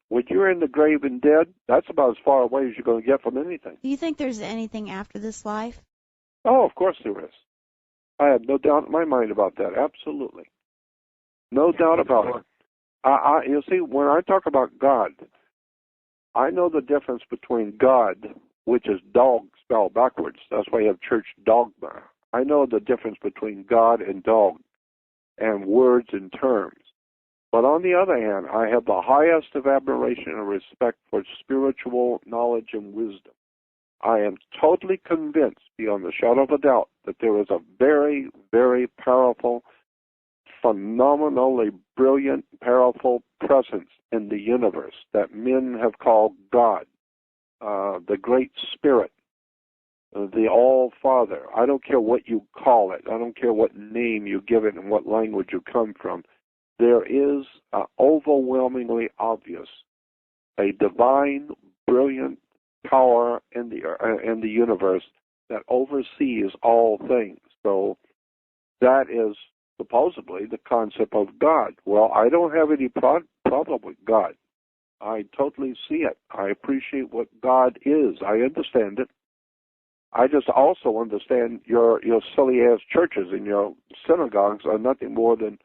When you're in the grave and dead, that's about as far away as you're going to get from anything. Do you think there's anything after this life? Oh, of course there is. I have no doubt in my mind about that. Absolutely. No doubt about it. You see, when I talk about God, I know the difference between God, which is dog spelled backwards. That's why you have church dogma. I know the difference between God and dog and words and terms. But on the other hand, I have the highest of admiration and respect for spiritual knowledge and wisdom. I am totally convinced, beyond the shadow of a doubt, that there is a very, very powerful, phenomenally brilliant, powerful presence in the universe that men have called God, the Great Spirit, the All-Father. I don't care what you call it. I don't care what name you give it and what language you come from. There is overwhelmingly obvious a divine, brilliant power in the universe that oversees all things. So that is supposedly the concept of God. Well, I don't have any problem with God. I totally see it. I appreciate what God is. I understand it. I just also understand your silly-ass churches and your synagogues are nothing more than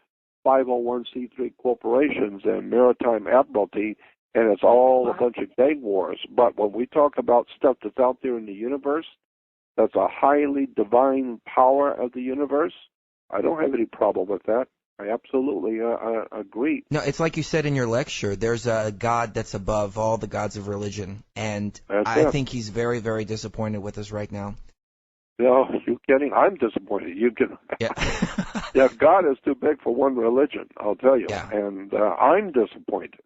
501c3 corporations and maritime admiralty, and it's all a bunch of gang wars. But when we talk about stuff that's out there in the universe, that's a highly divine power of the universe, I don't have any problem with that. I absolutely agree. No, it's like you said in your lecture, there's a God that's above all the gods of religion, and I think he's very, very disappointed with us right now. No, you kidding? I'm disappointed. You can. Yeah. Yeah, God is too big for one religion, I'll tell you. Yeah. And I'm disappointed.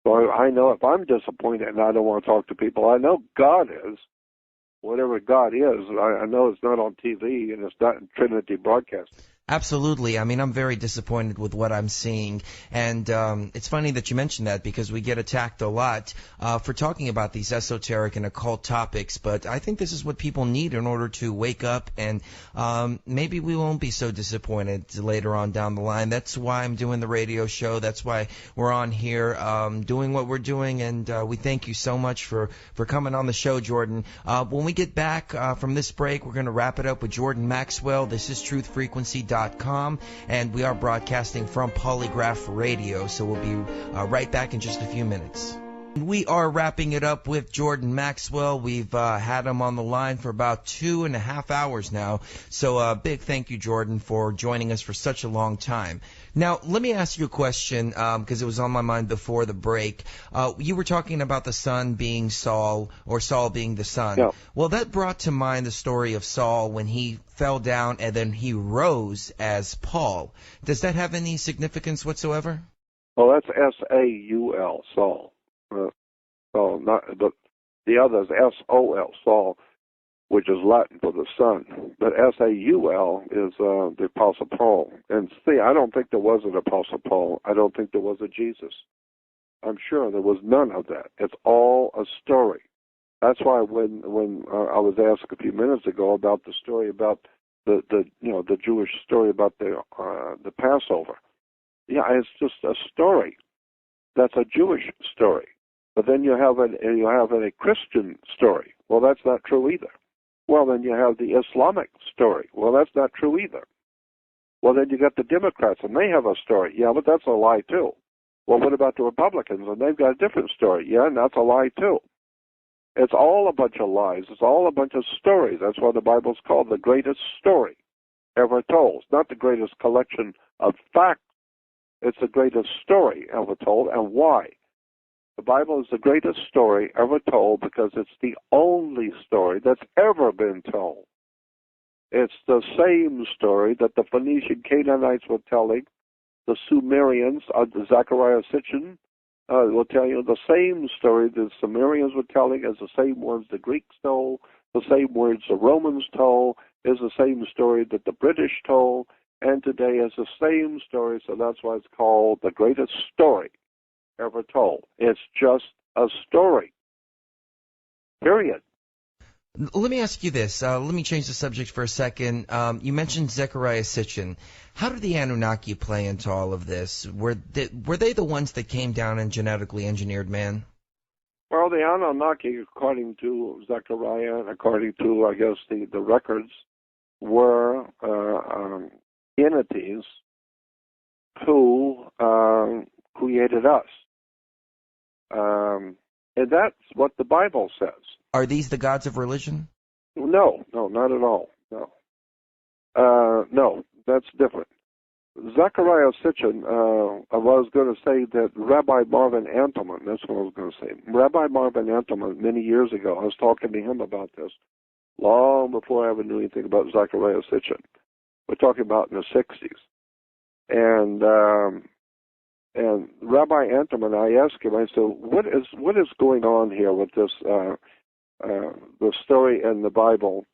So I know if I'm disappointed and I don't want to talk to people, I know God is. Whatever God is, I know it's not on TV and it's not in Trinity Broadcast. Absolutely. I mean, I'm very disappointed with what I'm seeing. And it's funny that you mentioned that because we get attacked a lot for talking about these esoteric and occult topics. But I think this is what people need in order to wake up, and maybe we won't be so disappointed later on down the line. That's why I'm doing the radio show. That's why we're on here doing what we're doing. And we thank you so much for coming on the show, Jordan. When we get back from this break, we're going to wrap it up with Jordan Maxwell. This is truthfrequency.com, and we are broadcasting from Polygraph Radio, so we'll be right back in just a few minutes. We are wrapping it up with Jordan Maxwell. We've had him on the line for about 2.5 hours now, so big thank you, Jordan, for joining us for such a long time. Now, let me ask you a question, because it was on my mind before the break. You were talking about the son being Saul, or Saul being the son. Yeah. Well, that brought to mind the story of Saul when he fell down and then he rose as Paul. Does that have any significance whatsoever? Well, that's S-A-U-L, Saul. So not, but the other is S-O-L, Saul, which is Latin for the son. But S-A-U-L is the Apostle Paul. And see, I don't think there was an Apostle Paul. I don't think there was a Jesus. I'm sure there was none of that. It's all a story. That's why when I was asked a few minutes ago about the story about the Jewish story about the Passover. Yeah, it's just a story. That's a Jewish story. But then you have a Christian story. Well, that's not true either. Well, then you have the Islamic story. Well, that's not true either. Well, then you got the Democrats, and they have a story. Yeah, but that's a lie too. Well, what about the Republicans? And they've got a different story. Yeah, and that's a lie too. It's all a bunch of lies. It's all a bunch of stories. That's why the Bible's called the greatest story ever told. It's not the greatest collection of facts. It's the greatest story ever told. And why? The Bible is the greatest story ever told because it's the only story that's ever been told. It's the same story that the Phoenician Canaanites were telling, the Sumerians, Zechariah Sitchin, will tell you the same story the Sumerians were telling as the same ones the Greeks told, the same words the Romans told, is the same story that the British told, and today is the same story, so that's why it's called the greatest story ever told. It's just a story. Period. Let me ask you this. Let me change the subject for a second. You mentioned Zecharia Sitchin. How did the Anunnaki play into all of this? Were they the ones that came down and genetically engineered man? Well, the Anunnaki, according to Zechariah and according to, I guess, the records, were entities who created us. And that's what the Bible says. Are these the gods of religion? No, not at all. No. No, that's different. Zecharia Sitchin, I was going to say that Rabbi Marvin Antelman, that's what I was going to say. Rabbi Marvin Antelman, many years ago, I was talking to him about this, long before I ever knew anything about Zecharia Sitchin. We're talking about in the 60s. And Rabbi Antelman, I asked him, I said, what is going on here with this, the story in the Bible,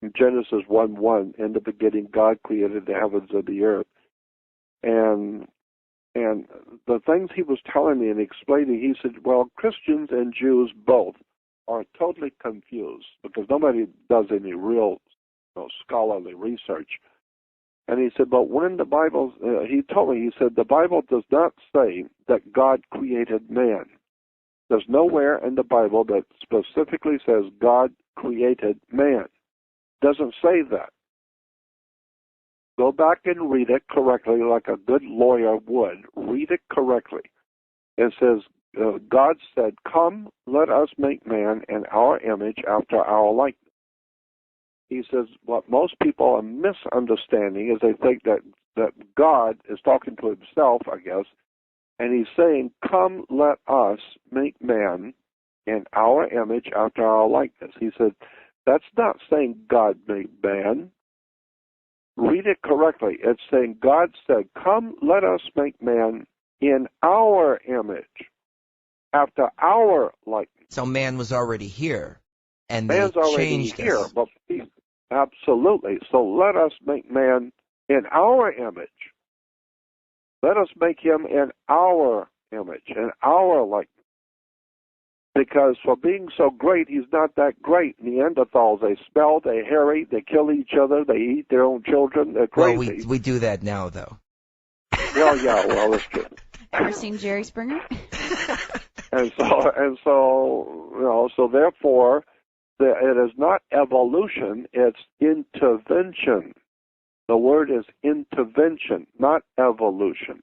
in Genesis 1:1, in the beginning God created the heavens and the earth. And the things he was telling me and explaining, he said, well, Christians and Jews both are totally confused because nobody does any real scholarly research. And he said, but when the Bible, he told me, he said, the Bible does not say that God created man. There's nowhere in the Bible that specifically says God created man. Doesn't say that. Go back and read it correctly like a good lawyer would. Read it correctly. It says, God said, come, let us make man in our image after our likeness. He says what most people are misunderstanding is they think that God is talking to himself, I guess, and he's saying, come, let us make man in our image after our likeness. He said, that's not saying God made man. Read it correctly. It's saying God said, come, let us make man in our image, after our likeness. So man was already here, and man's they already changed here. us. But absolutely. So let us make man in our image. Let us make him in our image, in our likeness. Because for being so great, he's not that great. Neanderthals, they smell, they hairy, they kill each other, they eat their own children, they're crazy. Well, we do that now, though. Well, yeah, well, that's true. Ever seen Jerry Springer? And so, so therefore, it is not evolution, it's intervention. The word is intervention, not evolution.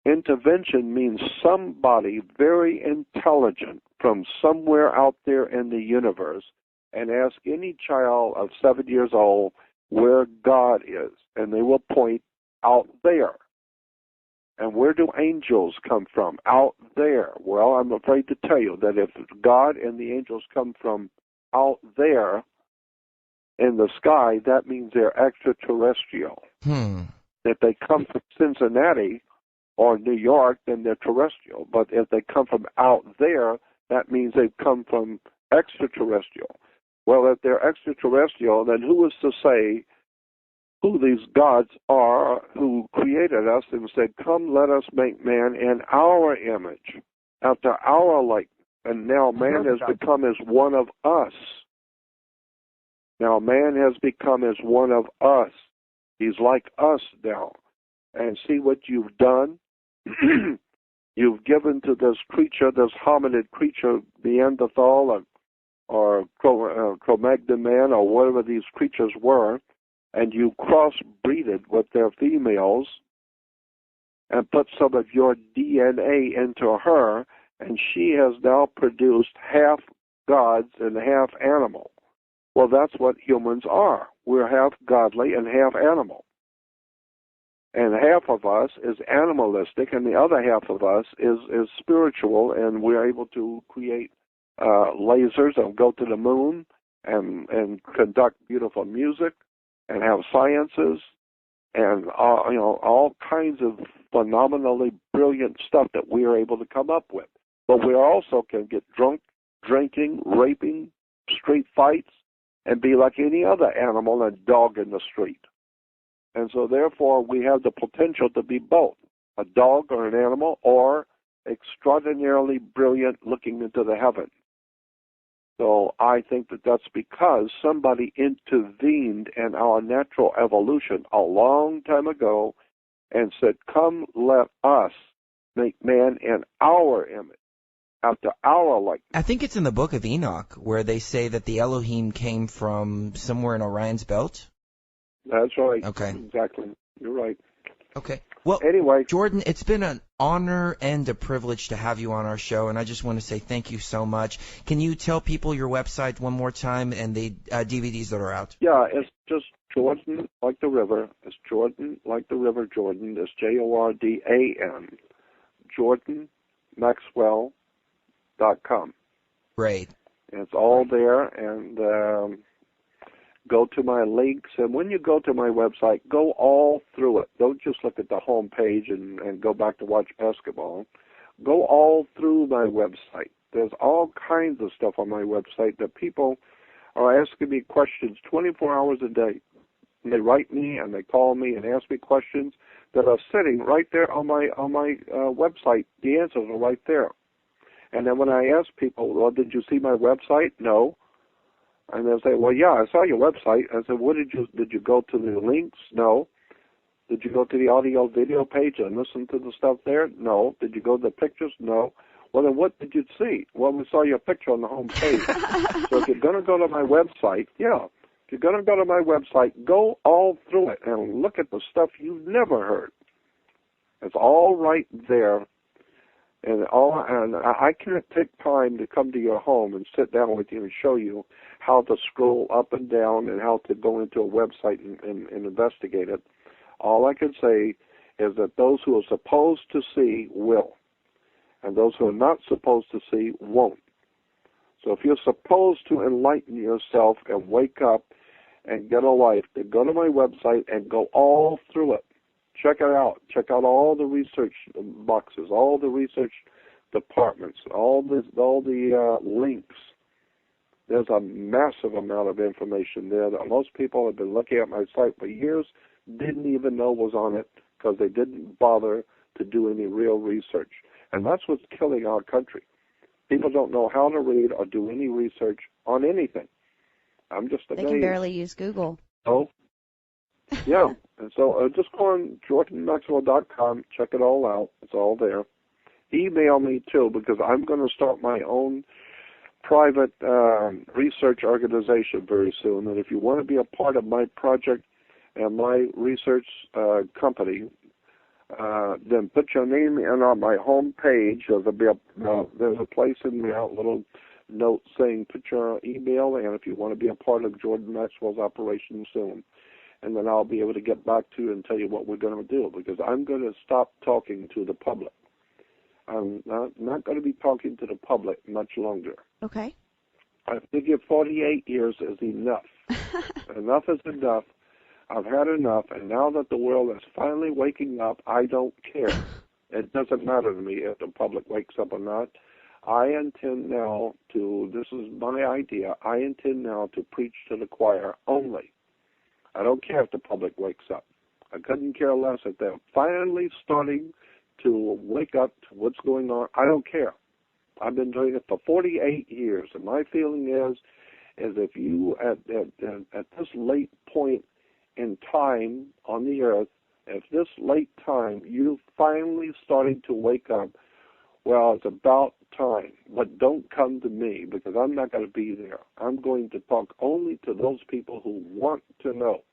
Intervention means somebody very intelligent from somewhere out there in the universe, and ask any child of 7 years old where God is, and they will point out there. And where do angels come from? Out there. Well, I'm afraid to tell you that if God and the angels come from out there in the sky, that means they're extraterrestrial. If they come from Cincinnati or New York, then they're terrestrial. But if they come from out there, that means they've come from extraterrestrial. Well, if they're extraterrestrial, then who is to say who these gods are who created us and said, come, let us make man in our image, after our likeness. And now man has become as one of us. Now man has become as one of us. He's like us now. And see what you've done? You've given to this creature, this hominid creature, Neanderthal or Cro-Magnon man or whatever these creatures were, and you crossbreeded with their females and put some of your DNA into her, and she has now produced half gods and half animal. Well, that's what humans are. We're half godly and half animal. And half of us is animalistic, and the other half of us is spiritual, and we're able to create lasers and go to the moon and conduct beautiful music and have sciences and all kinds of phenomenally brilliant stuff that we are able to come up with. But we also can get drunk, drinking, raping, street fights, and be like any other animal and dog in the street. And so therefore we have the potential to be both, a dog or an animal, or extraordinarily brilliant looking into the heavens. So I think that that's because somebody intervened in our natural evolution a long time ago and said, come, let us make man in our image, after our likeness. I think it's in the book of Enoch where they say that the Elohim came from somewhere in Orion's belt. That's right. Okay. Exactly. You're right. Okay. Well, anyway, Jordan, it's been an honor and a privilege to have you on our show, and I just want to say thank you so much. Can you tell people your website one more time and the DVDs that are out? Yeah, it's just Jordan like the river. It's Jordan like the river Jordan. It's Jordan, JordanMaxwell.com. Great. And it's all there, and go to my links. And when you go to my website, go all through it. Don't just look at the home page and go back to watch basketball. Go all through my website. There's all kinds of stuff on my website that people are asking me questions 24 hours a day. And they write me and they call me and ask me questions that are sitting right there on my website. The answers are right there. And then when I ask people, well, did you see my website? No. And they'll say, well, yeah, I saw your website. I said, did you go to the links? No. Did you go to the audio video page and listen to the stuff there? No. Did you go to the pictures? No. Well, then what did you see? Well, we saw your picture on the home page. So if you're going to go to my website, if you're going to go to my website, go all through it and look at the stuff you've never heard. It's all right there. And I can't take time to come to your home and sit down with you and show you how to scroll up and down and how to go into a website and investigate it. All I can say is that those who are supposed to see will, and those who are not supposed to see won't. So if you're supposed to enlighten yourself and wake up and get a life, then go to my website and go all through it. Check it out. Check out all the research boxes, all the research departments, all the links. There's a massive amount of information there that most people have been looking at my site for years, didn't even know was on it because they didn't bother to do any real research. And that's what's killing our country. People don't know how to read or do any research on anything. I'm just amazed. They can barely use Google. Oh, yeah. And so just go on JordanMaxwell.com, check it all out. It's all there. Email me, too, because I'm going to start my own private research organization very soon. And if you want to be a part of my project and my research company, then put your name in on my home page. There's a place in there, a little note saying put your email in if you want to be a part of Jordan Maxwell's operation soon. And then I'll be able to get back to you and tell you what we're going to do, because I'm going to stop talking to the public. I'm not going to be talking to the public much longer. Okay. I figure 48 years is enough. Enough is enough. I've had enough, and now that the world is finally waking up, I don't care. It doesn't matter to me if the public wakes up or not. I intend now to, this is my idea, I intend now to preach to the choir only. I don't care if the public wakes up. I couldn't care less if they're finally starting to wake up to what's going on. I don't care. I've been doing it for 48 years, and my feeling is if you, at this late point in time on the earth, at this late time, you're finally starting to wake up, well, it's about time. But don't come to me, because I'm not going to be there. I'm going to talk only to those people who want to know.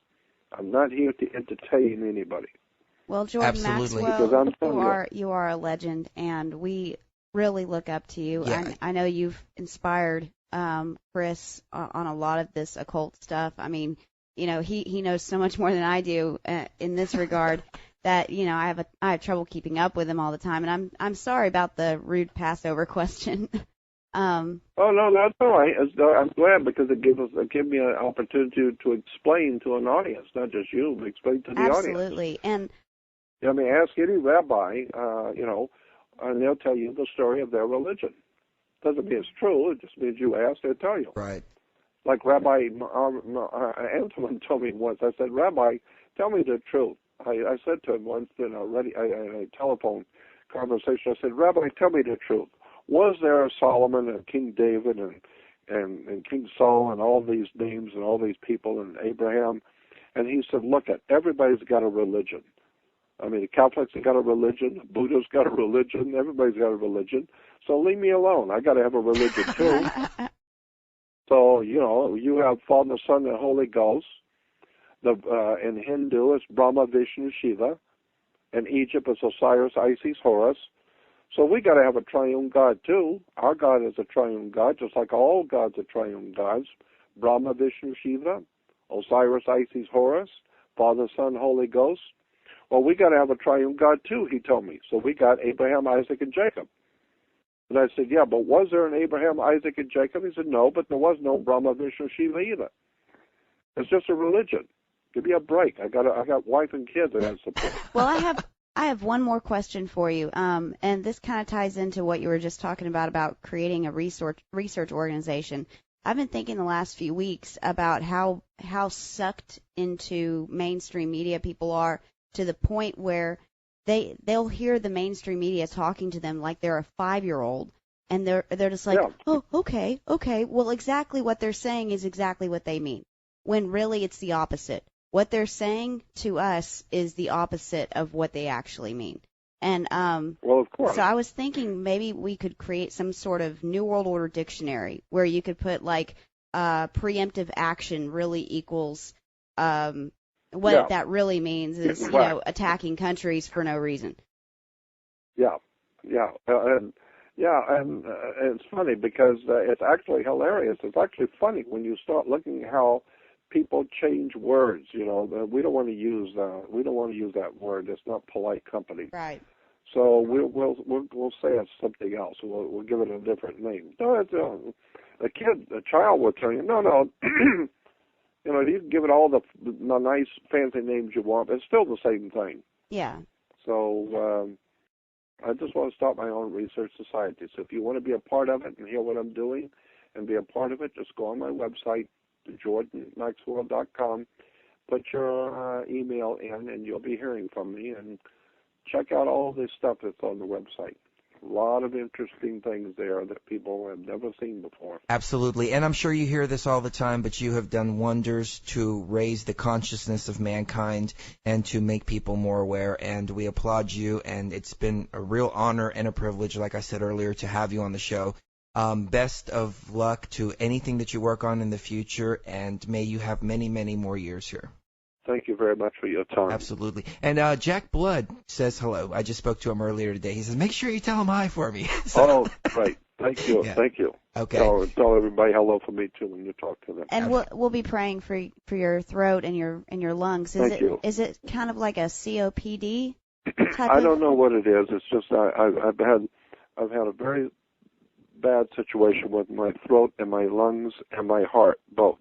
I'm not here to entertain anybody. Well, Jordan Absolutely. Maxwell, you are a legend, and we really look up to you. Yeah. I know you've inspired Chris on a lot of this occult stuff. I mean, you know, he knows so much more than I do in this regard that, you know, I have trouble keeping up with him all the time. And I'm sorry about the rude Passover question. Oh, no, that's all right. I'm glad, because it gave me an opportunity to explain to an audience, not just you, but explain to the audience. Absolutely. And I mean, ask any rabbi, and they'll tell you the story of their religion. Doesn't mean it's true. It just means you ask, they'll tell you. Right. Like Rabbi Antoine told me once. I said, Rabbi, tell me the truth. I said to him once in a telephone conversation, I said, Rabbi, tell me the truth. Was there a Solomon and King David and and King Saul and all these names and all these people and Abraham. And he said, look, everybody's got a religion. I mean, the Catholics have got a religion, Buddha's got a religion, everybody's got a religion. So leave me alone. I got to have a religion too. So, you have Father, Son, and Holy Ghost. In Hindu, it's Brahma, Vishnu, Shiva. In Egypt, it's Osiris, Isis, Horus. So we got to have a triune God too. Our God is a triune God, just like all gods are triune gods. Brahma, Vishnu, Shiva, Osiris, Isis, Horus, Father, Son, Holy Ghost. Well, we got to have a triune God too, he told me. So we got Abraham, Isaac, and Jacob. And I said, yeah, but was there an Abraham, Isaac, and Jacob? He said, no, but there was no Brahma, Vishnu, Shiva either. It's just a religion. Give me a break. I got wife and kids that have support. Well, I have one more question for you, and this kind of ties into what you were just talking about creating a research organization. I've been thinking the last few weeks about how sucked into mainstream media people are, to the point where they'll hear the mainstream media talking to them like they're a 5-year-old, and they're just like, oh, okay, well, exactly what they're saying is exactly what they mean, when really it's the opposite. What they're saying to us is the opposite of what they actually mean. And well, of course. So I was thinking maybe we could create some sort of New World Order dictionary where you could put like preemptive action really equals what that really means is attacking countries for no reason. And it's funny because it's actually hilarious. It's actually funny when you start looking at how people change words. We don't want to use that word. It's not polite company. Right. So we'll say it's something else. We'll give it a different name. No, it's a child will tell you, no. You can give it all the nice fancy names you want, but it's still the same thing. Yeah. So I just want to start my own research society. So if you want to be a part of it and hear what I'm doing and be a part of it, just go on my website, jordanmaxwell.com, put your email in, and you'll be hearing from me. And check out all this stuff that's on the website. A lot of interesting things there that people have never seen before. Absolutely. And I'm sure you hear this all the time, but you have done wonders to raise the consciousness of mankind and to make people more aware. And we applaud you. And it's been a real honor and a privilege, like I said earlier, to have you on the show. Best of luck to anything that you work on in the future, and may you have many, many more years here. Thank you very much for your time. Absolutely. And Jack Blood says hello. I just spoke to him earlier today. He says, make sure you tell him hi for me. Oh, right. Thank you. Yeah. Thank you. Okay. Tell everybody hello for me, too, when you talk to them. And we'll be praying for your throat and your lungs. Thank you. Is it kind of like a COPD type I don't know what it is. It's just I've had a very bad situation with my throat and my lungs and my heart both.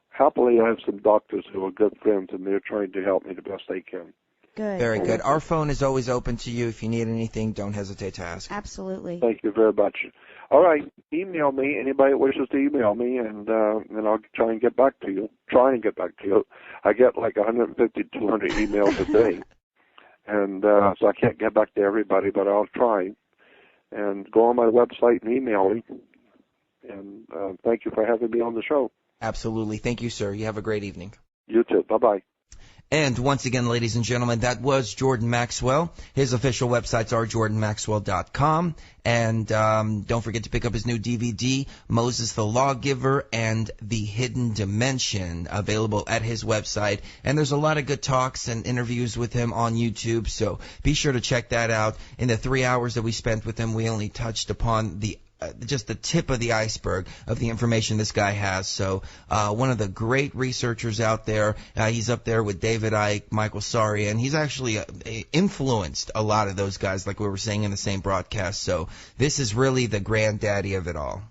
Happily, I have some doctors who are good friends, and they're trying to help me the best they can. Good. Very good. Our phone is always open to you. If you need anything, don't hesitate to ask. Absolutely. Thank you very much. All right, email me. Anybody that wishes to email me, and I'll try and get back to you. I get like 150, 200 emails a day, and so I can't get back to everybody, but I'll try. And go on my website and email me. And thank you for having me on the show. Absolutely. Thank you, sir. You have a great evening. You too. Bye-bye. And once again, ladies and gentlemen, that was Jordan Maxwell. His official websites are jordanmaxwell.com. And don't forget to pick up his new DVD, Moses the Lawgiver and the Hidden Dimension, available at his website. And there's a lot of good talks and interviews with him on YouTube, so be sure to check that out. In the 3 hours that we spent with him, we only touched upon just the tip of the iceberg of the information this guy has. So one of the great researchers out there. He's up there with David Icke, Michael Soria, and he's actually influenced a lot of those guys, like we were saying in the same broadcast. So this is really the granddaddy of it all.